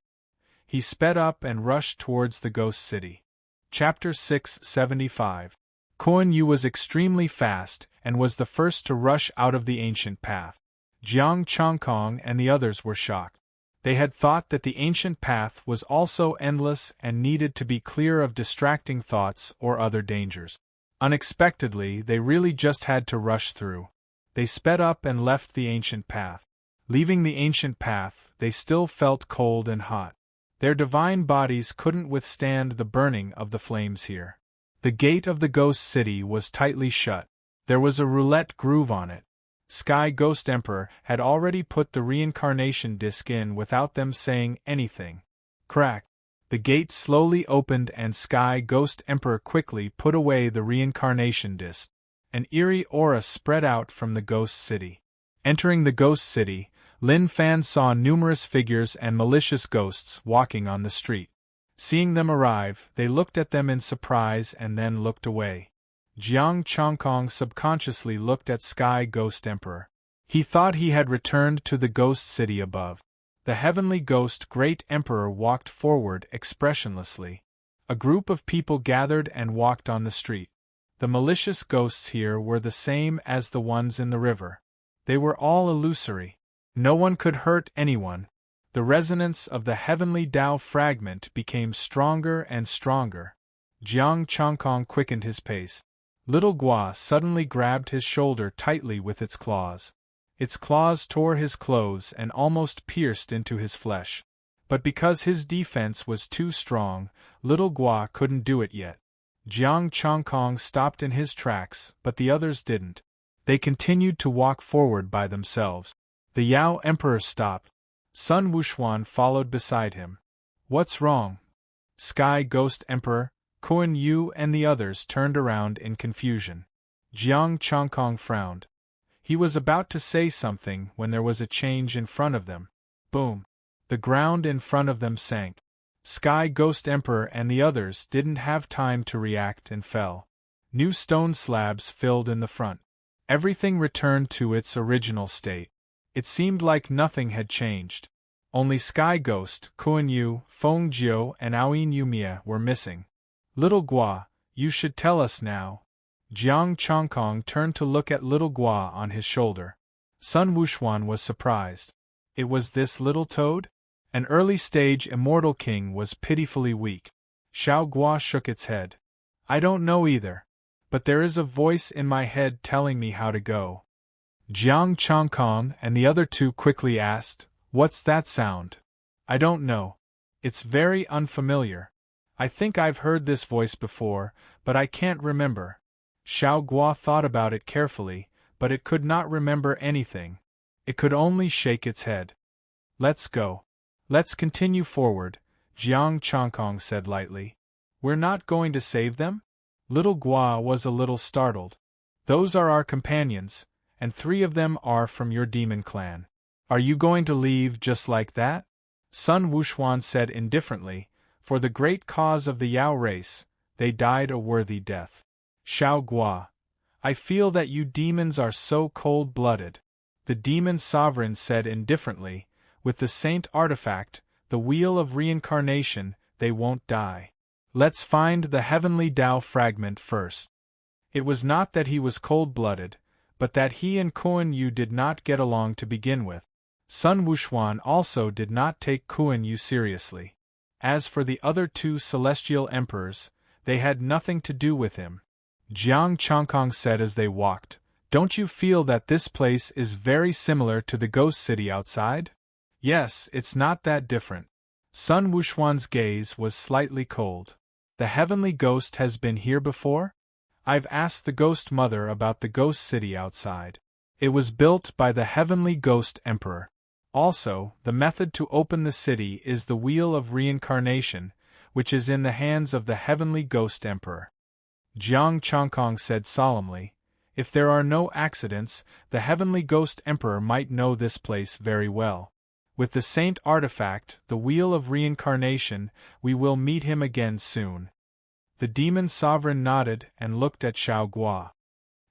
He sped up and rushed towards the ghost city. Chapter 675. Kuan Yu was extremely fast and was the first to rush out of the ancient path. Jiang Chongkong and the others were shocked. They had thought that the ancient path was also endless and needed to be clear of distracting thoughts or other dangers. Unexpectedly, they really just had to rush through. They sped up and left the ancient path. Leaving the ancient path, they still felt cold and hot. Their divine bodies couldn't withstand the burning of the flames here. The gate of the ghost city was tightly shut. There was a roulette groove on it. Sky Ghost Emperor had already put the reincarnation disc in without them saying anything. Crack! The gate slowly opened and Sky Ghost Emperor quickly put away the reincarnation disc. An eerie aura spread out from the ghost city. Entering the ghost city, Lin Fan saw numerous figures and malicious ghosts walking on the street. Seeing them arrive, they looked at them in surprise and then looked away. Jiang Chongkong subconsciously looked at Sky Ghost Emperor. He thought he had returned to the ghost city above. The heavenly ghost Great Emperor walked forward expressionlessly. A group of people gathered and walked on the street. The malicious ghosts here were the same as the ones in the river. They were all illusory. No one could hurt anyone. The resonance of the heavenly Tao fragment became stronger and stronger. Jiang Chongkong quickened his pace. Little Gua suddenly grabbed his shoulder tightly with its claws. Its claws tore his clothes and almost pierced into his flesh. But because his defense was too strong, Little Gua couldn't do it yet. Jiang Chongkong stopped in his tracks, but the others didn't. They continued to walk forward by themselves. The Yao Emperor stopped. Sun Wuxuan followed beside him. What's wrong? Sky Ghost Emperor, Kuan Yu and the others turned around in confusion. Jiang Chongkong frowned. He was about to say something when there was a change in front of them. Boom! The ground in front of them sank. Sky Ghost Emperor and the others didn't have time to react and fell. New stone slabs filled in the front. Everything returned to its original state. It seemed like nothing had changed. Only Sky Ghost, Kuan Yu, Feng Jiu and Aoyin Yumia were missing. Little Gua, you should tell us now. Jiang Chongkong turned to look at little Gua on his shoulder. Sun Wuxuan was surprised. It was this little toad? An early-stage immortal king was pitifully weak. Xiao Gua shook its head. I don't know either. But there is a voice in my head telling me how to go. Jiang Chongkong and the other two quickly asked, What's that sound? I don't know. It's very unfamiliar. I think I've heard this voice before, but I can't remember. Xiao Gua thought about it carefully, but it could not remember anything. It could only shake its head. Let's go. Let's continue forward, Jiang Chongkong said lightly. We're not going to save them? Little Gua was a little startled. Those are our companions, and 3 of them are from your demon clan. Are you going to leave just like that? Sun Wuxuan said indifferently, For the great cause of the Yao race, they died a worthy death. Xiao Gua, I feel that you demons are so cold-blooded. The demon sovereign said indifferently, With the saint artifact, the wheel of reincarnation, they won't die. Let's find the heavenly Tao fragment first. It was not that he was cold-blooded, but that he and Kuan Yu did not get along to begin with. Sun Wuxuan also did not take Kuan Yu seriously. As for the other 2 celestial emperors, they had nothing to do with him. Jiang Chongkong said as they walked, Don't you feel that this place is very similar to the ghost city outside? Yes, it's not that different. Sun Wuxuan's gaze was slightly cold. The heavenly ghost has been here before? I've asked the ghost mother about the ghost city outside. It was built by the heavenly ghost emperor. Also, the method to open the city is the wheel of reincarnation, which is in the hands of the heavenly ghost emperor. Jiang Chongkong said solemnly, If there are no accidents, the heavenly ghost emperor might know this place very well. With the saint artifact, the wheel of reincarnation, we will meet him again soon. The demon sovereign nodded and looked at Xiao Gua.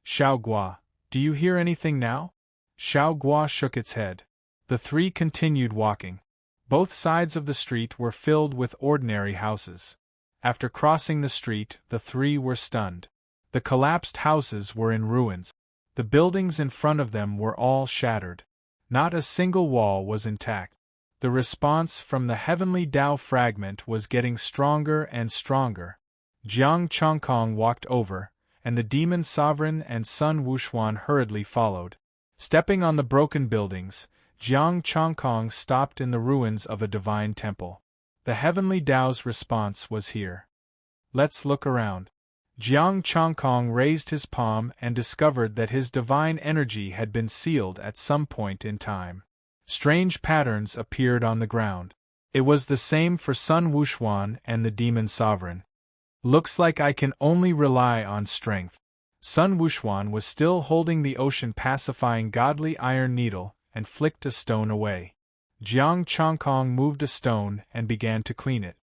Xiao Gua, do you hear anything now? Xiao Gua shook its head. The 3 continued walking. Both sides of the street were filled with ordinary houses. After crossing the street, the 3 were stunned. The collapsed houses were in ruins. The buildings in front of them were all shattered. Not a single wall was intact. The response from the heavenly Tao fragment was getting stronger and stronger. Jiang Chongkong walked over, and the demon sovereign and Sun Wuxuan hurriedly followed. Stepping on the broken buildings, Jiang Chongkong stopped in the ruins of a divine temple. The heavenly Tao's response was here. Let's look around. Jiang Chongkong raised his palm and discovered that his divine energy had been sealed at some point in time. Strange patterns appeared on the ground. It was the same for Sun Wuxuan and the demon sovereign. Looks like I can only rely on strength. Sun Wuxuan was still holding the ocean-pacifying godly iron needle and flicked a stone away. Jiang Chongkong moved a stone and began to clean it.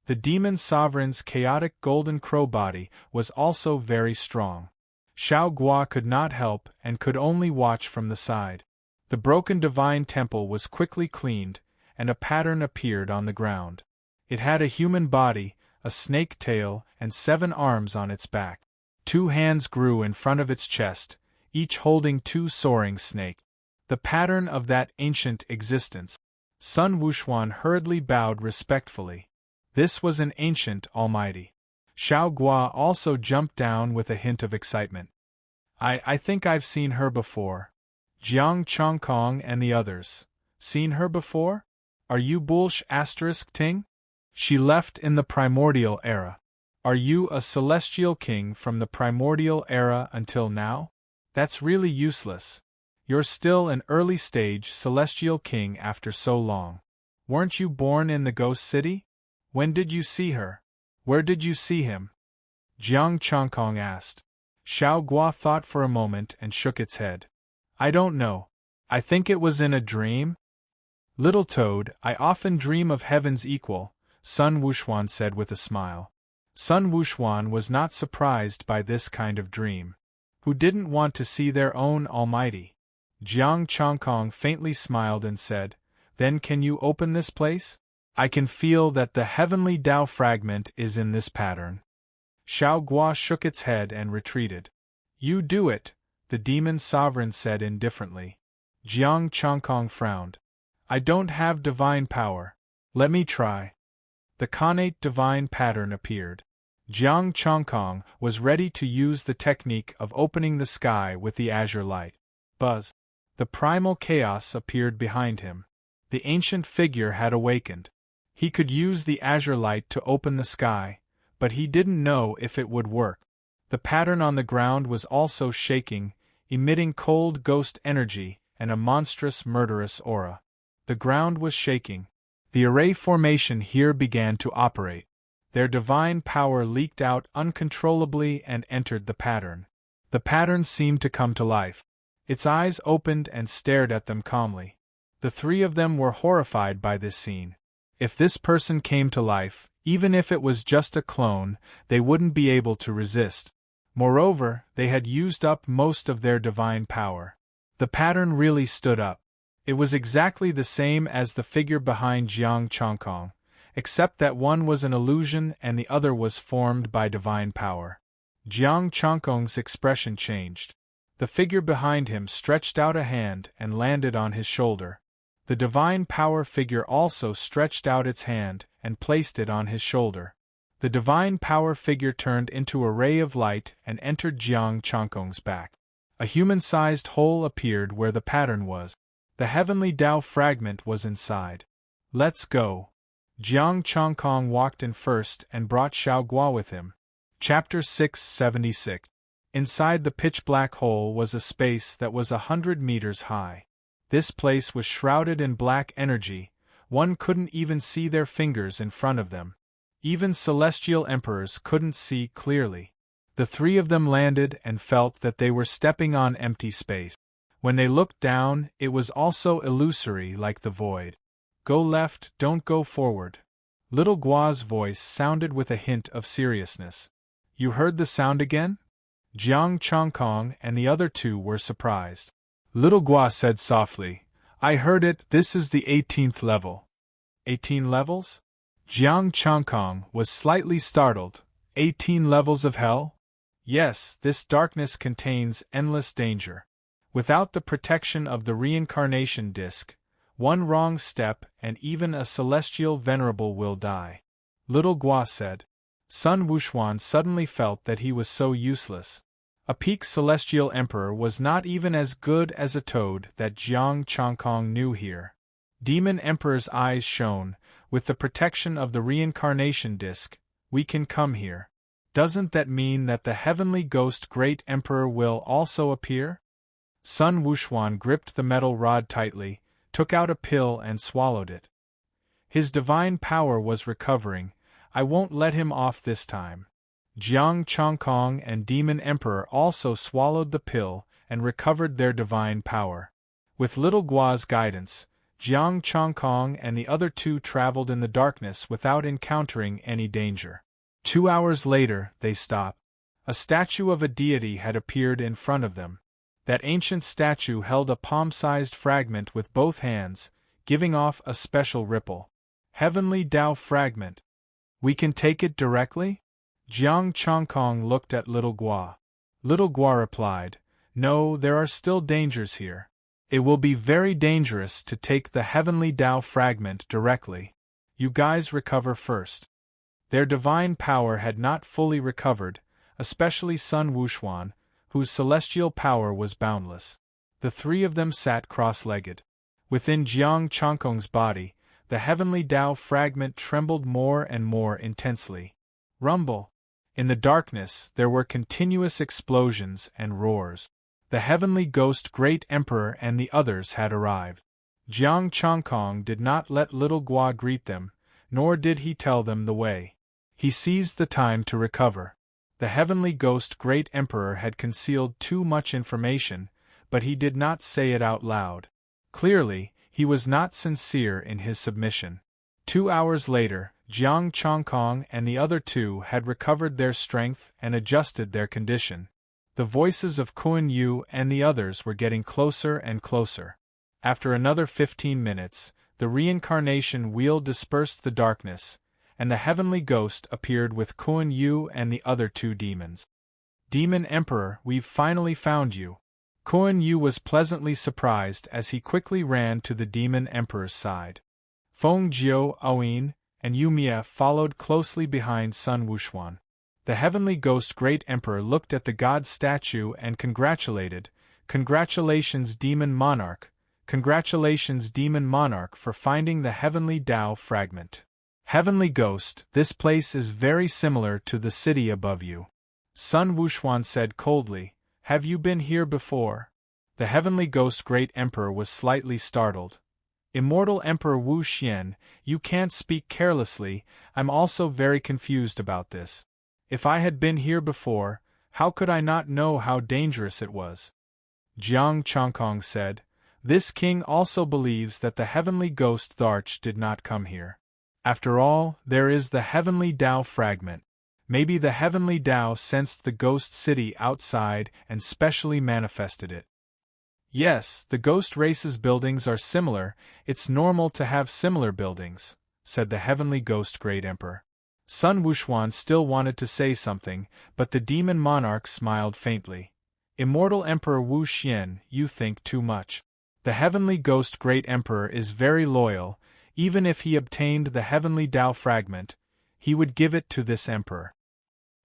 The demon sovereign's chaotic golden crow body was also very strong. Xiao Gua could not help and could only watch from the side. The broken divine temple was quickly cleaned, and a pattern appeared on the ground. It had a human body, a snake tail, and 7 arms on its back. 2 hands grew in front of its chest, each holding 2 soaring snakes. The pattern of that ancient existence. Sun Wuxuan hurriedly bowed respectfully. This was an ancient almighty. Xiao Gua also jumped down with a hint of excitement. I think I've seen her before. Jiang Chongkong and the others. Seen her before? Are you Bulsh Ting? She left in the primordial era. Are you a celestial king from the primordial era until now? That's really useless. You're still an early-stage celestial king after so long. Weren't you born in the ghost city? When did you see her? Where did you see him? Jiang Chongkong asked. Xiao Gua thought for a moment and shook its head. I don't know. I think it was in a dream. Little Toad, I often dream of heaven's equal, Sun Wuxuan said with a smile. Sun Wuxuan was not surprised by this kind of dream. Who didn't want to see their own almighty? Jiang Chongkong faintly smiled and said, Then can you open this place? I can feel that the heavenly Tao fragment is in this pattern. Xiao Gua shook its head and retreated. You do it, the demon sovereign said indifferently. Jiang Chongkong frowned. I don't have divine power. Let me try. The connate divine pattern appeared. Jiang Chongkong was ready to use the technique of opening the sky with the azure light. Buzz. The primal chaos appeared behind him. The ancient figure had awakened. He could use the azure light to open the sky, but he didn't know if it would work. The pattern on the ground was also shaking, emitting cold ghost energy and a monstrous murderous aura. The ground was shaking. The array formation here began to operate. Their divine power leaked out uncontrollably and entered the pattern. The pattern seemed to come to life. Its eyes opened and stared at them calmly. The three of them were horrified by this scene. If this person came to life, even if it was just a clone, they wouldn't be able to resist. Moreover, they had used up most of their divine power. The pattern really stood up. It was exactly the same as the figure behind Jiang Chongkong, except that one was an illusion and the other was formed by divine power. Jiang Chongkong's expression changed. The figure behind him stretched out a hand and landed on his shoulder. The divine power figure also stretched out its hand and placed it on his shoulder. The divine power figure turned into a ray of light and entered Jiang Chongkong's back. A human-sized hole appeared where the pattern was. The heavenly Tao fragment was inside. Let's go. Jiang Chongkong walked in first and brought Xiao Guo with him. Chapter 676. Inside the pitch-black hole was a space that was 100 meters high. This place was shrouded in black energy. One couldn't even see their fingers in front of them. Even celestial emperors couldn't see clearly. The three of them landed and felt that they were stepping on empty space. When they looked down, it was also illusory like the void. Go left, don't go forward. Little Gua's voice sounded with a hint of seriousness. You heard the sound again? Jiang Chongkong and the other two were surprised. Little Gua said softly, I heard it, this is the 18th level. 18 levels? Jiang Chongkong was slightly startled. 18 levels of hell? Yes, this darkness contains endless danger. Without the protection of the reincarnation disk, one wrong step and even a celestial venerable will die. Little Gua said. Sun Wuxuan suddenly felt that he was so useless. A peak celestial emperor was not even as good as a toad that Jiang Chongkong knew here. Demon Emperor's eyes shone. With the protection of the reincarnation disk, we can come here. Doesn't that mean that the heavenly ghost great emperor will also appear? Sun Wuxuan gripped the metal rod tightly, took out a pill and swallowed it. His divine power was recovering. I won't let him off this time. Jiang Chongkong and Demon Emperor also swallowed the pill and recovered their divine power. With Little Gua's guidance, Jiang Chongkong and the other two traveled in the darkness without encountering any danger. 2 hours later, they stopped. A statue of a deity had appeared in front of them. That ancient statue held a palm-sized fragment with both hands, giving off a special ripple. Heavenly Tao fragment. We can take it directly? Jiang Chongkong looked at Little Gua. Little Gua replied, No, there are still dangers here. It will be very dangerous to take the Heavenly Tao fragment directly. You guys recover first. Their divine power had not fully recovered, especially Sun Wuxuan, whose celestial power was boundless. The three of them sat cross-legged. Within Jiang Chongkong's body, the Heavenly Tao fragment trembled more and more intensely. Rumble. In the darkness, there were continuous explosions and roars. The Heavenly Ghost Great Emperor and the others had arrived. Jiang Chongkong did not let Little Gua greet them, nor did he tell them the way. He seized the time to recover. The Heavenly Ghost Great Emperor had concealed too much information, but he did not say it out loud. Clearly, he was not sincere in his submission. 2 hours later, Jiang Chongkong and the other two had recovered their strength and adjusted their condition. The voices of Kun Yu and the others were getting closer and closer. After another 15 minutes, the reincarnation wheel dispersed the darkness, and the Heavenly Ghost appeared with Kun Yu and the other two demons. Demon Emperor, we've finally found you. Kuan Yu was pleasantly surprised as he quickly ran to the Demon Emperor's side. Feng Jiu, Aoyin, and Yumia followed closely behind Sun Wuxuan. The Heavenly Ghost Great Emperor looked at the god statue and congratulated, "Congratulations, Demon Monarch! Congratulations, Demon Monarch, for finding the Heavenly Tao fragment. Heavenly Ghost, this place is very similar to the city above you." Sun Wuxuan said coldly, "Have you been here before?" The Heavenly Ghost Great Emperor was slightly startled. "Immortal Emperor Wu Xian, you can't speak carelessly, I'm also very confused about this. If I had been here before, how could I not know how dangerous it was?" Jiang Chongkong said, "This king also believes that the Heavenly Ghost Tharch did not come here. After all, there is the Heavenly Tao fragment. Maybe the Heavenly Tao sensed the ghost city outside and specially manifested it." "Yes, the ghost race's buildings are similar, it's normal to have similar buildings," said the Heavenly Ghost Great Emperor. Sun Wuxuan still wanted to say something, but the Demon Monarch smiled faintly. "Immortal Emperor Wu Xian, you think too much. The Heavenly Ghost Great Emperor is very loyal. Even if he obtained the Heavenly Tao fragment, he would give it to this emperor."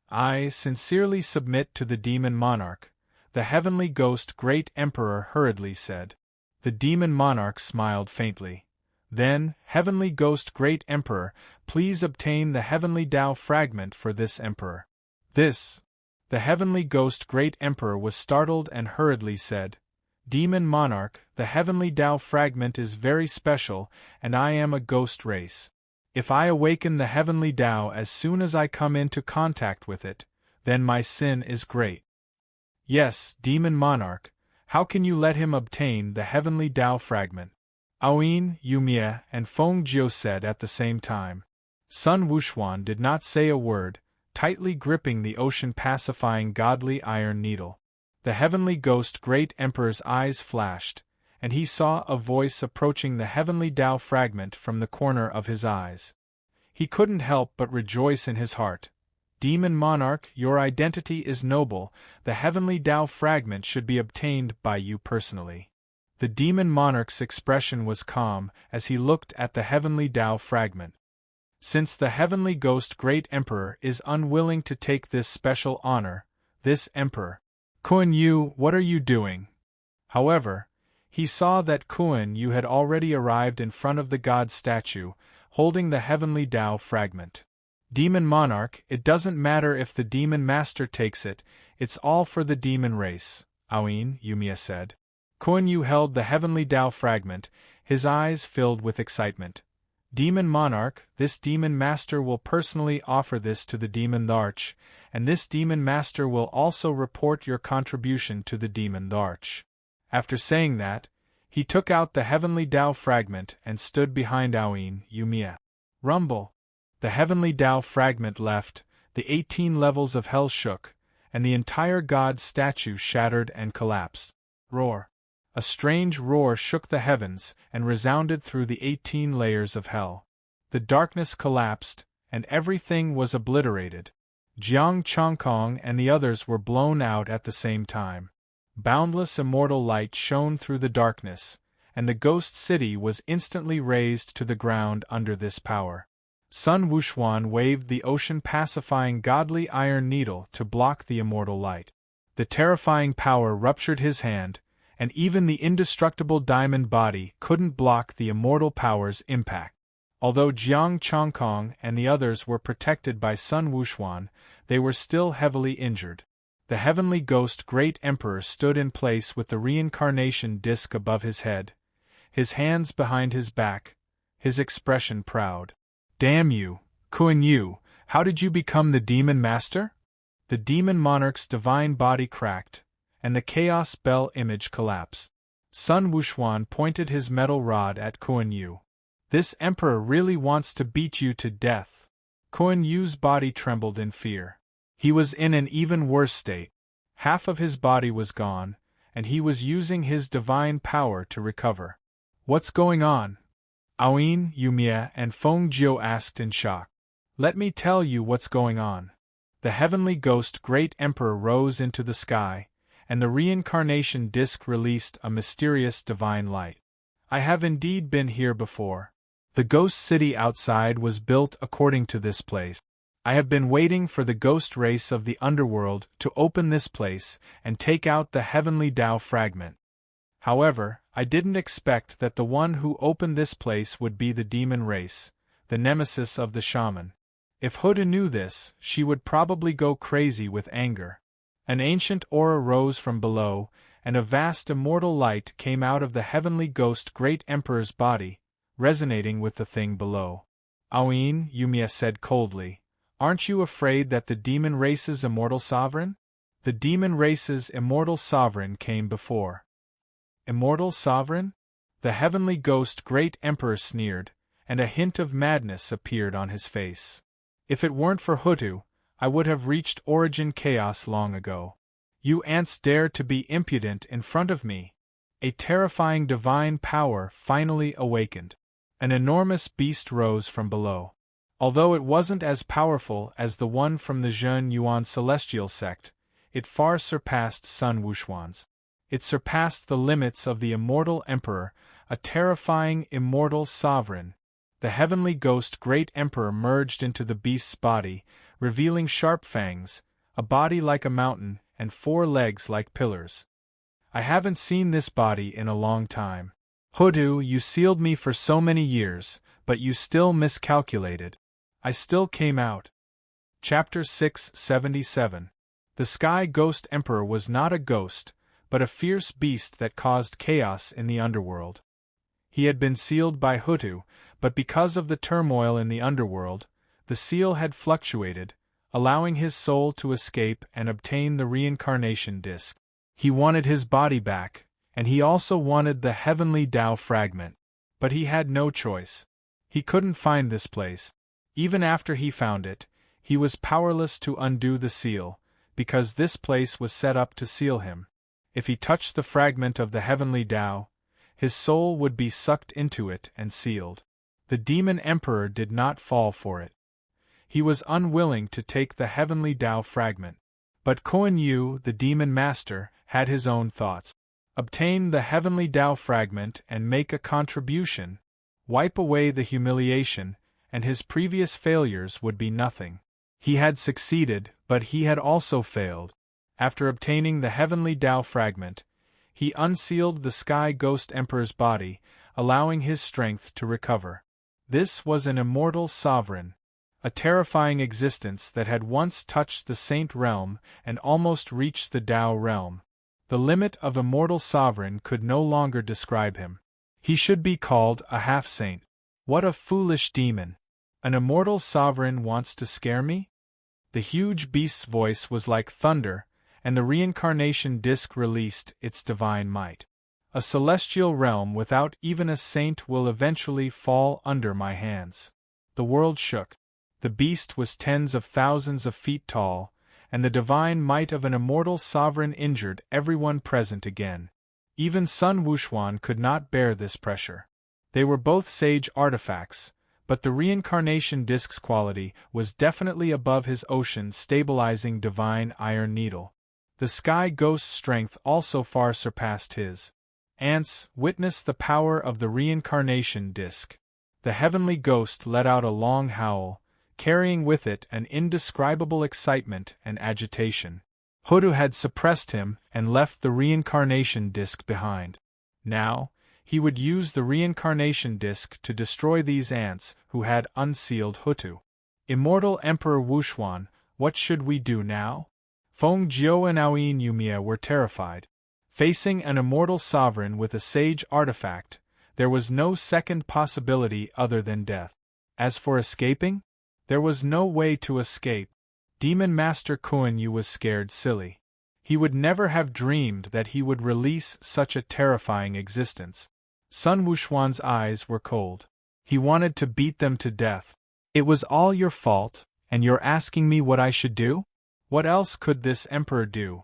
"I sincerely submit to the Demon Monarch," the Heavenly Ghost Great Emperor hurriedly said. The Demon Monarch smiled faintly. "Then, Heavenly Ghost Great Emperor, please obtain the Heavenly Tao fragment for this emperor." "This." The Heavenly Ghost Great Emperor was startled and hurriedly said, "Demon Monarch, the Heavenly Tao fragment is very special, and I am a ghost race. If I awaken the Heavenly Tao as soon as I come into contact with it, then my sin is great." "Yes, Demon Monarch, how can you let him obtain the Heavenly Tao fragment?" Aoyin, Yumia, and Feng Jiu said at the same time. Sun Wuxuan did not say a word, tightly gripping the ocean-pacifying godly iron needle. The Heavenly Ghost Great Emperor's eyes flashed, and he saw a voice approaching the Heavenly Tao fragment from the corner of his eyes. He couldn't help but rejoice in his heart. "Demon Monarch, your identity is noble, the Heavenly Tao fragment should be obtained by you personally." The Demon Monarch's expression was calm as he looked at the Heavenly Tao fragment. "Since the Heavenly Ghost Great Emperor is unwilling to take this special honor, this emperor—" "Kuan Yu, what are you doing?" However, he saw that Kuan Yu had already arrived in front of the god statue, holding the Heavenly Tao fragment. "Demon Monarch, it doesn't matter if the Demon Master takes it, it's all for the demon race," Aoyin, Yumia said. Kuan Yu held the Heavenly Tao fragment, his eyes filled with excitement. "Demon Monarch, this Demon Master will personally offer this to the Demon Tharch, and this Demon Master will also report your contribution to the Demon Tharch." After saying that, he took out the Heavenly Tao fragment and stood behind Aoyin, Yumia. Rumble! The Heavenly Tao fragment left, the 18 levels of hell shook, and the entire god statue shattered and collapsed. Roar! A strange roar shook the heavens and resounded through the 18 layers of hell. The darkness collapsed, and everything was obliterated. Jiang Chongkong and the others were blown out at the same time. Boundless immortal light shone through the darkness, and the ghost city was instantly razed to the ground under this power. Sun Wuxuan waved the ocean-pacifying godly iron needle to block the immortal light. The terrifying power ruptured his hand, and even the indestructible diamond body couldn't block the immortal power's impact. Although Jiang Chongkong and the others were protected by Sun Wuxuan, they were still heavily injured. The Heavenly Ghost Great Emperor stood in place with the reincarnation disc above his head, his hands behind his back, his expression proud. "Damn you, Kuan Yu, how did you become the Demon Master?" The Demon Monarch's divine body cracked, and the Chaos Bell image collapsed. Sun Wuxuan pointed his metal rod at Kuan Yu. "This emperor really wants to beat you to death." Kuan Yu's body trembled in fear. He was in an even worse state. Half of his body was gone, and he was using his divine power to recover. "What's going on?" Aoyin, Yumia, and Feng Jiu asked in shock. "Let me tell you what's going on." the heavenly ghost Great Emperor rose into the sky, and the reincarnation disk released a mysterious divine light. I have indeed been here before. The ghost city outside was built according to this place. I have been waiting for the ghost race of the underworld to open this place and take out the heavenly Tao fragment. However, I didn't expect that the one who opened this place would be the demon race, the nemesis of the shaman. If Huda knew this, she would probably go crazy with anger. An ancient aura rose from below, and a vast immortal light came out of the heavenly ghost Great Emperor's body, resonating with the thing below. Aoin, Yumiya said coldly, aren't you afraid that the demon race's immortal sovereign? The demon race's immortal sovereign came before. Immortal sovereign? The heavenly ghost Great Emperor sneered, and a hint of madness appeared on his face. If it weren't for Hutu, I would have reached origin chaos long ago. You ants dare to be impudent in front of me. A terrifying divine power finally awakened. An enormous beast rose from below. Although it wasn't as powerful as the one from the Zhen Yuan celestial sect, it far surpassed Sun Wuxuan's. It surpassed the limits of the immortal emperor, a terrifying immortal sovereign. The heavenly ghost Great Emperor merged into the beast's body, revealing sharp fangs, a body like a mountain, and 4 legs like pillars. I haven't seen this body in a long time. Hudu, you sealed me for so many years, but you still miscalculated. I still came out. Chapter 677. The Sky Ghost Emperor was not a ghost, but a fierce beast that caused chaos in the underworld. He had been sealed by Hutu, but because of the turmoil in the underworld, the seal had fluctuated, allowing his soul to escape and obtain the reincarnation disk. He wanted his body back, and he also wanted the heavenly Tao fragment. But he had no choice. He couldn't find this place. Even after he found it, he was powerless to undo the seal, because this place was set up to seal him. If he touched the fragment of the heavenly Tao, his soul would be sucked into it and sealed. The demon emperor did not fall for it. He was unwilling to take the heavenly Tao fragment. But Kuan Yu, the demon master, had his own thoughts. Obtain the heavenly Tao fragment and make a contribution. Wipe away the humiliation, and his previous failures would be nothing. He had succeeded, but he had also failed. After obtaining the heavenly Tao fragment, he unsealed the Sky Ghost Emperor's body, allowing his strength to recover. This was an immortal sovereign, a terrifying existence that had once touched the Saint realm and almost reached the Tao realm. The limit of immortal sovereign could no longer describe him. He should be called a half-saint. What a foolish demon! An immortal sovereign wants to scare me? The huge beast's voice was like thunder, and the reincarnation disk released its divine might. A celestial realm without even a saint will eventually fall under my hands. The world shook. The beast was tens of thousands of feet tall, and the divine might of an immortal sovereign injured everyone present again. Even Sun Wuxuan could not bear this pressure. They were both sage artifacts, but the reincarnation disk's quality was definitely above his ocean-stabilizing divine iron needle. The Sky Ghost's strength also far surpassed his. Ants witnessed the power of the reincarnation disk. The heavenly ghost let out a long howl, carrying with it an indescribable excitement and agitation. Hudu had suppressed him and left the reincarnation disk behind. Now, he would use the reincarnation disk to destroy these ants who had unsealed Hutu. Immortal Emperor Wuxuan, what should we do now? Feng Jiao and Aoin Yumiya were terrified. Facing an immortal sovereign with a sage artifact, there was no second possibility other than death. As for escaping, there was no way to escape. Demon Master Kuan Yu was scared silly. He would never have dreamed that he would release such a terrifying existence. Sun Wuxuan's eyes were cold. He wanted to beat them to death. It was all your fault, and you're asking me what I should do? What else could this emperor do?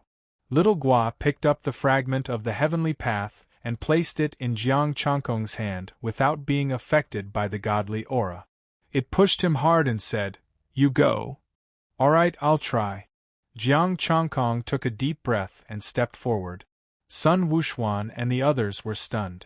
Little Gua picked up the fragment of the heavenly path and placed it in Jiang Changkong's hand without being affected by the godly aura. It pushed him hard and said, "You go." Alright, I'll try. Jiang Chongkong took a deep breath and stepped forward. Sun Wuxuan and the others were stunned.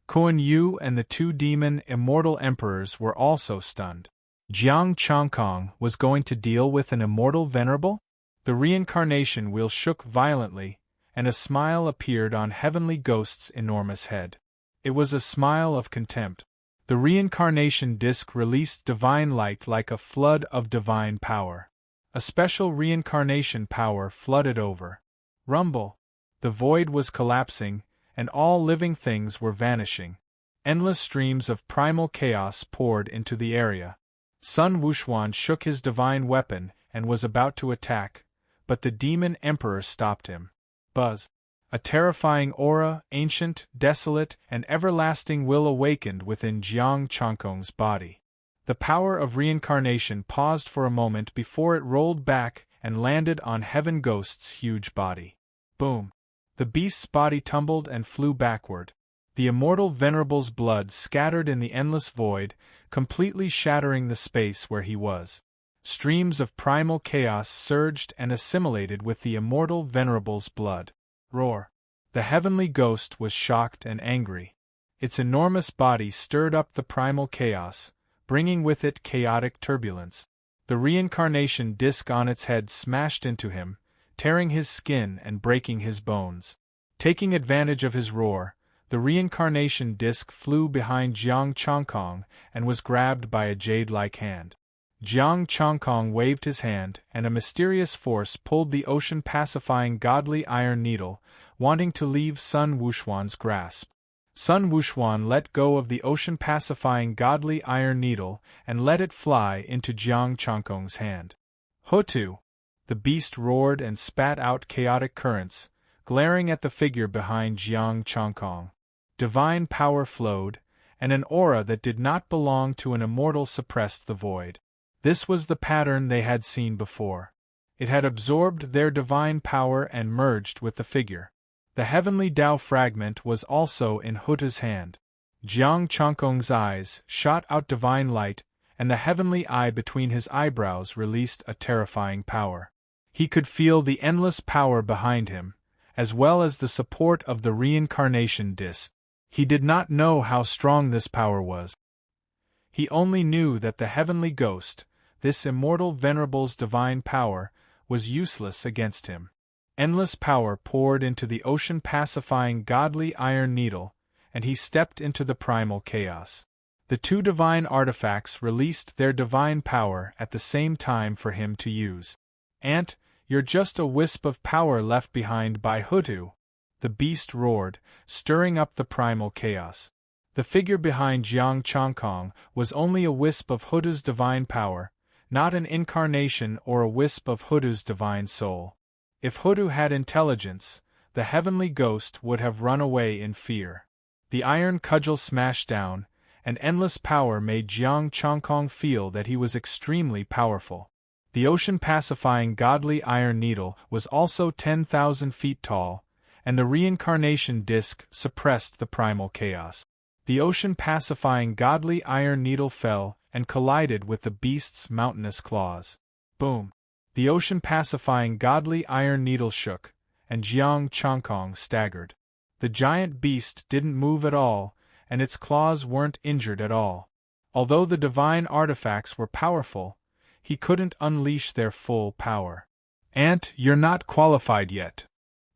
Kuan Yu and the two demon immortal emperors were also stunned. Jiang Chongkong was going to deal with an immortal venerable? The reincarnation wheel shook violently, and a smile appeared on Heavenly Ghost's enormous head. It was a smile of contempt. The reincarnation disc released divine light like a flood of divine power. A special reincarnation power flooded over. Rumble. The void was collapsing, and all living things were vanishing. Endless streams of primal chaos poured into the area. Sun Wuxuan shook his divine weapon and was about to attack, but the demon emperor stopped him. Buzz. A terrifying aura, ancient, desolate, and everlasting will awakened within Jiang Chongkong's body. The power of reincarnation paused for a moment before it rolled back and landed on Heaven Ghost's huge body. Boom! The beast's body tumbled and flew backward. The immortal venerable's blood scattered in the endless void, completely shattering the space where he was. Streams of primal chaos surged and assimilated with the immortal venerable's blood. Roar! The Heavenly Ghost was shocked and angry. Its enormous body stirred up the primal chaos, bringing with it chaotic turbulence. The reincarnation disc on its head smashed into him, tearing his skin and breaking his bones. Taking advantage of his roar, the reincarnation disc flew behind Jiang Chongkong and was grabbed by a jade-like hand. Jiang Chongkong waved his hand, and a mysterious force pulled the ocean-pacifying godly iron needle, wanting to leave Sun Wuxuan's grasp. Sun Wuxuan let go of the ocean-pacifying godly iron needle and let it fly into Jiang Chongkong's hand. Hotu! The beast roared and spat out chaotic currents, glaring at the figure behind Jiang Chongkong. Divine power flowed, and an aura that did not belong to an immortal suppressed the void. This was the pattern they had seen before. It had absorbed their divine power and merged with the figure. The heavenly Tao fragment was also in Huta's hand. Jiang Chongkong's eyes shot out divine light, and the heavenly eye between his eyebrows released a terrifying power. He could feel the endless power behind him, as well as the support of the reincarnation disc. He did not know how strong this power was. He only knew that the Heavenly Ghost, this immortal venerable's divine power, was useless against him. Endless power poured into the ocean-pacifying godly iron needle, and he stepped into the primal chaos. The two divine artifacts released their divine power at the same time for him to use. "Ant, you're just a wisp of power left behind by Hutu," the beast roared, stirring up the primal chaos. The figure behind Jiang Chongkong was only a wisp of Hutu's divine power, not an incarnation or a wisp of Hutu's divine soul. If Hutu had intelligence, the Heavenly Ghost would have run away in fear. The iron cudgel smashed down, and endless power made Jiang Chongkong feel that he was extremely powerful. The ocean-pacifying godly iron needle was also 10,000 feet tall, and the reincarnation disc suppressed the primal chaos. The ocean-pacifying godly iron needle fell and collided with the beast's mountainous claws. Boom! The ocean-pacifying godly iron needle shook, and Jiang Chongkong staggered. The giant beast didn't move at all, and its claws weren't injured at all. Although the divine artifacts were powerful, he couldn't unleash their full power. "Ant, you're not qualified yet."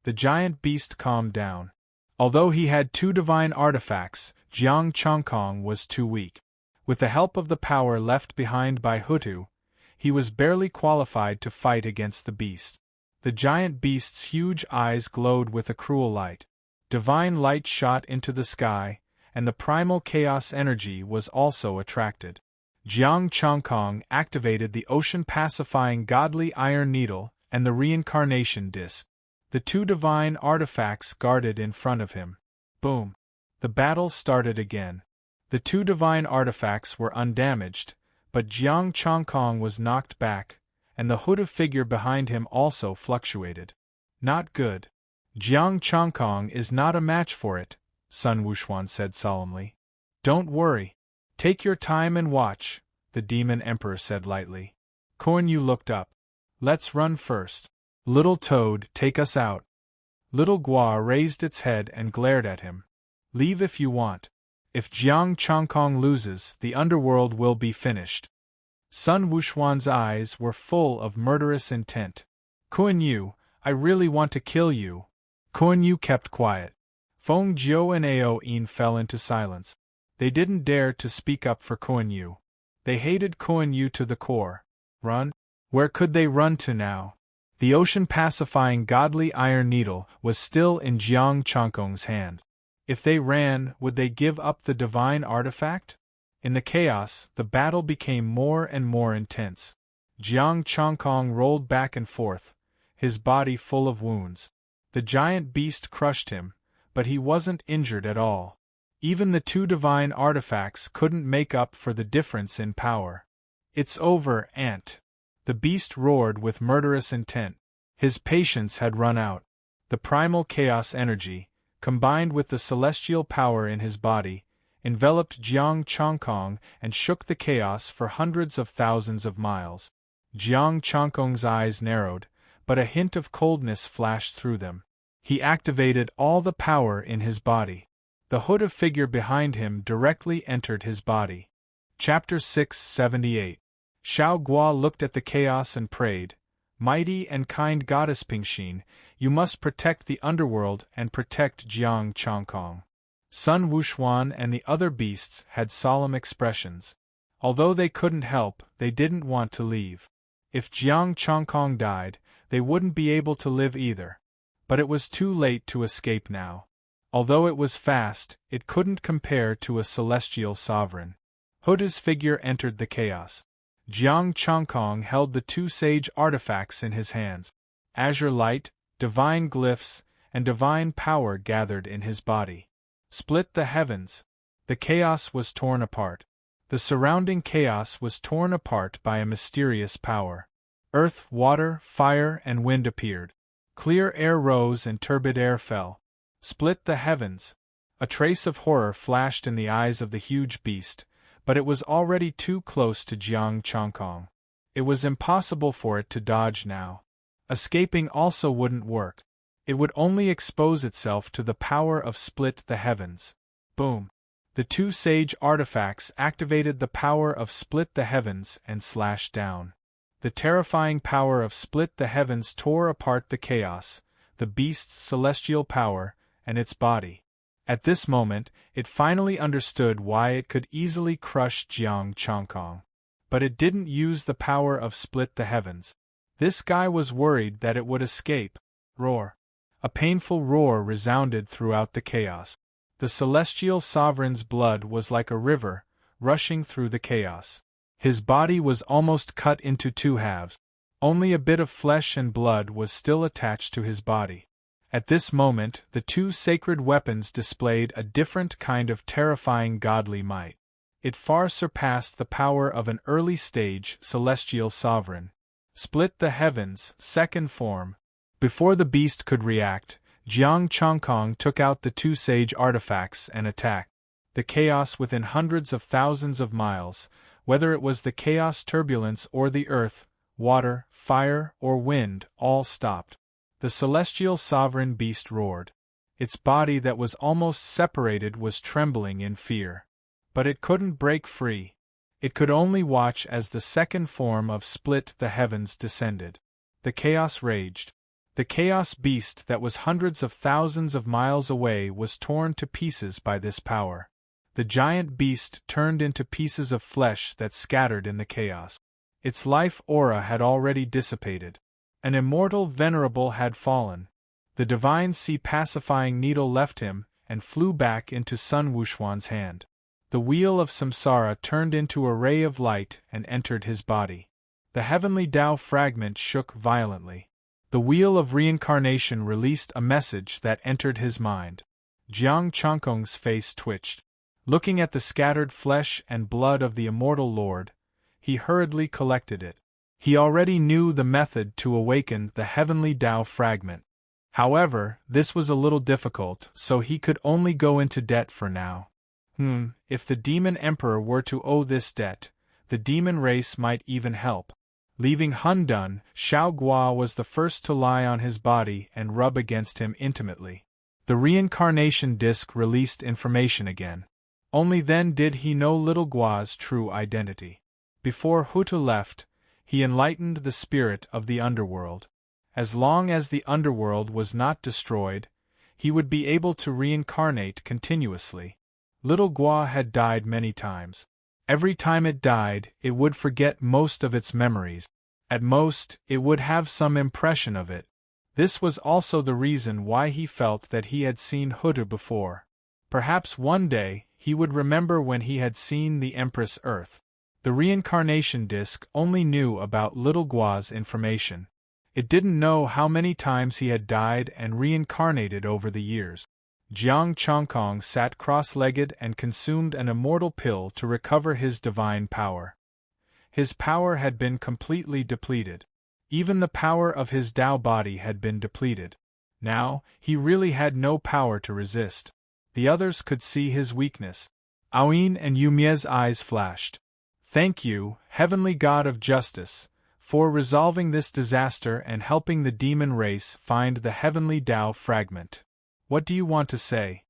The giant beast calmed down. Although he had two divine artifacts, Jiang Chongkong was too weak. With the help of the power left behind by Hutu, he was barely qualified to fight against the beast. The giant beast's huge eyes glowed with a cruel light. Divine light shot into the sky, and the primal chaos energy was also attracted. Jiang Chongkong activated the ocean-pacifying godly iron needle and the reincarnation disc. The two divine artifacts guarded in front of him. Boom! The battle started again. The two divine artifacts were undamaged, but Jiang Chongkong was knocked back, and the Hutu figure behind him also fluctuated. "Not good. Jiang Chongkong is not a match for it," Sun Wuxuan said solemnly. "Don't worry. Take your time and watch," the demon emperor said lightly. Kuan Yu looked up. Let's run first. Little Toad, take us out. Little Gua raised its head and glared at him. Leave if you want. If Jiang Chongkong loses, the underworld will be finished. Sun Wuxuan's eyes were full of murderous intent. Kuan Yu, I really want to kill you. Kuan Yu kept quiet. Feng Jiu and Ao Yin fell into silence. They didn't dare to speak up for Kuan Yu. They hated Kuan Yu to the core. Run? Where could they run to now? The ocean-pacifying godly iron needle was still in Jiang Chongkong's hand. If they ran, would they give up the divine artifact? In the chaos, the battle became more and more intense. Jiang Chongkong rolled back and forth, his body full of wounds. The giant beast crushed him, but he wasn't injured at all. Even the two divine artifacts couldn't make up for the difference in power. It's over, Ant. The beast roared with murderous intent. His patience had run out. The primal chaos energy, combined with the celestial power in his body, enveloped Jiang Chongkong and shook the chaos for hundreds of thousands of miles. Jiang Chongkong's eyes narrowed, but a hint of coldness flashed through them. He activated all the power in his body. The hooded figure behind him directly entered his body. Chapter 678. Xiao Gua looked at the chaos and prayed, Mighty and kind goddess Pingxin, you must protect the underworld and protect Jiang Chongkong. Sun Wuxuan and the other beasts had solemn expressions. Although they couldn't help, they didn't want to leave. If Jiang Chongkong died, they wouldn't be able to live either. But it was too late to escape now. Although it was fast, it couldn't compare to a celestial sovereign. Hood's figure entered the chaos. Jiang Chongkong held the two sage artifacts in his hands. Azure light, divine glyphs, and divine power gathered in his body. Split the heavens. The chaos was torn apart. The surrounding chaos was torn apart by a mysterious power. Earth, water, fire, and wind appeared. Clear air rose and turbid air fell. Split the heavens. A trace of horror flashed in the eyes of the huge beast, but it was already too close to Jiang Chongkong. It was impossible for it to dodge now. Escaping also wouldn't work. It would only expose itself to the power of split the heavens. Boom! The two sage artifacts activated the power of split the heavens and slashed down. The terrifying power of split the heavens tore apart the chaos, the beast's celestial power, and its body. At this moment, it finally understood why it could easily crush Jiang Chongkong. But it didn't use the power of split the heavens. This guy was worried that it would escape. Roar! A painful roar resounded throughout the chaos. The celestial sovereign's blood was like a river, rushing through the chaos. His body was almost cut into two halves. Only a bit of flesh and blood was still attached to his body. At this moment, the two sacred weapons displayed a different kind of terrifying godly might. It far surpassed the power of an early-stage celestial sovereign. Split the heavens, second form. Before the beast could react, Jiang Chongkong took out the two sage artifacts and attacked. The chaos within hundreds of thousands of miles, whether it was the chaos turbulence or the earth, water, fire, or wind, all stopped. The celestial sovereign beast roared. Its body that was almost separated was trembling in fear. But it couldn't break free. It could only watch as the second form of split the heavens descended. The chaos raged. The chaos beast that was hundreds of thousands of miles away was torn to pieces by this power. The giant beast turned into pieces of flesh that scattered in the chaos. Its life aura had already dissipated. An immortal venerable had fallen. The divine sea pacifying needle left him and flew back into Sun Wuxuan's hand. The wheel of samsara turned into a ray of light and entered his body. The heavenly Tao fragment shook violently. The wheel of reincarnation released a message that entered his mind. Jiang Chongkong's face twitched. Looking at the scattered flesh and blood of the immortal lord, he hurriedly collected it. He already knew the method to awaken the heavenly Tao fragment. However, this was a little difficult, so he could only go into debt for now. If the demon emperor were to owe this debt, the demon race might even help. Leaving Hun done, Xiao Guo was the first to lie on his body and rub against him intimately. The reincarnation disc released information again. Only then did he know little Guo's true identity. Before Hutu left, he enlightened the spirit of the underworld. As long as the underworld was not destroyed, he would be able to reincarnate continuously. Little Guo had died many times. Every time it died, it would forget most of its memories. At most, it would have some impression of it. This was also the reason why he felt that he had seen Hutu before. Perhaps one day, he would remember when he had seen the Empress Earth. The reincarnation disc only knew about little Guo's information. It didn't know how many times he had died and reincarnated over the years. Jiang Chongkong sat cross-legged and consumed an immortal pill to recover his divine power. His power had been completely depleted. Even the power of his Tao body had been depleted. Now, he really had no power to resist. The others could see his weakness. Aoyin and Yumie's eyes flashed. "Thank you, Heavenly God of Justice, for resolving this disaster and helping the demon race find the Heavenly Tao fragment. What do you want to say?"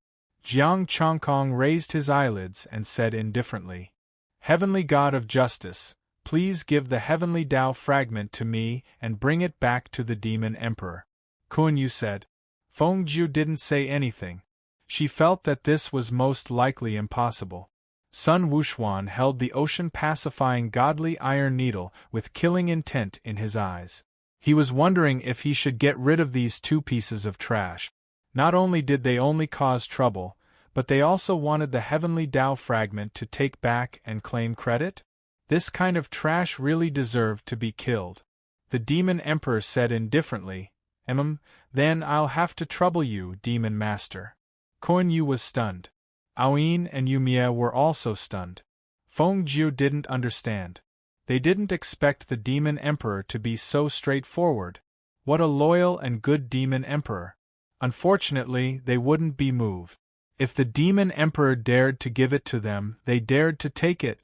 Jiang Chongkong raised his eyelids and said indifferently, "Heavenly God of Justice, please give the Heavenly Tao fragment to me and bring it back to the Demon Emperor." Kunyu said. Fengju didn't say anything. She felt that this was most likely impossible. Sun Wuxuan held the ocean-pacifying godly iron needle with killing intent in his eyes. He was wondering if he should get rid of these two pieces of trash. Not only did they only cause trouble, but they also wanted the Heavenly Tao fragment to take back and claim credit? This kind of trash really deserved to be killed. The Demon Emperor said indifferently, Then I'll have to trouble you, Demon Master." Kunyu was stunned. Aoyin and Yumie were also stunned. Fengju didn't understand. They didn't expect the Demon Emperor to be so straightforward. What a loyal and good Demon Emperor. Unfortunately, they wouldn't be moved. If the Demon Emperor dared to give it to them, they dared to take it.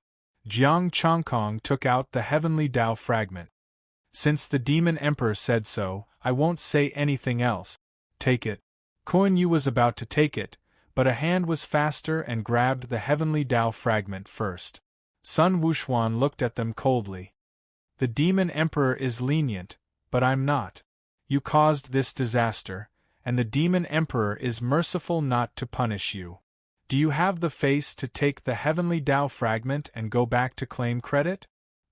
Jiang Chongkong took out the Heavenly Tao fragment. "Since the Demon Emperor said so, I won't say anything else. Take it." Kunyu was about to take it, but a hand was faster and grabbed the Heavenly Tao fragment first. Sun Wuxuan looked at them coldly. "The Demon Emperor is lenient, but I'm not. You caused this disaster, and the Demon Emperor is merciful not to punish you. Do you have the face to take the Heavenly Tao fragment and go back to claim credit?"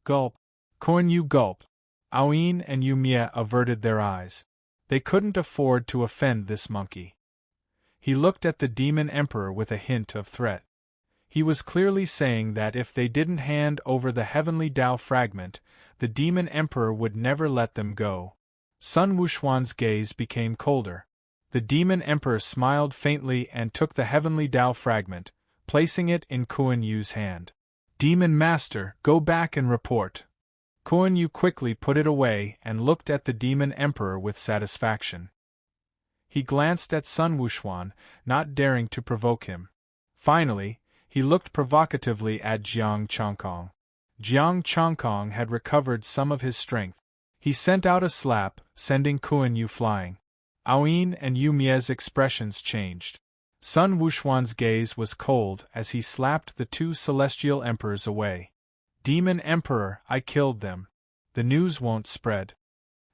Gulp. Kunyu gulped. Aoyin and Yumie averted their eyes. They couldn't afford to offend this monkey. He looked at the Demon Emperor with a hint of threat. He was clearly saying that if they didn't hand over the Heavenly Tao fragment, the Demon Emperor would never let them go. Sun Wuxuan's gaze became colder. The Demon Emperor smiled faintly and took the Heavenly Tao fragment, placing it in Kuan-Yu's hand. "Demon Master, go back and report." Kuan-Yu quickly put it away and looked at the Demon Emperor with satisfaction. He glanced at Sun Wuxuan, not daring to provoke him. Finally, he looked provocatively at Jiang Chongkong. Jiang Chongkong had recovered some of his strength. He sent out a slap, sending Kuan-Yu flying. Aoyin and Yumie's expressions changed. Sun Wuxuan's gaze was cold as he slapped the two celestial emperors away. "Demon Emperor, I killed them. The news won't spread."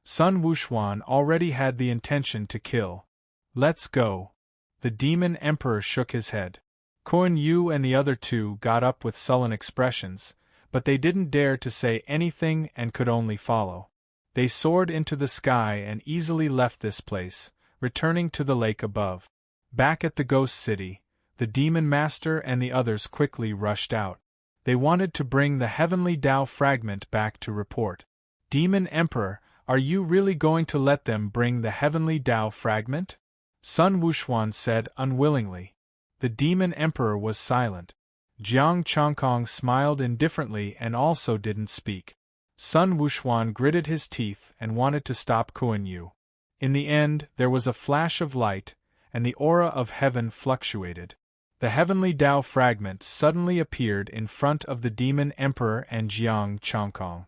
Sun Wuxuan already had the intention to kill. "Let's go." The Demon Emperor shook his head. Kuan-Yu and the other two got up with sullen expressions, but they didn't dare to say anything and could only follow. They soared into the sky and easily left this place, returning to the lake above. Back at the Ghost City, the Demon Master and the others quickly rushed out. They wanted to bring the Heavenly Tao fragment back to report. "Demon Emperor, are you really going to let them bring the Heavenly Tao fragment?" Sun Wuxuan said unwillingly. The Demon Emperor was silent. Jiang Chongkong smiled indifferently and also didn't speak. Sun Wuxuan gritted his teeth and wanted to stop Kuan-Yu. In the end, there was a flash of light, and the aura of heaven fluctuated. The Heavenly Tao fragment suddenly appeared in front of the Demon Emperor and Jiang Chongkong.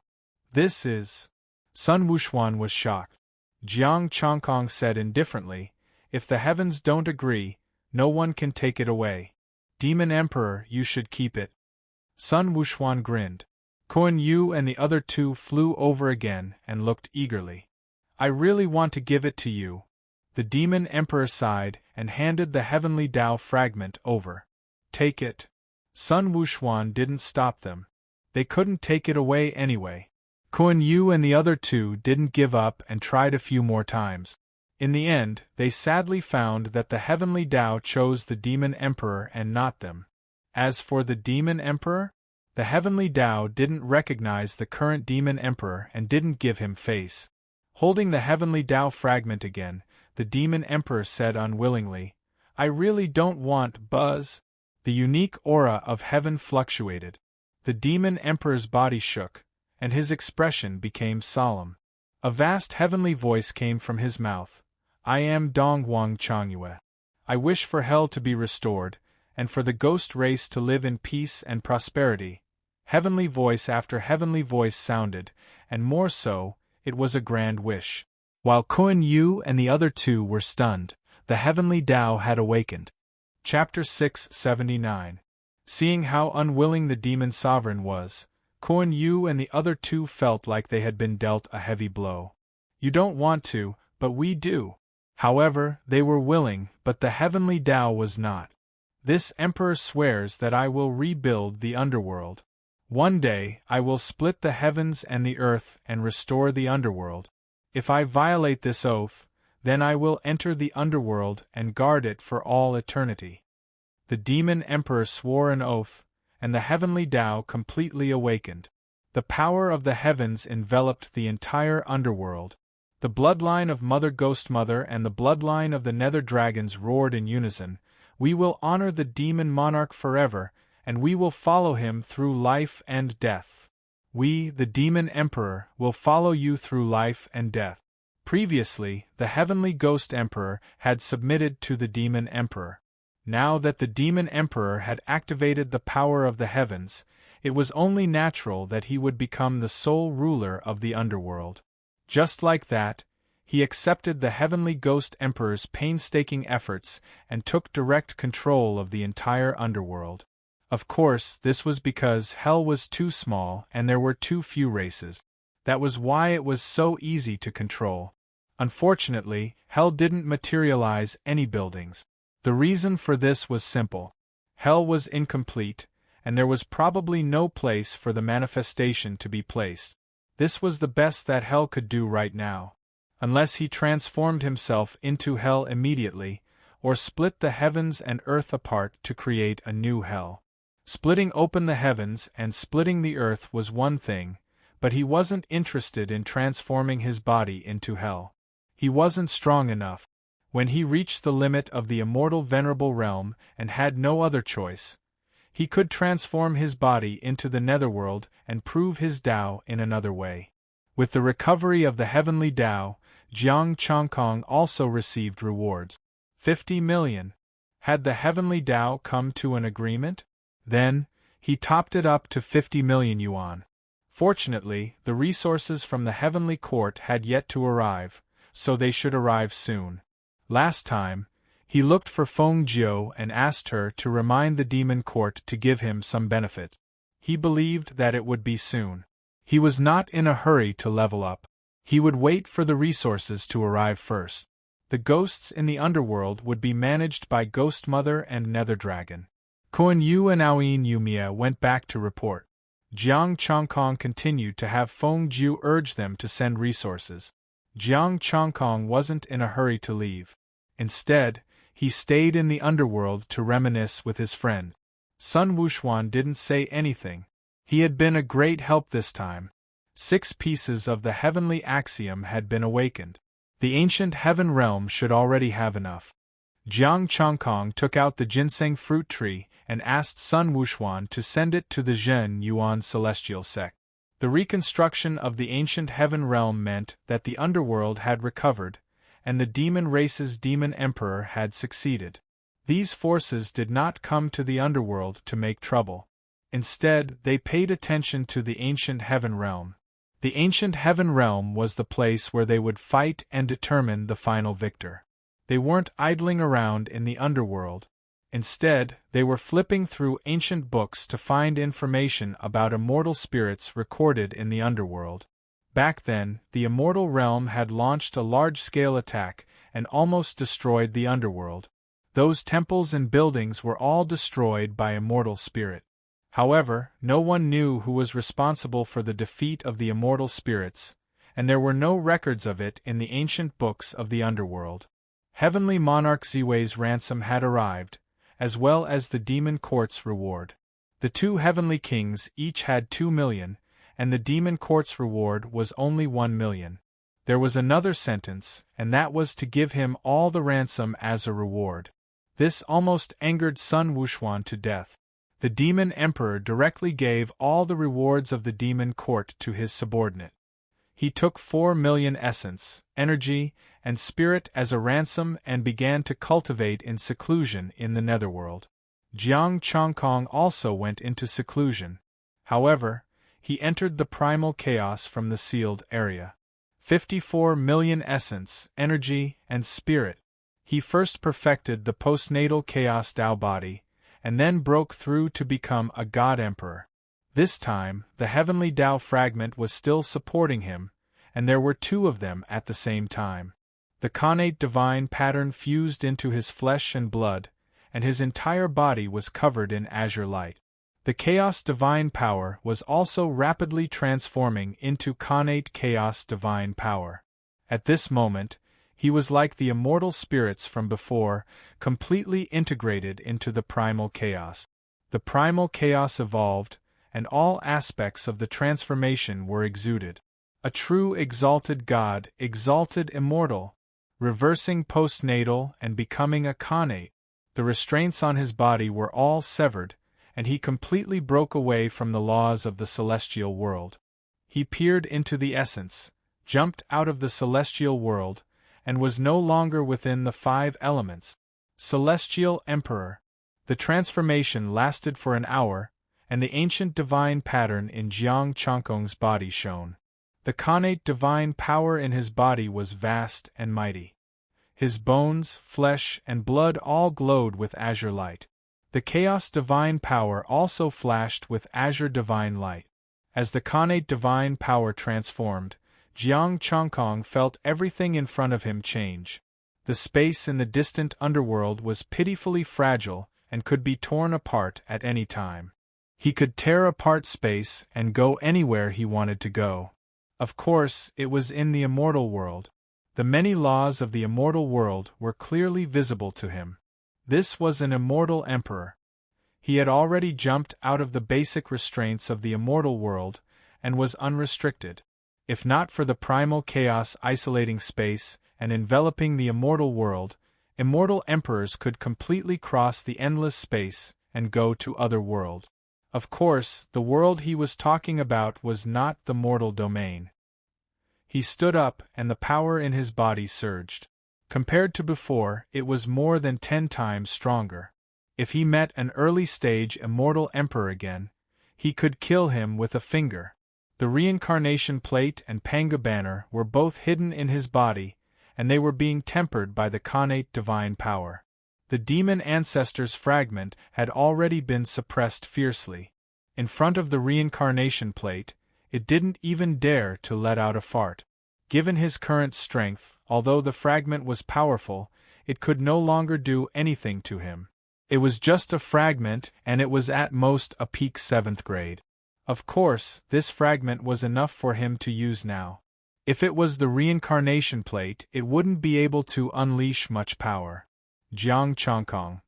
This is. Sun Wuxuan was shocked. Jiang Chongkong said indifferently, if the heavens don't agree, no one can take it away. Demon Emperor, you should keep it. Sun Wuxuan grinned. Kuan Yu and the other two flew over again and looked eagerly. I really want to give it to you. The Demon Emperor sighed and handed the Heavenly Tao fragment over. Take it. Sun Wuxuan didn't stop them. They couldn't take it away anyway. Kuan Yu and the other two didn't give up and tried a few more times. In the end, they sadly found that the Heavenly Tao chose the Demon Emperor and not them. As for the Demon Emperor, the Heavenly Tao didn't recognize the current Demon Emperor and didn't give him face. Holding the Heavenly Tao fragment again, the Demon Emperor said unwillingly, I really don't want Buzz. The unique aura of heaven fluctuated. The Demon Emperor's body shook, and his expression became solemn. A vast heavenly voice came from his mouth. I am Donghuang Changyue. I wish for hell to be restored, and for the ghost race to live in peace and prosperity. Heavenly voice after heavenly voice sounded, and more so, it was a grand wish. While Kuan Yu and the other two were stunned, the Heavenly Tao had awakened. Chapter 679. Seeing how unwilling the demon sovereign was, Kuan Yu and the other two felt like they had been dealt a heavy blow. You don't want to, but we do. However, they were willing, but the Heavenly Tao was not. This emperor swears that I will rebuild the underworld. One day, I will split the heavens and the earth and restore the underworld. If I violate this oath, then I will enter the underworld and guard it for all eternity. The demon emperor swore an oath, and the Heavenly Tao completely awakened. The power of the heavens enveloped the entire underworld. The bloodline of Mother Ghost Mother and the bloodline of the Nether Dragons roared in unison, we will honor the demon monarch forever, and we will follow him through life and death. We, the Demon Emperor, will follow you through life and death. Previously, the Heavenly Ghost Emperor had submitted to the Demon Emperor. Now that the Demon Emperor had activated the power of the heavens, it was only natural that he would become the sole ruler of the underworld. Just like that, he accepted the Heavenly Ghost Emperor's painstaking efforts and took direct control of the entire underworld. Of course, this was because hell was too small and there were too few races. That was why it was so easy to control. Unfortunately, hell didn't materialize any buildings. The reason for this was simple. Hell was incomplete, and there was probably no place for the manifestation to be placed. This was the best that hell could do right now. Unless he transformed himself into hell immediately, or split the heavens and earth apart to create a new hell. Splitting open the heavens and splitting the earth was one thing, but he wasn't interested in transforming his body into hell. He wasn't strong enough. When he reached the limit of the immortal venerable realm and had no other choice, he could transform his body into the netherworld and prove his Tao in another way. With the recovery of the Heavenly Tao, Jiang Chongkong also received rewards. 50 million. Had the Heavenly Tao come to an agreement? Then, he topped it up to 50 million yuan. Fortunately, the resources from the Heavenly Court had yet to arrive, so they should arrive soon. Last time, he looked for Feng Jiu and asked her to remind the Demon Court to give him some benefit. He believed that it would be soon. He was not in a hurry to level up. He would wait for the resources to arrive first. The ghosts in the underworld would be managed by Ghost Mother and Nether Dragon. Kuan Yu and Aoyin Yumia went back to report. Jiang Chongkong continued to have Feng Jiu urge them to send resources. Jiang Chongkong wasn't in a hurry to leave. Instead, he stayed in the underworld to reminisce with his friend. Sun Wuxuan didn't say anything. He had been a great help this time. 6 pieces of the heavenly axiom had been awakened. The ancient heaven realm should already have enough. Jiang Chongkong took out the ginseng fruit tree and asked Sun Wuxuan to send it to the Zhen Yuan celestial sect. The reconstruction of the ancient heaven realm meant that the underworld had recovered, and the demon race's demon emperor had succeeded. These forces did not come to the underworld to make trouble. Instead, they paid attention to the ancient heaven realm. The ancient heaven realm was the place where they would fight and determine the final victor. They weren't idling around in the underworld. Instead, they were flipping through ancient books to find information about immortal spirits recorded in the underworld. Back then, the immortal realm had launched a large-scale attack and almost destroyed the underworld. Those temples and buildings were all destroyed by immortal spirit. However, no one knew who was responsible for the defeat of the immortal spirits, and there were no records of it in the ancient books of the underworld. Heavenly Monarch Ziwei's ransom had arrived, as well as the demon court's reward. The two heavenly kings each had 2 million, and the demon court's reward was only 1 million. There was another sentence, and that was to give him all the ransom as a reward. This almost angered Sun Wuxuan to death. The demon emperor directly gave all the rewards of the demon court to his subordinate. He took 4 million essence, energy, and spirit as a ransom and began to cultivate in seclusion in the netherworld. Jiang Chongkong also went into seclusion. However, he entered the primal chaos from the sealed area. 54 million essence, energy, and spirit. He first perfected the postnatal chaos Dao body, and then broke through to become a god emperor. This time, the heavenly Dao fragment was still supporting him, and there were 2 of them at the same time. The connate divine pattern fused into his flesh and blood, and his entire body was covered in azure light. The chaos divine power was also rapidly transforming into connate chaos divine power. At this moment, he was like the immortal spirits from before, completely integrated into the primal chaos. The primal chaos evolved, and all aspects of the transformation were exuded. A true exalted god, exalted immortal, reversing postnatal and becoming a connate. The restraints on his body were all severed, and he completely broke away from the laws of the celestial world. He peered into the essence, jumped out of the celestial world, and was no longer within the 5 elements. Celestial Emperor. The transformation lasted for an hour, and the ancient divine pattern in Jiang Chongkong's body shone. The connate divine power in his body was vast and mighty. His bones, flesh, and blood all glowed with azure light. The chaos divine power also flashed with azure divine light. As the connate divine power transformed, Jiang Chongkong felt everything in front of him change. The space in the distant underworld was pitifully fragile and could be torn apart at any time. He could tear apart space and go anywhere he wanted to go. Of course, it was in the immortal world. The many laws of the immortal world were clearly visible to him. This was an immortal emperor. He had already jumped out of the basic restraints of the immortal world and was unrestricted. If not for the primal chaos isolating space and enveloping the immortal world, immortal emperors could completely cross the endless space and go to other worlds. Of course, the world he was talking about was not the mortal domain. He stood up and the power in his body surged. Compared to before, it was more than 10 times stronger. If he met an early-stage immortal emperor again, he could kill him with a finger. The reincarnation plate and Panga banner were both hidden in his body, and they were being tempered by the connate divine power. The demon ancestor's fragment had already been suppressed fiercely. In front of the reincarnation plate, it didn't even dare to let out a fart. Given his current strength, although the fragment was powerful, it could no longer do anything to him. It was just a fragment, and it was at most a peak 7th grade. Of course, this fragment was enough for him to use now. If it was the reincarnation plate, it wouldn't be able to unleash much power. Jiang Chongkong.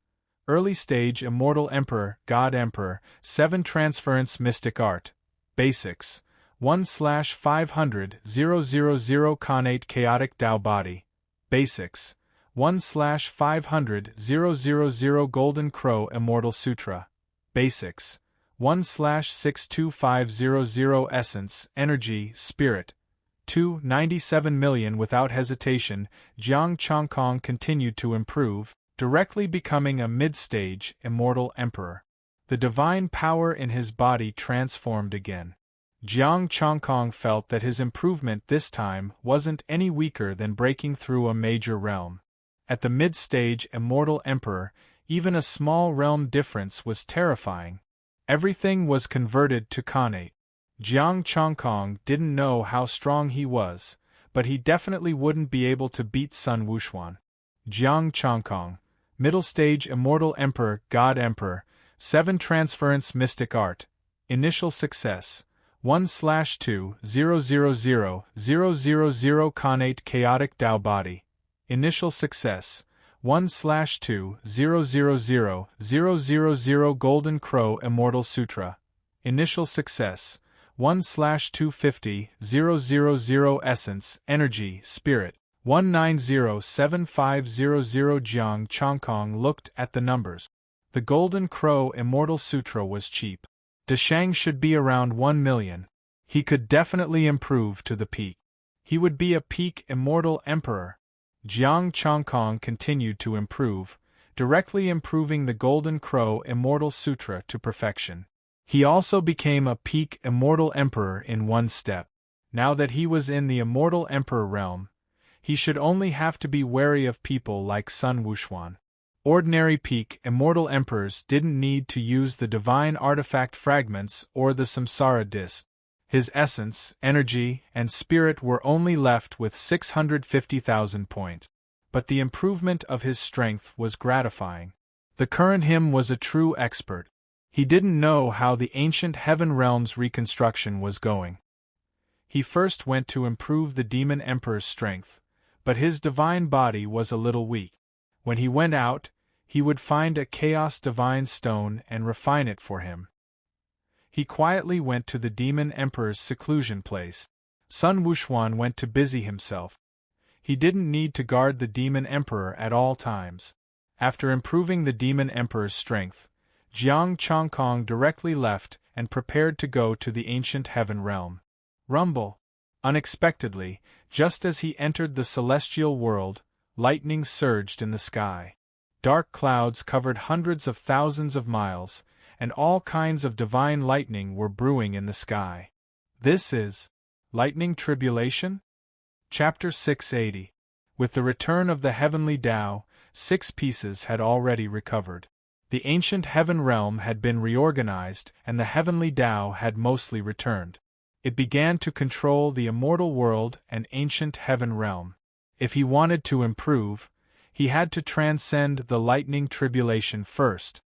Early stage Immortal Emperor, God Emperor, 7 Transference Mystic Art. Basics. 1/500 000 Connate Chaotic Dao Body. Basics. 1/500 000 Golden Crow Immortal Sutra. Basics. 1/62500 Essence, Energy, Spirit. 297 million. Without hesitation, Jiang Chongkong continued to improve, directly becoming a mid-stage Immortal Emperor. The divine power in his body transformed again. Jiang Chongkong felt that his improvement this time wasn't any weaker than breaking through a major realm. At the mid-stage Immortal Emperor, even a small realm difference was terrifying. Everything was converted to Khanate. Jiang Chongkong didn't know how strong he was, but he definitely wouldn't be able to beat Sun Wuxuan. Jiang Chongkong, Middle Stage Immortal Emperor, God Emperor, 7 Transference Mystic Art. Initial Success 1/2-000-000 Khanate Chaotic Tao Body. Initial Success 1/2-000-000 Golden Crow Immortal Sutra. Initial Success 1/250-000 Essence, Energy, Spirit. 1907500. Jiang Chongkong looked at the numbers. The Golden Crow Immortal Sutra was cheap. Deshang should be around 1 million. He could definitely improve to the peak. He would be a peak Immortal Emperor. Jiang Chongkong continued to improve, directly improving the Golden Crow Immortal Sutra to perfection. He also became a peak Immortal Emperor in one step. Now that he was in the Immortal Emperor realm, he should only have to be wary of people like Sun Wuxuan. Ordinary peak Immortal Emperors didn't need to use the divine artifact fragments or the Samsara disc. His essence, energy, and spirit were only left with 650,000 points. But the improvement of his strength was gratifying. The current him was a true expert. He didn't know how the ancient heaven realm's reconstruction was going. He first went to improve the Demon Emperor's strength, but his divine body was a little weak. When he went out, he would find a Chaos Divine Stone and refine it for him. He quietly went to the Demon Emperor's seclusion place. Sun Wuxuan went to busy himself. He didn't need to guard the Demon Emperor at all times. After improving the Demon Emperor's strength, Jiang Chongkong directly left and prepared to go to the ancient heaven realm. Rumble! Unexpectedly, just as he entered the celestial world, lightning surged in the sky. Dark clouds covered hundreds of thousands of miles, and all kinds of divine lightning were brewing in the sky. This is lightning tribulation? Chapter 680. With the return of the heavenly Tao, 6 pieces had already recovered. The ancient heaven realm had been reorganized, and the heavenly Tao had mostly returned. It began to control the immortal world and ancient heaven realm. If he wanted to improve, he had to transcend the lightning tribulation first.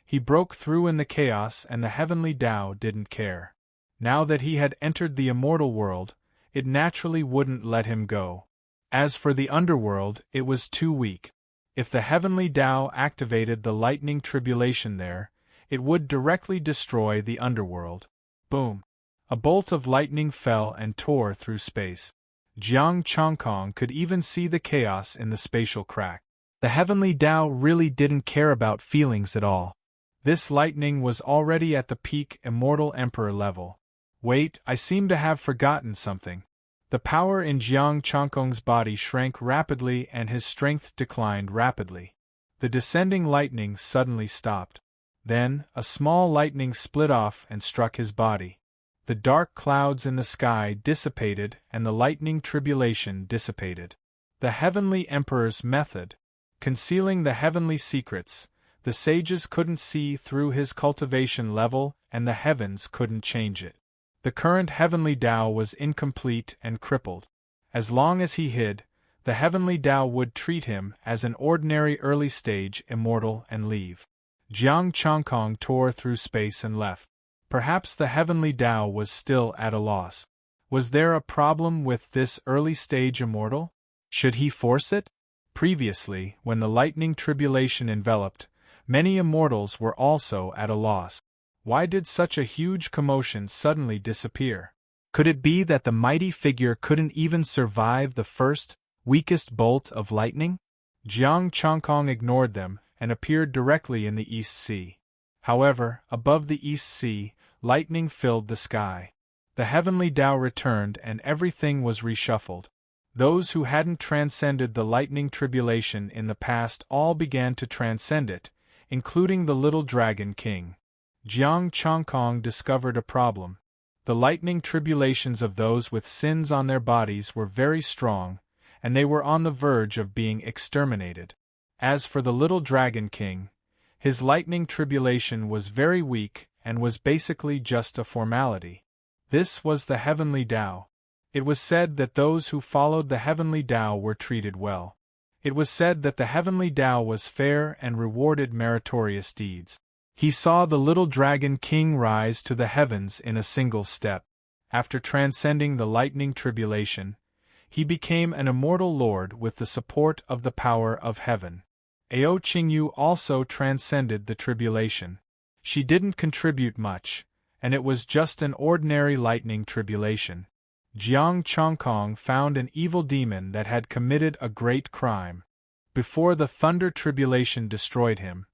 He broke through in the chaos and the heavenly Tao didn't care. Now that he had entered the immortal world, it naturally wouldn't let him go. As for the underworld, it was too weak. If the heavenly Tao activated the lightning tribulation there, it would directly destroy the underworld. Boom! A bolt of lightning fell and tore through space. Jiang Chongkong could even see the chaos in the spatial crack. The heavenly Tao really didn't care about feelings at all. This lightning was already at the peak Immortal Emperor level. Wait, I seem to have forgotten something. The power in Jiang Chongkong's body shrank rapidly and his strength declined rapidly. The descending lightning suddenly stopped. Then, a small lightning split off and struck his body. The dark clouds in the sky dissipated and the lightning tribulation dissipated. The heavenly Emperor's method. Concealing the heavenly secrets, the sages couldn't see through his cultivation level and the heavens couldn't change it. The current heavenly Tao was incomplete and crippled. As long as he hid, the heavenly Tao would treat him as an ordinary early-stage immortal and leave. Jiang Chongkong tore through space and left. Perhaps the heavenly Tao was still at a loss. Was there a problem with this early-stage immortal? Should he force it? Previously, when the lightning tribulation enveloped, many immortals were also at a loss. Why did such a huge commotion suddenly disappear? Could it be that the mighty figure couldn't even survive the first, weakest bolt of lightning? Jiang Chongkong ignored them and appeared directly in the East Sea. However, above the East Sea, lightning filled the sky. The heavenly Tao returned and everything was reshuffled. Those who hadn't transcended the lightning tribulation in the past all began to transcend it, including the little dragon king. Jiang Chongkong discovered a problem. The lightning tribulations of those with sins on their bodies were very strong, and they were on the verge of being exterminated. As for the little dragon king, his lightning tribulation was very weak and was basically just a formality. This was the heavenly Tao. It was said that those who followed the heavenly Tao were treated well. It was said that the heavenly Tao was fair and rewarded meritorious deeds. He saw the little dragon king rise to the heavens in a single step. After transcending the lightning tribulation, he became an immortal lord with the support of the power of heaven. Ao Qingyu also transcended the tribulation. She didn't contribute much, and it was just an ordinary lightning tribulation. Jiang Chongkong found an evil demon that had committed a great crime. Before the thunder tribulation destroyed him,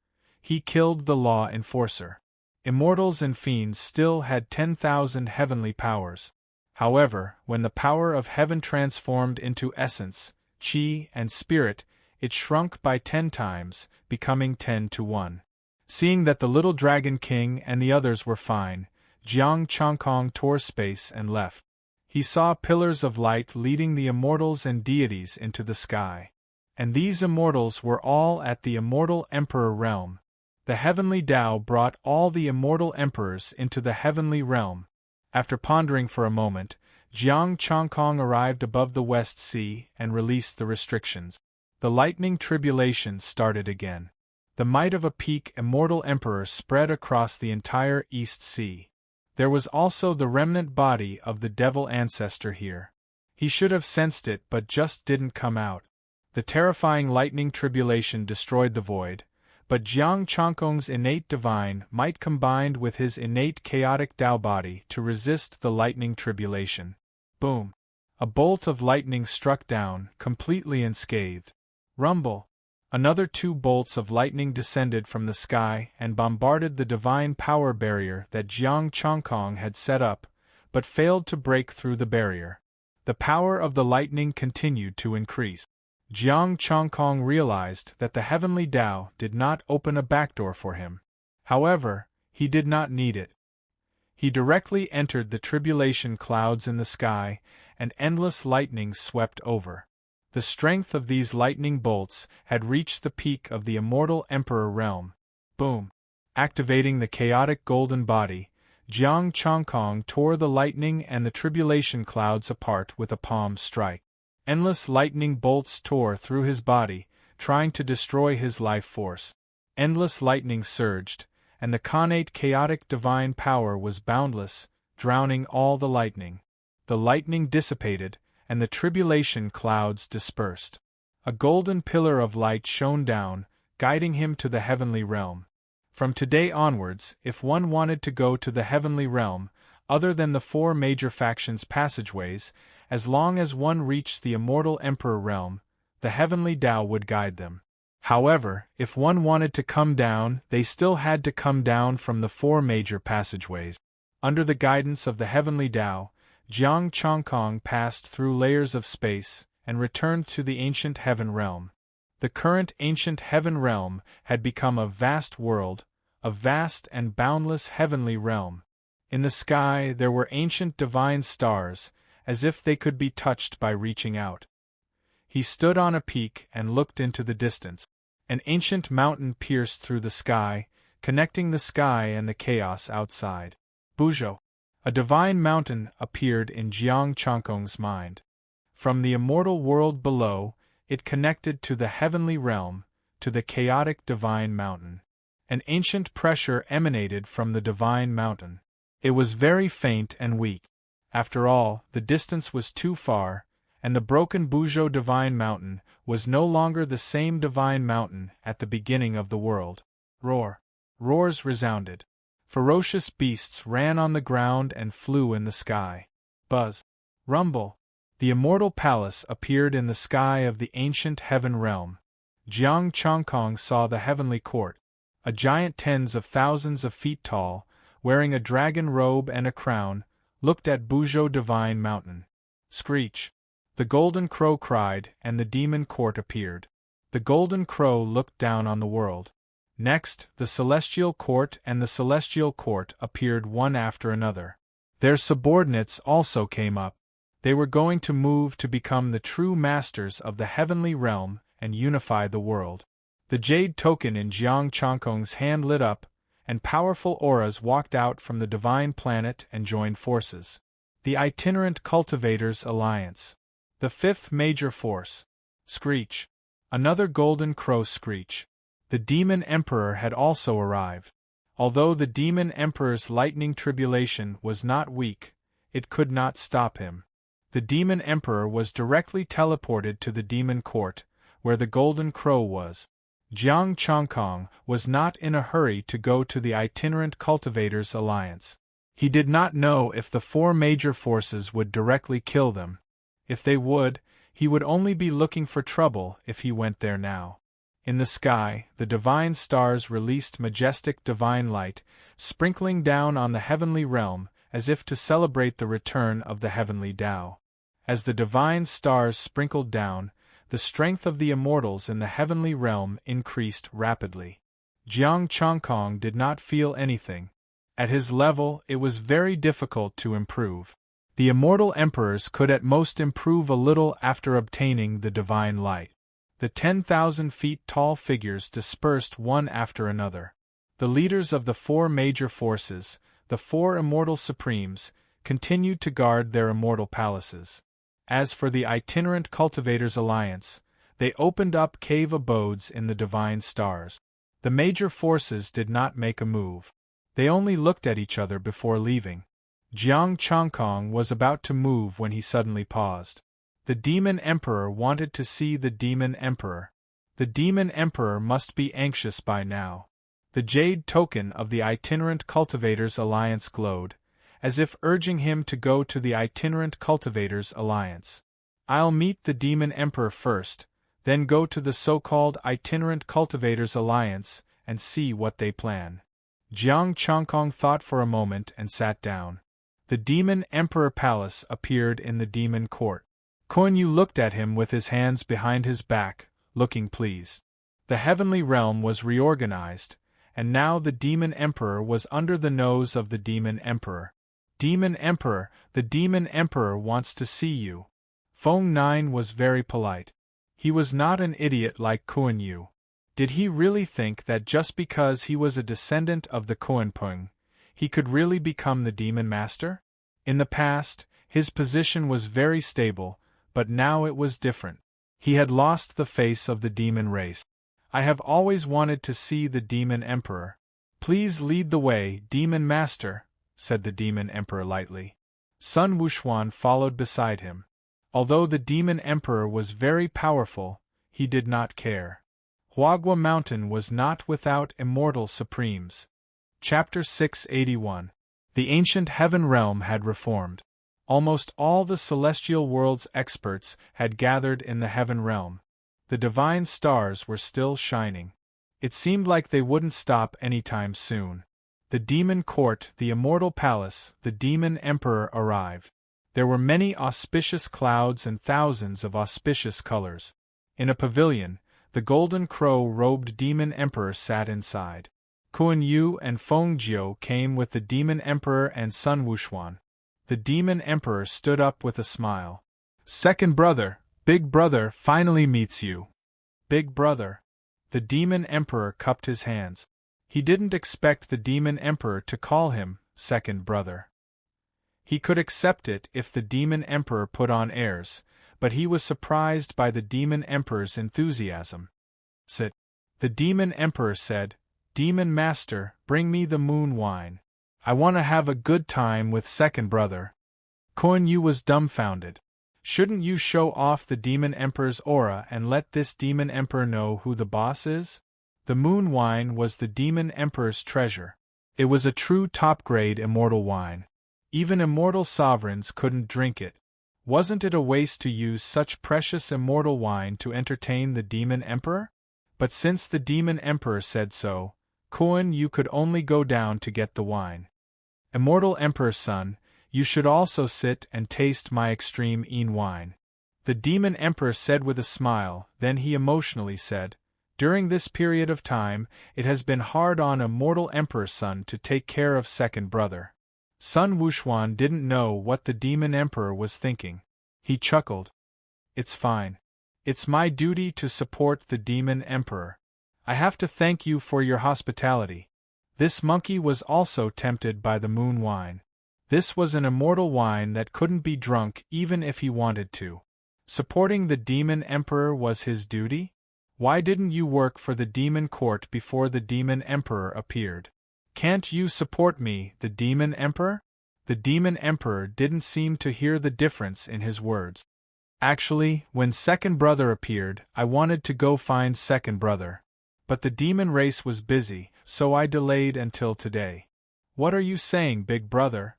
he killed the law enforcer. Immortals and fiends still had 10,000 heavenly powers. However, when the power of heaven transformed into essence, qi, and spirit, it shrunk by 10 times, becoming 10 to 1. Seeing that the little dragon king and the others were fine, Jiang Chongkong tore space and left. He saw pillars of light leading the immortals and deities into the sky. And these immortals were all at the immortal emperor realm. The heavenly Tao brought all the immortal emperors into the heavenly realm. After pondering for a moment, Jiang Chongkong arrived above the West Sea and released the restrictions. The lightning tribulation started again. The might of a peak immortal emperor spread across the entire East Sea. There was also the remnant body of the devil ancestor here. He should have sensed it but just didn't come out. The terrifying lightning tribulation destroyed the void, but Jiang Chongkong's innate divine might combined with his innate chaotic Tao body to resist the lightning tribulation. Boom! A bolt of lightning struck down, completely unscathed. Rumble! Another 2 bolts of lightning descended from the sky and bombarded the divine power barrier that Jiang Chongkong had set up, but failed to break through the barrier. The power of the lightning continued to increase. Jiang Chongkong realized that the heavenly Tao did not open a backdoor for him. However, he did not need it. He directly entered the tribulation clouds in the sky, and endless lightning swept over. The strength of these lightning bolts had reached the peak of the immortal emperor realm. Boom! Activating the chaotic golden body, Jiang Chongkong tore the lightning and the tribulation clouds apart with a palm strike. Endless lightning bolts tore through his body, trying to destroy his life force. Endless lightning surged, and the connate chaotic divine power was boundless, drowning all the lightning. The lightning dissipated, and the tribulation clouds dispersed. A golden pillar of light shone down, guiding him to the heavenly realm. From today onwards, if one wanted to go to the heavenly realm, other than the 4 major factions' passageways, as long as one reached the immortal emperor realm, the heavenly Tao would guide them. However, if one wanted to come down, they still had to come down from the 4 major passageways. Under the guidance of the heavenly Tao, Jiang Chongkong passed through layers of space and returned to the ancient heaven realm. The current ancient heaven realm had become a vast world, a vast and boundless heavenly realm. In the sky there were ancient divine stars, as if they could be touched by reaching out. He stood on a peak and looked into the distance. An ancient mountain pierced through the sky, connecting the sky and the chaos outside. Buzhou! A divine mountain appeared in Jiang Chongkong's mind. From the immortal world below, it connected to the heavenly realm, to the chaotic divine mountain. An ancient pressure emanated from the divine mountain. It was very faint and weak. After all, the distance was too far, and the broken Buzhou divine mountain was no longer the same divine mountain at the beginning of the world. Roar! Roars resounded. Ferocious beasts ran on the ground and flew in the sky. Buzz! Rumble! The immortal palace appeared in the sky of the ancient heaven realm. Jiang Chongkong saw the heavenly court. A giant tens of thousands of feet tall, wearing a dragon robe and a crown, looked at Buzhou divine mountain. Screech! The golden crow cried, and the demon court appeared. The golden crow looked down on the world. Next, the celestial court and the celestial court appeared one after another. Their subordinates also came up. They were going to move to become the true masters of the heavenly realm and unify the world. The jade token in Jiang Changkong's hand lit up, and powerful auras walked out from the divine planet and joined forces. The Itinerant Cultivators Alliance. The fifth major force. Screech. Another golden crow screech. The Demon Emperor had also arrived. Although the Demon Emperor's lightning tribulation was not weak, it could not stop him. The Demon Emperor was directly teleported to the Demon Court, where the Golden Crow was. Jiang Changkong was not in a hurry to go to the Itinerant Cultivators Alliance. He did not know if the four major forces would directly kill them. If they would, he would only be looking for trouble if he went there now. In the sky, the divine stars released majestic divine light, sprinkling down on the heavenly realm, as if to celebrate the return of the heavenly Tao. As the divine stars sprinkled down, the strength of the immortals in the heavenly realm increased rapidly. Jiang Changkong did not feel anything. At his level, it was very difficult to improve. The immortal emperors could at most improve a little after obtaining the divine light. The 10,000 feet tall figures dispersed one after another. The leaders of the four major forces, the four immortal supremes, continued to guard their immortal palaces. As for the Itinerant Cultivators Alliance, they opened up cave abodes in the divine stars. The major forces did not make a move. They only looked at each other before leaving. Jiang Changkong was about to move when he suddenly paused. The Demon Emperor wanted to see the Demon Emperor. The Demon Emperor must be anxious by now. The jade token of the Itinerant Cultivators Alliance glowed, as if urging him to go to the Itinerant Cultivators Alliance. I'll meet the Demon Emperor first, then go to the so-called Itinerant Cultivators Alliance and see what they plan. Jiang Changkong thought for a moment and sat down. The Demon Emperor Palace appeared in the Demon Court. Kuan Yu looked at him with his hands behind his back, looking pleased. The heavenly realm was reorganized, and now the Demon Emperor was under the nose of the Demon Emperor. Demon Emperor, the Demon Emperor wants to see you. Feng Nine was very polite. He was not an idiot like Kuan Yu. Did he really think that just because he was a descendant of the Kuanpeng, he could really become the Demon Master? In the past, his position was very stable, but now it was different. He had lost the face of the demon race. I have always wanted to see the Demon Emperor. Please lead the way, Demon Master, said the Demon Emperor lightly. Sun Wuxuan followed beside him. Although the Demon Emperor was very powerful, he did not care. Huagua Mountain was not without immortal supremes. Chapter 681. The ancient heaven realm had reformed. Almost all the celestial world's experts had gathered in the heaven realm. The divine stars were still shining. It seemed like they wouldn't stop anytime soon. The demon court, the immortal palace, the demon emperor arrived. There were many auspicious clouds and thousands of auspicious colors. In a pavilion, the golden crow-robed demon emperor sat inside. Kuan Yu and Feng Jiu came with the demon emperor and Sun Wuxuan. The demon emperor stood up with a smile. Second brother, big brother finally meets you. Big brother. The demon emperor cupped his hands. He didn't expect the demon emperor to call him second brother. He could accept it if the demon emperor put on airs, but he was surprised by the demon emperor's enthusiasm. Sit. The demon emperor said, Demon Master, bring me the moon wine. I want to have a good time with second brother. Kuan Yu was dumbfounded. Shouldn't you show off the demon emperor's aura and let this demon emperor know who the boss is? The moon wine was the demon emperor's treasure. It was a true top-grade immortal wine. Even immortal sovereigns couldn't drink it. Wasn't it a waste to use such precious immortal wine to entertain the demon emperor? But since the demon emperor said so, Kuan Yu could only go down to get the wine. Immortal Emperor's son, you should also sit and taste my extreme Yin wine. The demon emperor said with a smile, then he emotionally said, During this period of time, it has been hard on Immortal Emperor's son to take care of second brother. Sun Wuxuan didn't know what the Demon Emperor was thinking. He chuckled. It's fine. It's my duty to support the Demon Emperor. I have to thank you for your hospitality. This monkey was also tempted by the moon wine. This was an immortal wine that couldn't be drunk even if he wanted to. Supporting the Demon Emperor was his duty? Why didn't you work for the Demon Court before the Demon Emperor appeared? Can't you support me, the Demon Emperor? The Demon Emperor didn't seem to hear the difference in his words. Actually, when Second Brother appeared, I wanted to go find Second Brother. But the demon race was busy, so I delayed until today. What are you saying, Big Brother?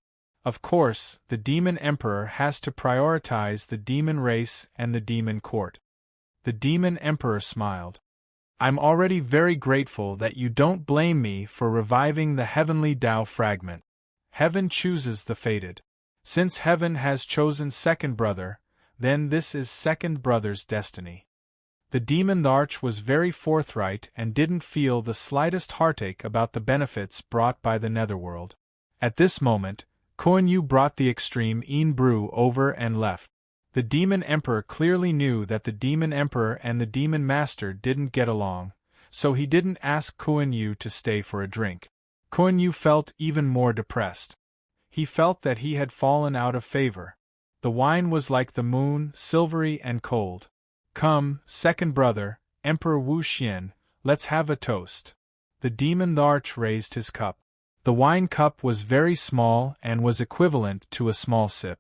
Of course, the Demon Emperor has to prioritize the demon race and the Demon Court. The Demon Emperor smiled. I'm already very grateful that you don't blame me for reviving the heavenly Tao fragment. Heaven chooses the fated. Since heaven has chosen Second Brother, then this is Second Brother's destiny. The demon Arch was very forthright and didn't feel the slightest heartache about the benefits brought by the netherworld. At this moment, Kuan Yu brought the extreme Een brew over and left. The Demon Emperor clearly knew that the Demon Emperor and the Demon Master didn't get along, so he didn't ask Kuan Yu to stay for a drink. Kuan Yu felt even more depressed. He felt that he had fallen out of favor. The wine was like the moon, silvery and cold. Come, Second Brother, Emperor Wu Xian, let's have a toast. The Demon Arch raised his cup. The wine cup was very small and was equivalent to a small sip.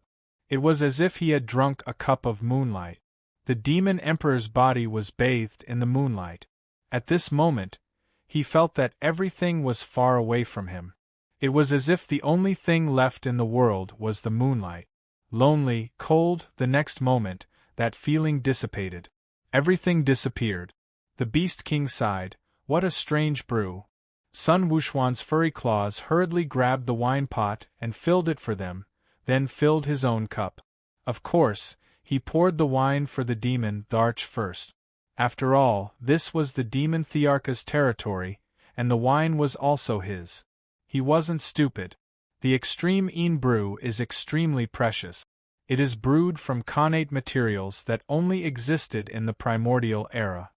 It was as if he had drunk a cup of moonlight. The Demon Emperor's body was bathed in the moonlight. At this moment, he felt that everything was far away from him. It was as if the only thing left in the world was the moonlight. Lonely, cold, the next moment, that feeling dissipated. Everything disappeared. The Beast King sighed. What a strange brew. Sun Wuxuan's furry claws hurriedly grabbed the wine pot and filled it for them, then filled his own cup. Of course, he poured the wine for the Demon Arch first. After all, this was the Demon Thearcha's territory, and the wine was also his. He wasn't stupid. The extreme Een brew is extremely precious. It is brewed from connate materials that only existed in the primordial era.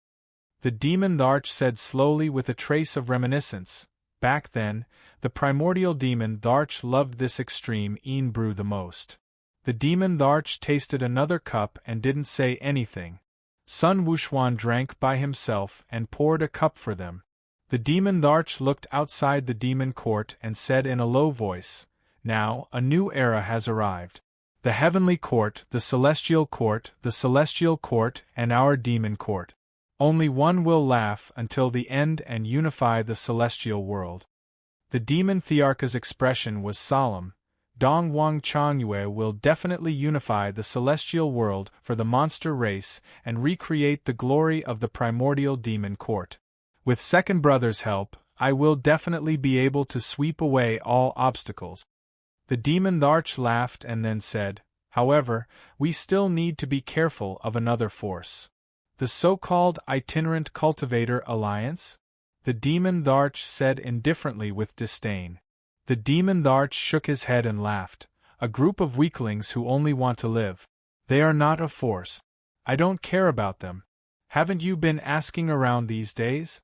The Demon Arch said slowly with a trace of reminiscence, back then, the primordial Demon Arch loved this extreme Een brew the most. The Demon Arch tasted another cup and didn't say anything. Sun Wuxuan drank by himself and poured a cup for them. The Demon Arch looked outside the Demon Court and said in a low voice, Now, a new era has arrived. The Heavenly Court, the Celestial Court, and our Demon Court. Only one will laugh until the end and unify the celestial world. The Demon Thearcha's expression was solemn. Dong Wang Changyue will definitely unify the celestial world for the monster race and recreate the glory of the primordial Demon Court. With Second Brother's help, I will definitely be able to sweep away all obstacles. The Demon Arch laughed and then said, However, we still need to be careful of another force. The so-called Itinerant Cultivator Alliance? The Demon Arch said indifferently with disdain. The Demon Arch shook his head and laughed. A group of weaklings who only want to live. They are not a force. I don't care about them. Haven't you been asking around these days?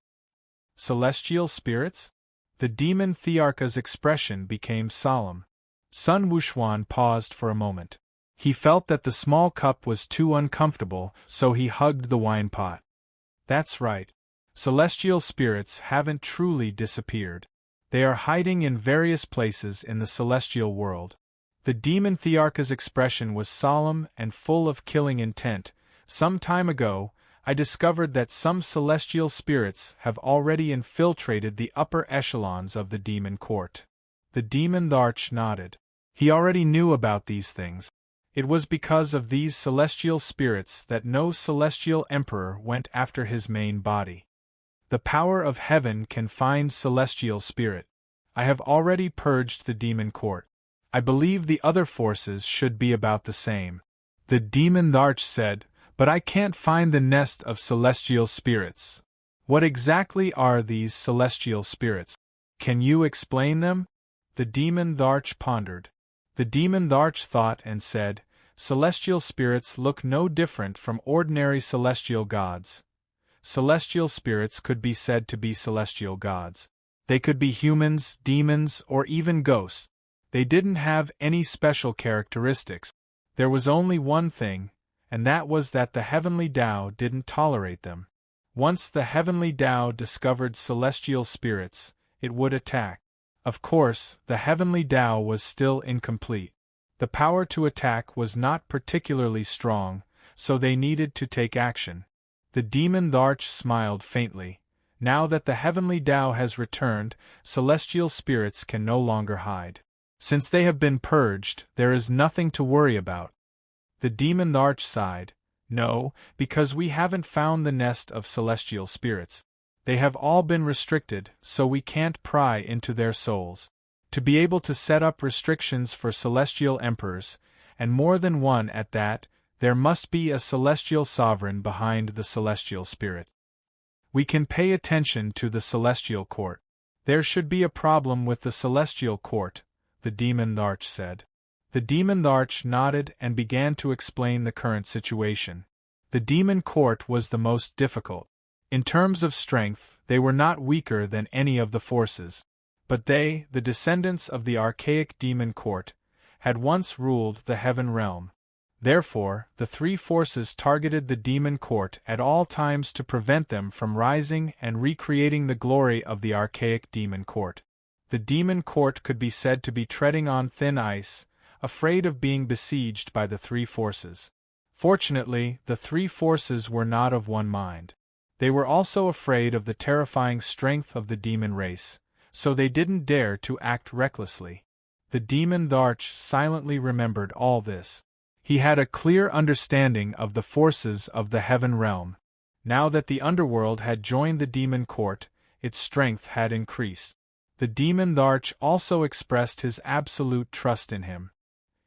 Celestial spirits? The Demon Thearcha's expression became solemn. Sun Wuxuan paused for a moment. He felt that the small cup was too uncomfortable, so he hugged the wine pot. That's right. Celestial spirits haven't truly disappeared. They are hiding in various places in the celestial world. The Demon Thearcha's expression was solemn and full of killing intent. Some time ago, I discovered that some celestial spirits have already infiltrated the upper echelons of the Demon Court. The Demon Arch nodded. He already knew about these things. It was because of these celestial spirits that no celestial emperor went after his main body. The power of heaven can find celestial spirit. I have already purged the Demon Court. I believe the other forces should be about the same. The Demon Arch said, But I can't find the nest of celestial spirits. What exactly are these celestial spirits? Can you explain them? The demon Tharch pondered. The demon Tharch thought and said, "Celestial spirits look no different from ordinary celestial gods. Celestial spirits could be said to be celestial gods. They could be humans, demons, or even ghosts. They didn't have any special characteristics. There was only one thing, and that was that the heavenly Tao didn't tolerate them. Once the heavenly Tao discovered celestial spirits, it would attack. Of course, the heavenly Tao was still incomplete. The power to attack was not particularly strong, so they needed to take action. The demon Tharch smiled faintly. Now that the heavenly Tao has returned, celestial spirits can no longer hide. Since they have been purged, there is nothing to worry about. The demon Tharch sighed. No, because we haven't found the nest of celestial spirits. They have all been restricted, so we can't pry into their souls. To be able to set up restrictions for celestial emperors, and more than one at that, there must be a celestial sovereign behind the celestial spirit. We can pay attention to the celestial court. There should be a problem with the celestial court, the demon Tharch said. The demon Tharch nodded and began to explain the current situation. The demon court was the most difficult. In terms of strength, they were not weaker than any of the forces. But they, the descendants of the archaic demon court, had once ruled the heaven realm. Therefore, the three forces targeted the demon court at all times to prevent them from rising and recreating the glory of the archaic demon court. The demon court could be said to be treading on thin ice, afraid of being besieged by the three forces. Fortunately, the three forces were not of one mind. They were also afraid of the terrifying strength of the demon race, so they didn't dare to act recklessly. The demon Tharch silently remembered all this. He had a clear understanding of the forces of the heaven realm. Now that the underworld had joined the demon court, its strength had increased. The demon Tharch also expressed his absolute trust in him.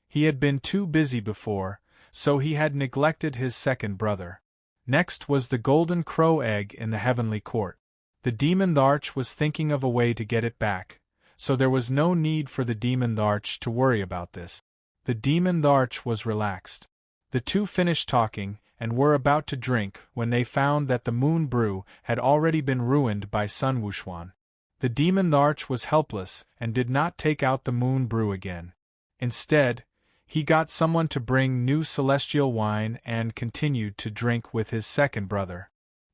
He had been too busy before, so he had neglected his second brother. Next was the golden crow egg in the heavenly court. The demon Tharch was thinking of a way to get it back, so there was no need for the demon Tharch to worry about this. The demon Tharch was relaxed. The two finished talking, and were about to drink when they found that the moon brew had already been ruined by Sun Wuchuan. The demon Tharch was helpless and did not take out the moon brew again. Instead, he got someone to bring new celestial wine and continued to drink with his second brother.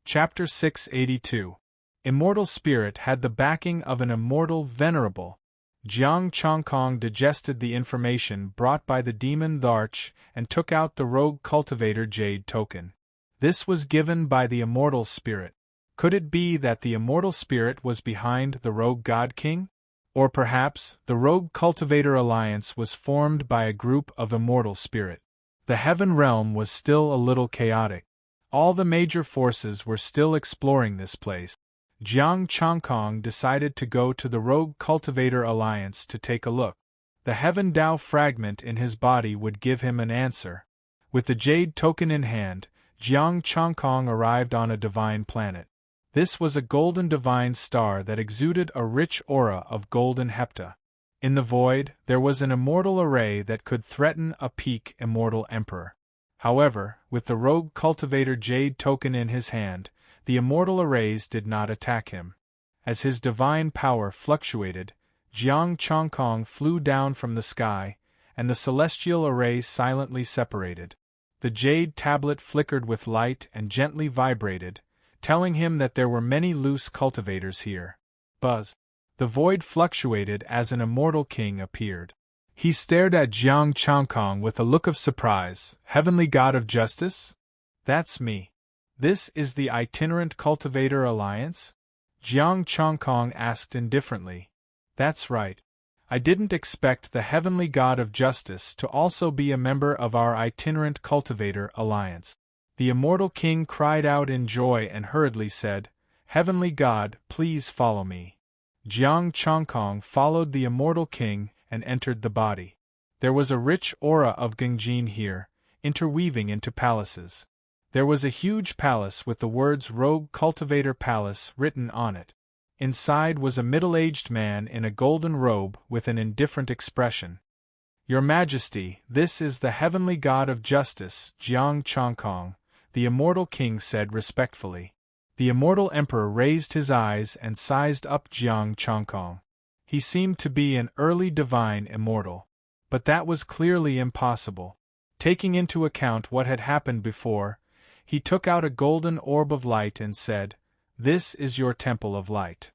Chapter 682. Immortal Spirit had the backing of an immortal venerable. Jiang Chongkong digested the information brought by the demon Tharch and took out the rogue cultivator jade token. This was given by the immortal spirit. Could it be that the immortal spirit was behind the rogue god king? Or perhaps, the rogue cultivator alliance was formed by a group of immortal spirit. The heaven realm was still a little chaotic. All the major forces were still exploring this place. Jiang Chongkong decided to go to the Rogue Cultivator Alliance to take a look. The Heaven Dao fragment in his body would give him an answer. With the jade token in hand, Jiang Chongkong arrived on a divine planet. This was a golden divine star that exuded a rich aura of golden hepta. In the void, there was an immortal array that could threaten a peak immortal emperor. However, with the Rogue Cultivator jade token in his hand, the immortal arrays did not attack him. As his divine power fluctuated, Jiang Chongkong flew down from the sky, and the celestial arrays silently separated. The jade tablet flickered with light and gently vibrated, telling him that there were many loose cultivators here. Buzz. The void fluctuated as an immortal king appeared. He stared at Jiang Chongkong with a look of surprise. Heavenly God of Justice? That's me. This is the Itinerant Cultivator Alliance? Jiang Chongkong asked indifferently. That's right. I didn't expect the Heavenly God of Justice to also be a member of our Itinerant Cultivator Alliance. The immortal king cried out in joy and hurriedly said, Heavenly God, please follow me. Jiang Chongkong followed the immortal king and entered the body. There was a rich aura of Gengjin here, interweaving into palaces. There was a huge palace with the words Rogue Cultivator Palace written on it. Inside was a middle-aged man in a golden robe with an indifferent expression. "Your Majesty, this is the heavenly god of justice, Jiang Chongkong," the immortal king said respectfully. The immortal emperor raised his eyes and sized up Jiang Chongkong. He seemed to be an early divine immortal. But that was clearly impossible. Taking into account what had happened before, he took out a golden orb of light and said, "This is your temple of light."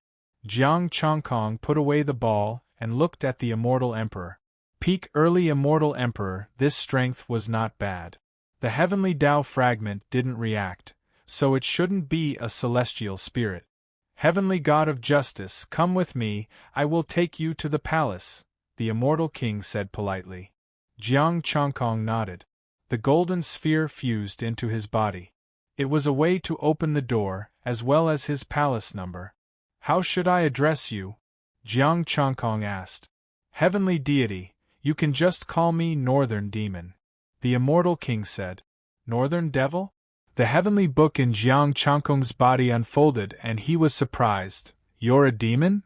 Jiang Chongkong put away the ball and looked at the immortal emperor. Peak early immortal emperor, this strength was not bad. The heavenly Tao fragment didn't react, so it shouldn't be a celestial spirit. "Heavenly God of justice, come with me, I will take you to the palace," the immortal king said politely. Jiang Chongkong nodded. The golden sphere fused into his body. It was a way to open the door, as well as his palace number. "How should I address you?" Jiang Chongkong asked. "Heavenly deity, you can just call me Northern Demon," the immortal king said. "Northern Devil?" The heavenly book in Jiang Chongkong's body unfolded and he was surprised. "You're a demon?"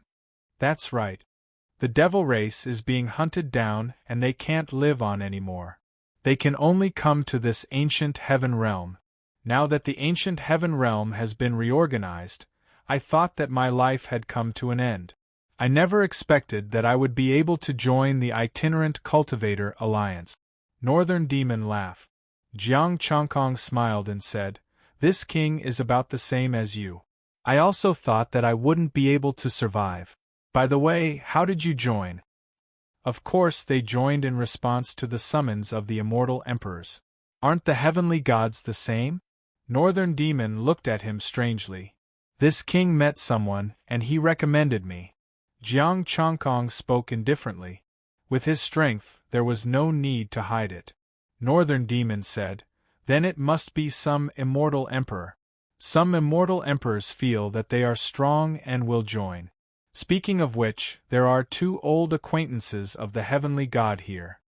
"That's right. The devil race is being hunted down and they can't live on anymore. They can only come to this ancient heaven realm. Now that the ancient heaven realm has been reorganized, I thought that my life had come to an end. I never expected that I would be able to join the Itinerant Cultivator Alliance." Northern Demon laughed. Jiang Chongkong smiled and said, "This king is about the same as you. I also thought that I wouldn't be able to survive. By the way, how did you join?" Of course they joined in response to the summons of the immortal emperors. "Aren't the heavenly gods the same?" Northern Demon looked at him strangely. "This king met someone, and he recommended me." Jiang Chongkong spoke indifferently. With his strength, there was no need to hide it. Northern Demon said, "Then it must be some immortal emperor. Some immortal emperors feel that they are strong and will join. Speaking of which, there are 2 old acquaintances of the heavenly god here."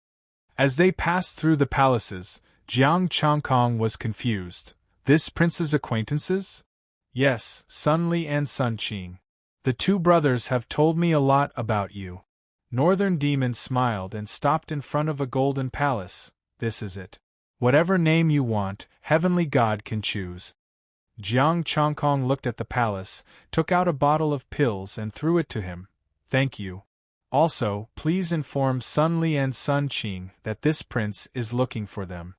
As they passed through the palaces, Jiang Chongkong was confused. "This prince's acquaintances?" "Yes, Sun Li and Sun Qing. The 2 brothers have told me a lot about you." Northern Demon smiled and stopped in front of a golden palace. "This is it. Whatever name you want, heavenly god can choose." Jiang Chongkong looked at the palace, took out a bottle of pills and threw it to him. "Thank you. Also, please inform Sun Li and Sun Qing that this prince is looking for them."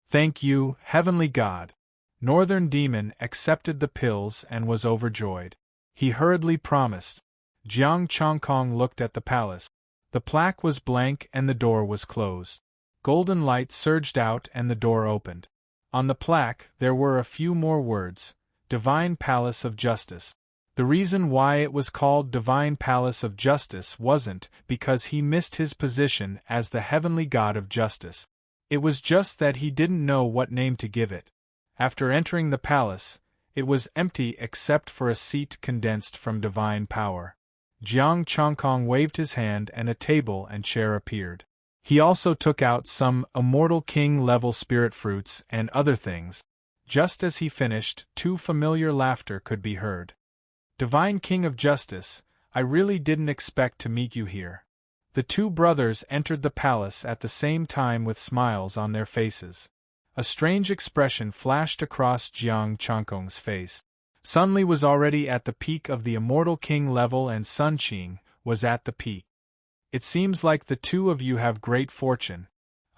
"Thank you, heavenly god." Northern Demon accepted the pills and was overjoyed. He hurriedly promised. Jiang Chongkong looked at the palace. The plaque was blank and the door was closed. Golden light surged out and the door opened. On the plaque, there were a few more words: Divine Palace of Justice. The reason why it was called Divine Palace of Justice wasn't because he missed his position as the heavenly god of justice. It was just that he didn't know what name to give it. After entering the palace, it was empty except for a seat condensed from divine power. Jiang Chongkong waved his hand and a table and chair appeared. He also took out some immortal king-level spirit fruits and other things. Just as he finished, 2 familiar laughter could be heard. "Divine King of Justice, I really didn't expect to meet you here." The 2 brothers entered the palace at the same time with smiles on their faces. A strange expression flashed across Jiang Chongkong's face. Sun Li was already at the peak of the immortal king level and Sun Qing was at the peak. "It seems like the 2 of you have great fortune.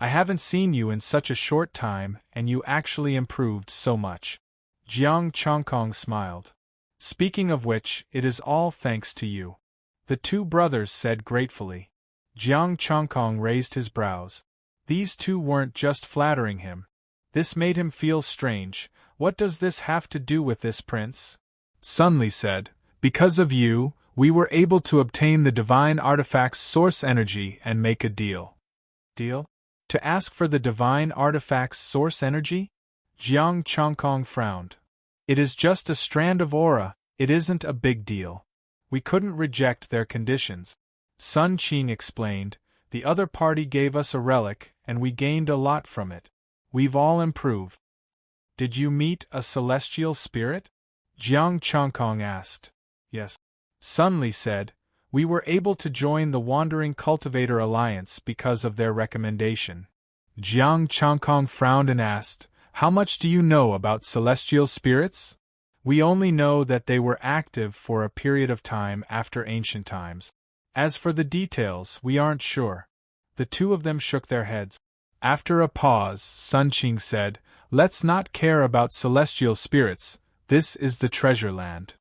I haven't seen you in such a short time and you actually improved so much." Jiang Chongkong smiled. "Speaking of which, it is all thanks to you," the 2 brothers said gratefully. Jiang Chongkong raised his brows. These 2 weren't just flattering him. This made him feel strange. "What does this have to do with this prince?" Sun Li said, "Because of you, we were able to obtain the divine artifact's source energy and make a deal." "Deal? To ask for the divine artifact's source energy?" Jiang Chongkong frowned. "It is just a strand of aura, it isn't a big deal. We couldn't reject their conditions." Sun Qing explained, "The other party gave us a relic, and we gained a lot from it. We've all improved." "Did you meet a celestial spirit?" Jiang Chongkong asked. "Yes. Sunli said, "We were able to join the Wandering Cultivator Alliance because of their recommendation." Jiang Changkong frowned and asked, "How much do you know about celestial spirits?" "We only know that they were active for a period of time after ancient times. As for the details, we aren't sure." The two of them shook their heads. After a pause, Sun Qing said, "Let's not care about celestial spirits, this is the treasure land."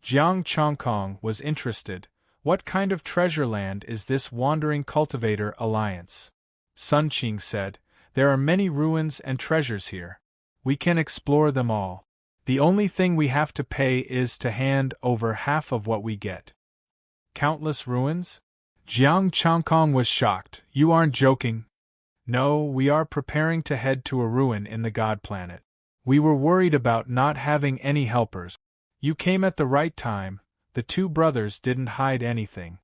Jiang Changkong was interested. "What kind of treasure land is this Wandering Cultivator Alliance?" Sun Qing said, "There are many ruins and treasures here. We can explore them all. The only thing we have to pay is to hand over half of what we get." "Countless ruins?" Jiang Changkong was shocked. "You aren't joking?" "No, we are preparing to head to a ruin in the God Planet. We were worried about not having any helpers. You came at the right time." The two brothers didn't hide anything.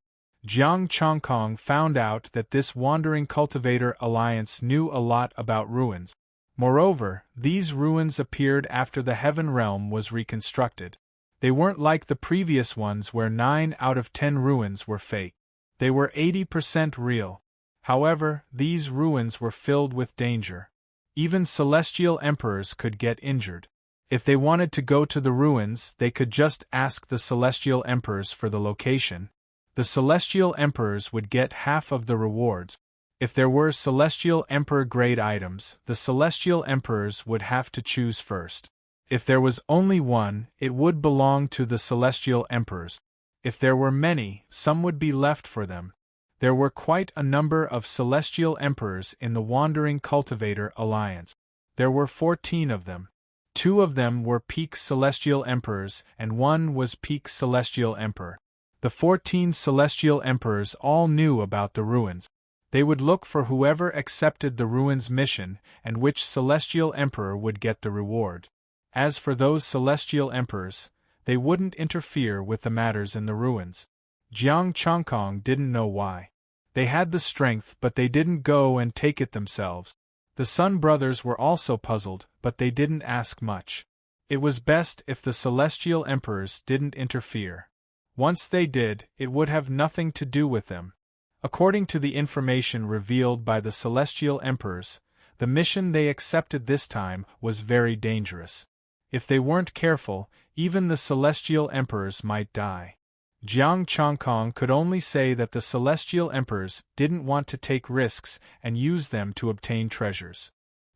Jiang Changkong found out that this Wandering Cultivator Alliance knew a lot about ruins. Moreover, these ruins appeared after the Heaven Realm was reconstructed. They weren't like the previous ones where 9 out of 10 ruins were fake. They were 80% real. However, these ruins were filled with danger. Even celestial emperors could get injured. If they wanted to go to the ruins, they could just ask the celestial emperors for the location. The celestial emperors would get half of the rewards. If there were celestial emperor-grade items, the celestial emperors would have to choose first. If there was only one, it would belong to the celestial emperors. If there were many, some would be left for them. There were quite a number of celestial emperors in the Wandering Cultivator Alliance. There were 14 of them. 2 of them were peak celestial emperors, and 1 was peak celestial emperor. The 14 celestial emperors all knew about the ruins. They would look for whoever accepted the ruins mission, and which celestial emperor would get the reward. As for those celestial emperors, they wouldn't interfere with the matters in the ruins. Jiang Changkong didn't know why. They had the strength, but they didn't go and take it themselves. The Sun brothers were also puzzled, but they didn't ask much. It was best if the celestial emperors didn't interfere. Once they did, it would have nothing to do with them. According to the information revealed by the celestial emperors, the mission they accepted this time was very dangerous. If they weren't careful, even the celestial emperors might die. Jiang Changkong could only say that the celestial emperors didn't want to take risks and use them to obtain treasures.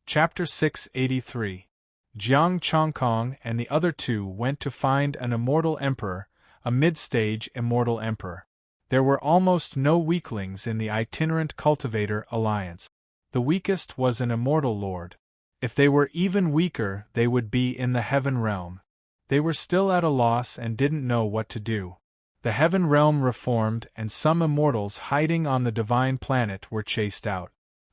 Chapter 683. Jiang Changkong and the other two went to find an immortal emperor, a mid-stage immortal emperor. There were almost no weaklings in the Itinerant Cultivator Alliance. The weakest was an immortal lord. If they were even weaker, they would be in the Heaven Realm. They were still at a loss and didn't know what to do. The Heaven Realm reformed, and some immortals hiding on the Divine Planet were chased out.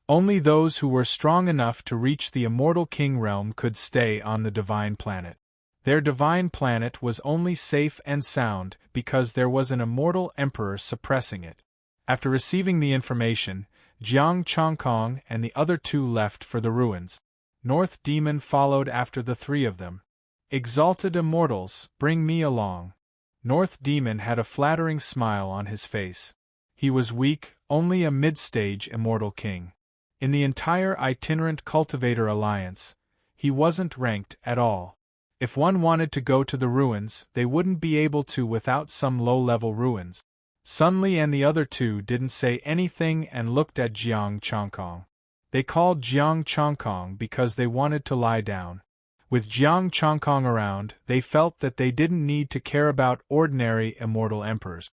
Only those who were strong enough to reach the Immortal King Realm could stay on the Divine Planet. Their Divine Planet was only safe and sound because there was an immortal emperor suppressing it. After receiving the information, Jiang Changkong and the other two left for the ruins. North Demon followed after the 3 of them. "Exalted immortals, bring me along." North Demon had a flattering smile on his face. He was weak, only a mid-stage immortal king. In the entire Itinerant Cultivator Alliance, he wasn't ranked at all. If one wanted to go to the ruins, they wouldn't be able to without some low-level ruins. Sunli and the other two didn't say anything and looked at Jiang Changkong. They called Jiang Changkong because they wanted to lie down. With Jiang Changkong around, they felt that they didn't need to care about ordinary immortal emperors.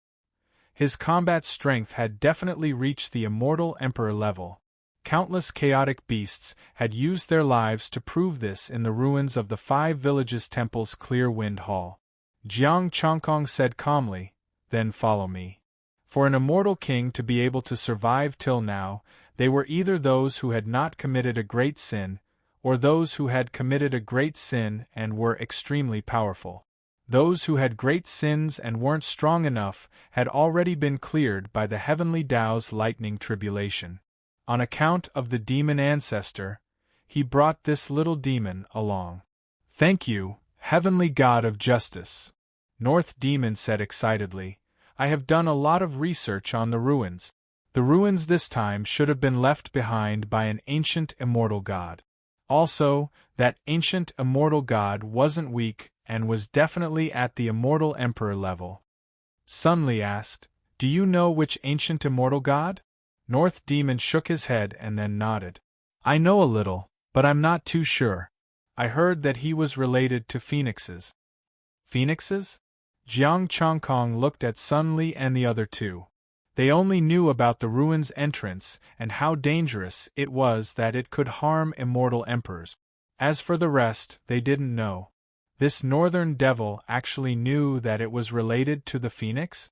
His combat strength had definitely reached the immortal emperor level. Countless chaotic beasts had used their lives to prove this in the ruins of the 5 villages' temple's Clear Wind Hall. Jiang Changkong said calmly, "Then follow me." For an immortal king to be able to survive till now, they were either those who had not committed a great sin, or those who had committed a great sin and were extremely powerful. Those who had great sins and weren't strong enough had already been cleared by the heavenly Tao's lightning tribulation. On account of the demon ancestor, he brought this little demon along. "Thank you, heavenly God of justice." North Demon said excitedly. I have done a lot of research on the ruins. The ruins this time should have been left behind by an ancient immortal god. Also, that ancient immortal god wasn't weak and was definitely at the immortal emperor level. Sunli asked, Do you know which ancient immortal god? North Demon shook his head and then nodded. I know a little, but I'm not too sure. I heard that he was related to phoenixes. Phoenixes? Jiang Chongkong looked at Sunli and the other two. They only knew about the ruins' entrance and how dangerous it was that it could harm immortal emperors. As for the rest, they didn't know. This northern devil actually knew that it was related to the phoenix?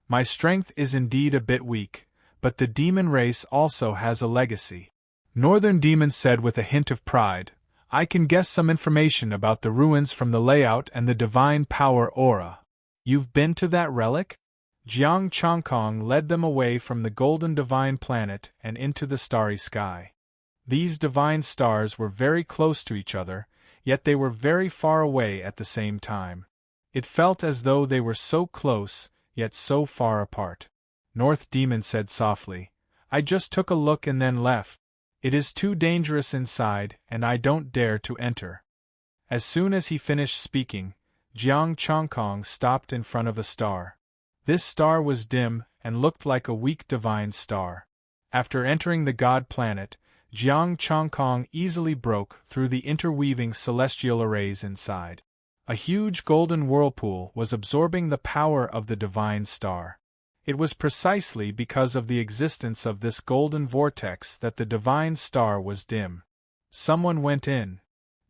My strength is indeed a bit weak, but the demon race also has a legacy. Northern Demon said with a hint of pride, I can guess some information about the ruins from the layout and the divine power aura. You've been to that relic? Jiang Chongkong led them away from the golden divine planet and into the starry sky. These divine stars were very close to each other, yet they were very far away at the same time. It felt as though they were so close, yet so far apart. North Demon said softly, I just took a look and then left. It is too dangerous inside, and I don't dare to enter. As soon as he finished speaking, Jiang Chongkong stopped in front of a star. This star was dim and looked like a weak divine star. After entering the god planet, Jiang Chongkong easily broke through the interweaving celestial arrays inside. A huge golden whirlpool was absorbing the power of the divine star. It was precisely because of the existence of this golden vortex that the divine star was dim. Someone went in.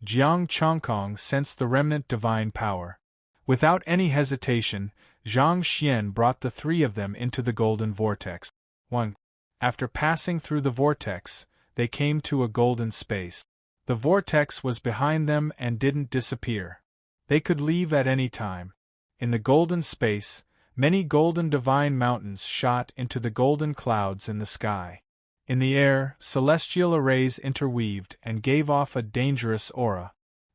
Jiang Chongkong sensed the remnant divine power. Without any hesitation, Zhang Xian brought the three of them into the golden vortex. 1. After passing through the vortex, they came to a golden space. The vortex was behind them and didn't disappear. They could leave at any time. In the golden space, many golden divine mountains shot into the golden clouds in the sky. In the air, celestial arrays interweaved and gave off a dangerous aura.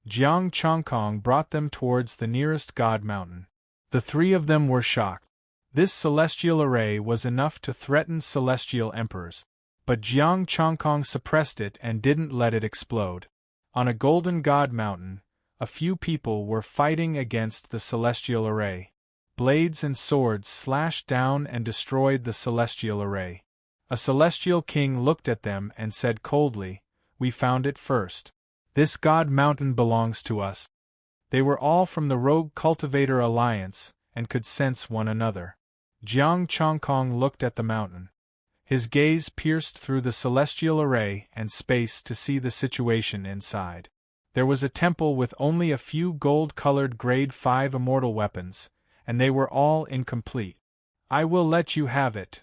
Jiang Chongkong brought them towards the nearest god mountain. The three of them were shocked. This celestial array was enough to threaten celestial emperors. But Jiang Chongkong suppressed it and didn't let it explode. On a golden god mountain, a few people were fighting against the celestial array. Blades and swords slashed down and destroyed the celestial array. A celestial king looked at them and said coldly, We found it first. This god mountain belongs to us. They were all from the Rogue Cultivator Alliance, and could sense one another. Jiang Chongkong looked at the mountain. His gaze pierced through the celestial array and space to see the situation inside. There was a temple with only a few gold-colored Grade 5 immortal weapons, and they were all incomplete. I will let you have it.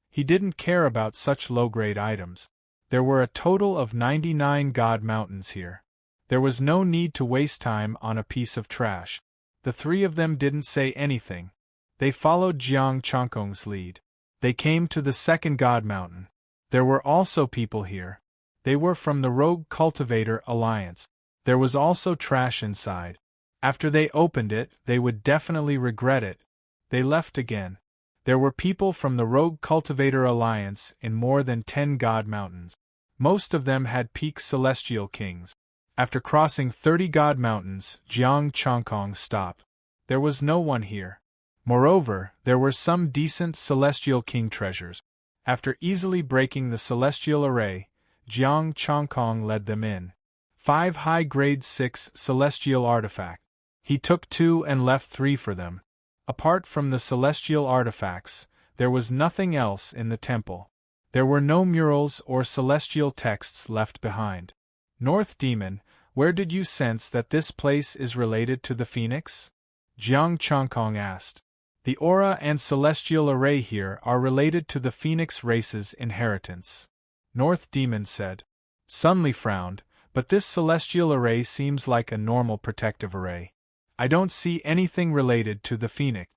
He didn't care about such low-grade items. There were a total of 99 god mountains here. There was no need to waste time on a piece of trash. The three of them didn't say anything. They followed Jiang Chongkong's lead. They came to the second god mountain. There were also people here. They were from the Rogue Cultivator Alliance. There was also trash inside. After they opened it, they would definitely regret it. They left again. There were people from the Rogue Cultivator Alliance in more than 10 god mountains. Most of them had peak celestial kings. After crossing 30 god mountains, Jiang Chongkong stopped. There was no one here. Moreover, there were some decent celestial king treasures. After easily breaking the celestial array, Jiang Chongkong led them in. 5 high-grade 6 celestial artifacts. He took 2 and left 3 for them. Apart from the celestial artifacts, there was nothing else in the temple. There were no murals or celestial texts left behind. North Demon, where did you sense that this place is related to the Phoenix? Jiang Chongkong asked. The aura and celestial array here are related to the Phoenix race's inheritance. North Demon said. Sunli frowned, but this celestial array seems like a normal protective array. I don't see anything related to the Phoenix.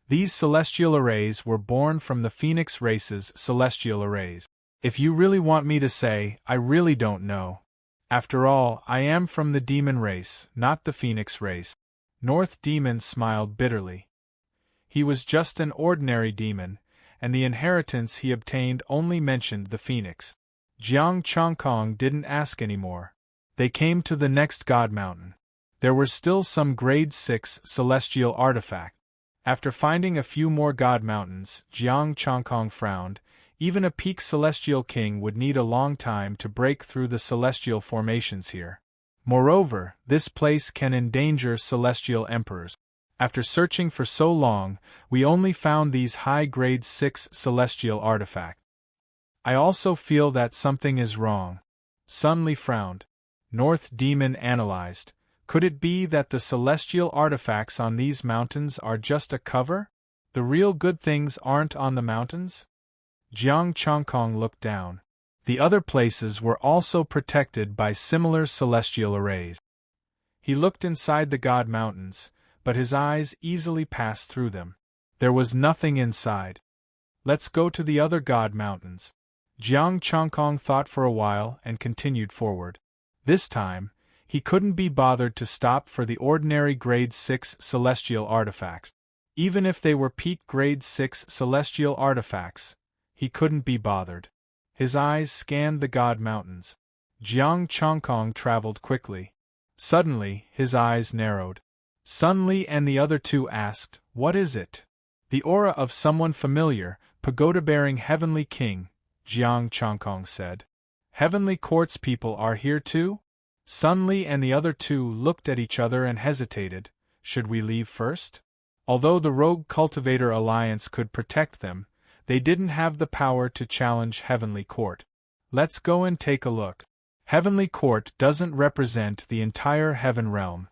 These celestial arrays were born from the Phoenix race's celestial arrays. If you really want me to say, I really don't know. After all, I am from the demon race, not the Phoenix race. North Demon smiled bitterly. He was just an ordinary demon, and the inheritance he obtained only mentioned the phoenix. Jiang Chongkong didn't ask any more. They came to the next God Mountain. There were still some grade 6 celestial artifacts. After finding a few more God Mountains, Jiang Chongkong frowned. Even a peak celestial king would need a long time to break through the celestial formations here. Moreover, this place can endanger celestial emperors. After searching for so long, we only found these high grade 6 celestial artifacts. I also feel that something is wrong. Sun Li frowned. North Demon analyzed. Could it be that the celestial artifacts on these mountains are just a cover? The real good things aren't on the mountains? Jiang Chongkong looked down. The other places were also protected by similar celestial arrays. He looked inside the God Mountains, but his eyes easily passed through them. There was nothing inside. Let's go to the other God Mountains. Jiang Chongkong thought for a while and continued forward. This time, he couldn't be bothered to stop for the ordinary grade 6 celestial artifacts. Even if they were peak grade 6 celestial artifacts, he couldn't be bothered. His eyes scanned the God Mountains. Jiang Chongkong traveled quickly. Suddenly, his eyes narrowed. Sun Li and the other two asked, "What is it?" "The aura of someone familiar, pagoda-bearing Heavenly King," Jiang Chongkong said. "Heavenly Court's people are here too?" Sun Li and the other two looked at each other and hesitated. Should we leave first? Although the Rogue Cultivator Alliance could protect them, they didn't have the power to challenge Heavenly Court. Let's go and take a look. Heavenly Court doesn't represent the entire Heaven Realm,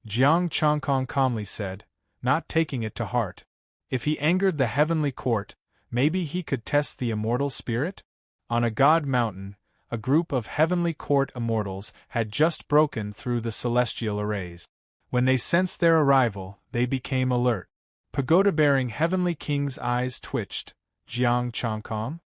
Jiang Chongkong calmly said, not taking it to heart. If he angered the Heavenly Court, maybe he could test the immortal spirit? On a God Mountain, a group of Heavenly Court immortals had just broken through the celestial arrays. When they sensed their arrival, they became alert. Pagoda-bearing Heavenly King's eyes twitched. Jiang Chongkong?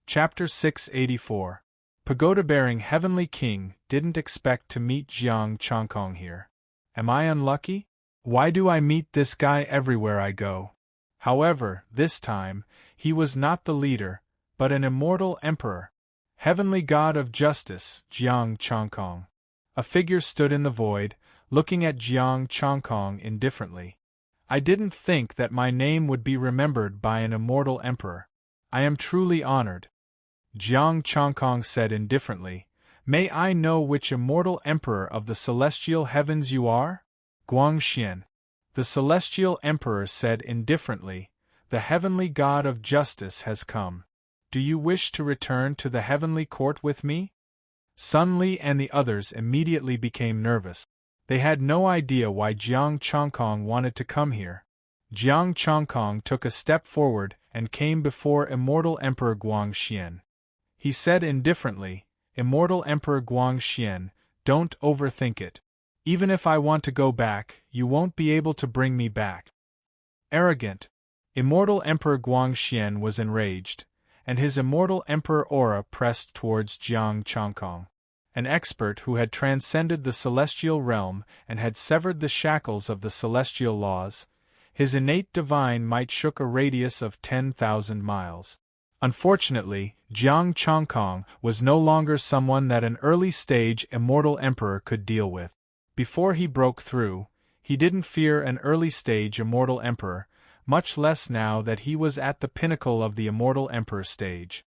Chapter 684. Pagoda-bearing Heavenly King didn't expect to meet Jiang Chongkong here. Am I unlucky? Why do I meet this guy everywhere I go? However, this time, he was not the leader, but an immortal emperor. Heavenly God of Justice, Jiang Chongkong. A figure stood in the void, looking at Jiang Chongkong indifferently. I didn't think that my name would be remembered by an immortal emperor. I am truly honored. Jiang Chongkong said indifferently, May I know which immortal emperor of the celestial heavens you are? Guangxian. The celestial emperor said indifferently, The heavenly God of Justice has come. Do you wish to return to the heavenly court with me? Sun Li and the others immediately became nervous. They had no idea why Jiang Chongkong wanted to come here. Jiang Chongkong took a step forward and came before Immortal Emperor Guangxian. He said indifferently, Immortal Emperor Guangxian, don't overthink it. Even if I want to go back, you won't be able to bring me back. Arrogant. Immortal Emperor Guangxian was enraged, and his Immortal Emperor aura pressed towards Jiang Chongkong. An expert who had transcended the celestial realm and had severed the shackles of the celestial laws, his innate divine might shook a radius of 10,000 miles. Unfortunately, Jiang Chongkong was no longer someone that an early-stage immortal emperor could deal with. Before he broke through, he didn't fear an early-stage immortal emperor, much less now that he was at the pinnacle of the immortal emperor stage.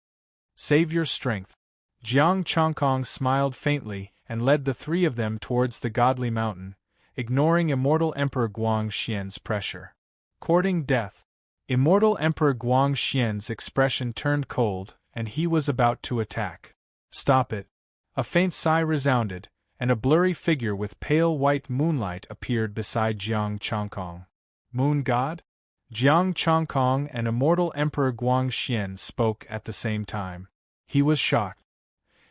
Save your strength. Jiang Chongkong smiled faintly and led the three of them towards the godly mountain, ignoring Immortal Emperor Guangxian's pressure. Courting death. Immortal Emperor Guangxian's expression turned cold, and he was about to attack. Stop it. A faint sigh resounded, and a blurry figure with pale white moonlight appeared beside Jiang Chongkong. Moon God? Jiang Chongkong and Immortal Emperor Guangxian spoke at the same time. He was shocked.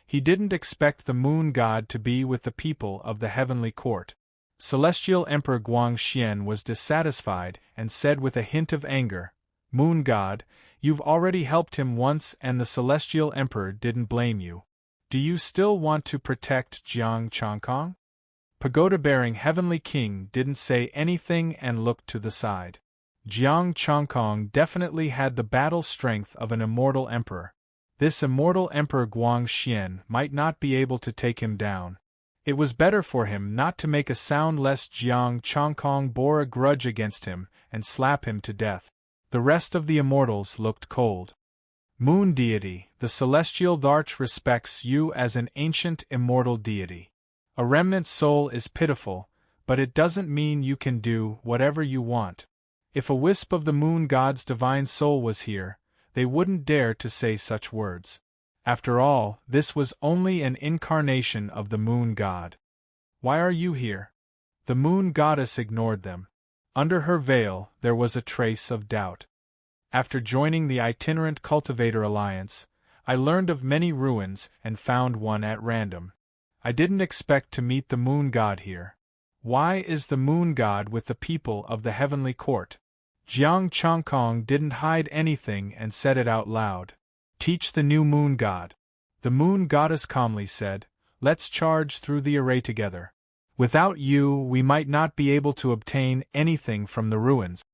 He didn't expect the Moon God to be with the people of the heavenly court. Celestial Emperor Guangxian was dissatisfied and said with a hint of anger, Moon God, you've already helped him once and the Celestial Emperor didn't blame you. Do you still want to protect Jiang Chongkong? pagoda-bearing Heavenly King didn't say anything and looked to the side. Jiang Chongkong definitely had the battle strength of an immortal emperor. This immortal Emperor Guang Xian might not be able to take him down. It was better for him not to make a sound lest Jiang Chongkong bore a grudge against him and slap him to death. The rest of the immortals looked cold. Moon deity, the celestial Dharch respects you as an ancient immortal deity. A remnant soul is pitiful, but it doesn't mean you can do whatever you want. If a wisp of the moon god's divine soul was here, they wouldn't dare to say such words. After all, this was only an incarnation of the moon god. Why are you here? The moon goddess ignored them. Under her veil, there was a trace of doubt. After joining the Itinerant Cultivator Alliance, I learned of many ruins and found one at random. I didn't expect to meet the moon god here. Why is the moon god with the people of the heavenly court? Jiang Chongkong didn't hide anything and said it out loud. Teach the new moon god. The moon goddess calmly said, let's charge through the array together. Without you, we might not be able to obtain anything from the ruins.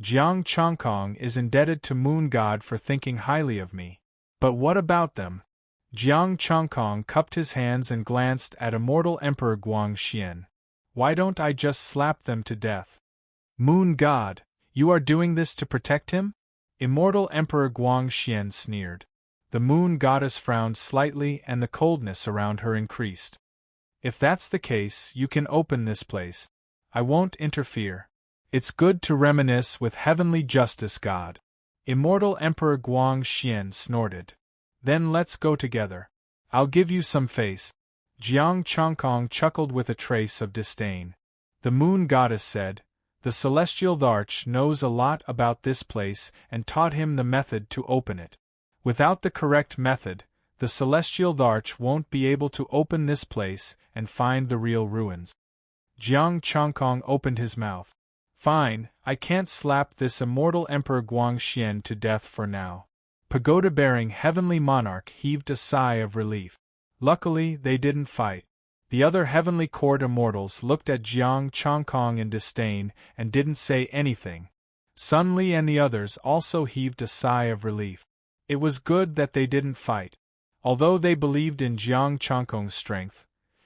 Jiang Chongkong is indebted to moon god for thinking highly of me. But what about them? Jiang Chongkong cupped his hands and glanced at immortal Emperor Guang Xian. Why don't I just slap them to death? Moon god, you are doing this to protect him? Immortal Emperor Guang Xian sneered. The moon goddess frowned slightly and the coldness around her increased. If that's the case, you can open this place. I won't interfere. It's good to reminisce with heavenly justice god. Immortal Emperor Guang Xian snorted. Then let's go together. I'll give you some face. Jiang Chongkong chuckled with a trace of disdain. The moon goddess said, the celestial Dharch knows a lot about this place and taught him the method to open it. Without the correct method, the celestial Dharch won't be able to open this place and find the real ruins. Jiang Chongkong opened his mouth. Fine, I can't slap this immortal Emperor Guang Xian to death for now. Pagoda-bearing heavenly monarch heaved a sigh of relief. Luckily, they didn't fight. The other heavenly court immortals looked at Jiang Chongkong in disdain and didn't say anything. Sun Li and the others also heaved a sigh of relief. It was good that they didn't fight. Although they believed in Jiang Chongkong's strength,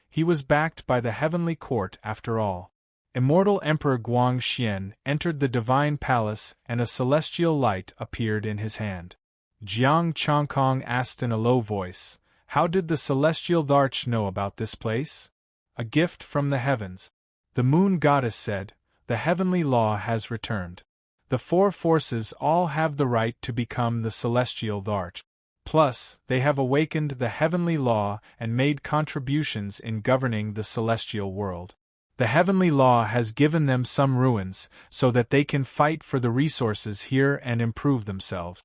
he was backed by the heavenly court after all. Immortal Emperor Guang Xian entered the divine palace and a celestial light appeared in his hand. Jiang Chongkong asked in a low voice, how did the celestial Dharch know about this place? A gift from the heavens. The moon goddess said, the heavenly law has returned. The four forces all have the right to become the celestial Dharch. Plus, they have awakened the heavenly law and made contributions in governing the celestial world. The heavenly law has given them some ruins so that they can fight for the resources here and improve themselves.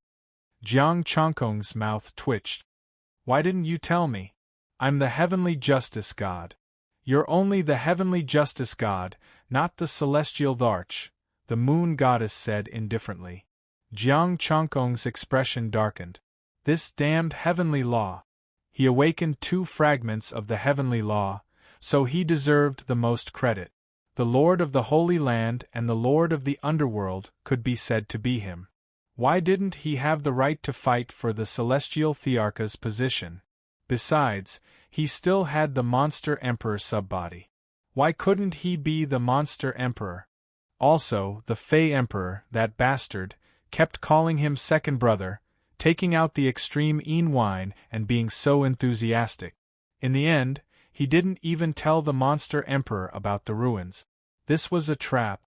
Jiang Chongkong's mouth twitched. Why didn't you tell me? I'm the heavenly justice god. You're only the heavenly justice god, not the celestial Dharch, the moon goddess said indifferently. Jiang Chongkong's expression darkened. This damned heavenly law. He awakened 2 fragments of the heavenly law, so he deserved the most credit. The Lord of the Holy Land and the Lord of the Underworld could be said to be him. Why didn't he have the right to fight for the Celestial Thearcha's position? Besides, he still had the Monster Emperor subbody. Why couldn't he be the Monster Emperor? Also, the Fey Emperor, that bastard, kept calling him second brother, taking out the extreme Yin wine and being so enthusiastic. In the end, he didn't even tell the Monster Emperor about the ruins. This was a trap.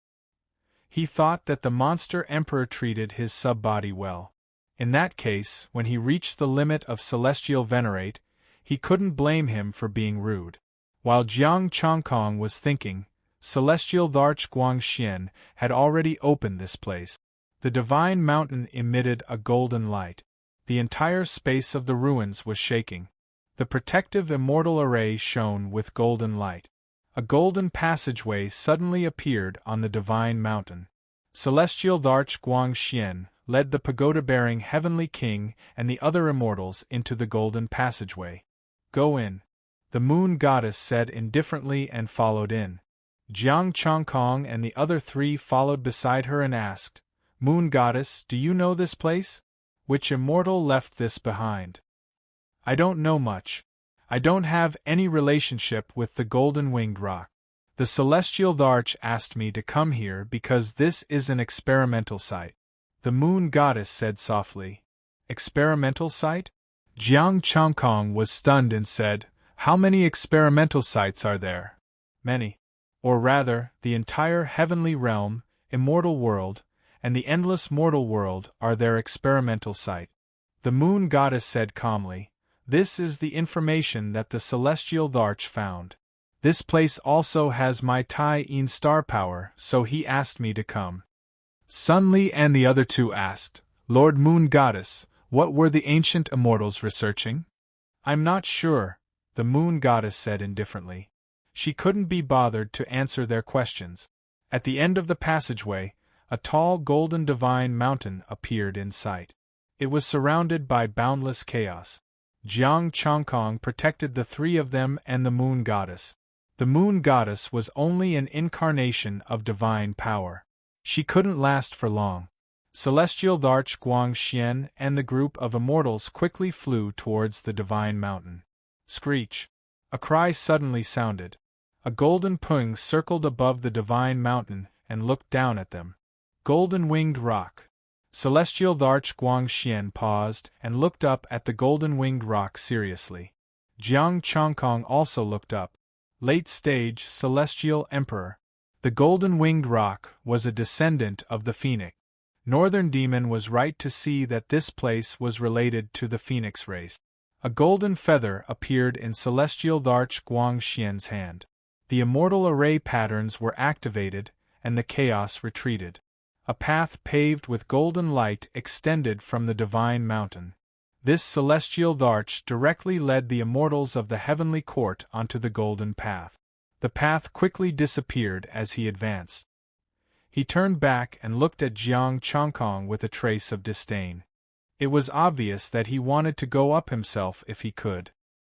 He thought that the Monster Emperor treated his subbody well. In that case, when he reached the limit of celestial venerate, he couldn't blame him for being rude. While Jiang Chongkong was thinking, Celestial Dharch Guang Xian had already opened this place. The divine mountain emitted a golden light. The entire space of the ruins was shaking. The protective immortal array shone with golden light. A golden passageway suddenly appeared on the divine mountain. Celestial Dharch Guang Xian led the pagoda-bearing heavenly king and the other immortals into the golden passageway. Go in. the moon goddess said indifferently and followed in. Jiang Chongkong and the other three followed beside her and asked, Moon goddess, do you know this place? Which immortal left this behind? I don't know much. I don't have any relationship with the golden-winged rock. The celestial Dharch asked me to come here because this is an experimental site. The moon goddess said softly. Experimental site? Jiang Chongkong was stunned and said, How many experimental sites are there? Many. Or rather, the entire heavenly realm, immortal world, and the endless mortal world are their experimental site. The moon goddess said calmly, This is the information that the celestial Dharch found. This place also has my Tai-in star power, so he asked me to come. Sun Li and the other two asked, Lord Moon Goddess, what were the ancient immortals researching? I'm not sure, the moon goddess said indifferently. She couldn't be bothered to answer their questions. At the end of the passageway, a tall golden divine mountain appeared in sight. It was surrounded by boundless chaos. Jiang Chongkong protected the three of them and the moon goddess. The moon goddess was only an incarnation of divine power. She couldn't last for long. Celestial Dharch Guangxian and the group of immortals quickly flew towards the divine mountain. Screech! A cry suddenly sounded. A golden pung circled above the divine mountain and looked down at them. Golden-winged rock. Celestial Dharch Guangxian paused and looked up at the golden-winged rock seriously. Jiang Chongkong also looked up. Late stage Celestial Emperor. The golden-winged rock was a descendant of the phoenix. Northern Demon was right to see that this place was related to the phoenix race. A golden feather appeared in Celestial Dharch Guangxian's hand. The immortal array patterns were activated, and the chaos retreated. A path paved with golden light extended from the divine mountain. This Celestial Dharch directly led the immortals of the heavenly court onto the golden path. The path quickly disappeared as he advanced. He turned back and looked at Jiang Chongkong with a trace of disdain. It was obvious that he wanted to go up himself if he could.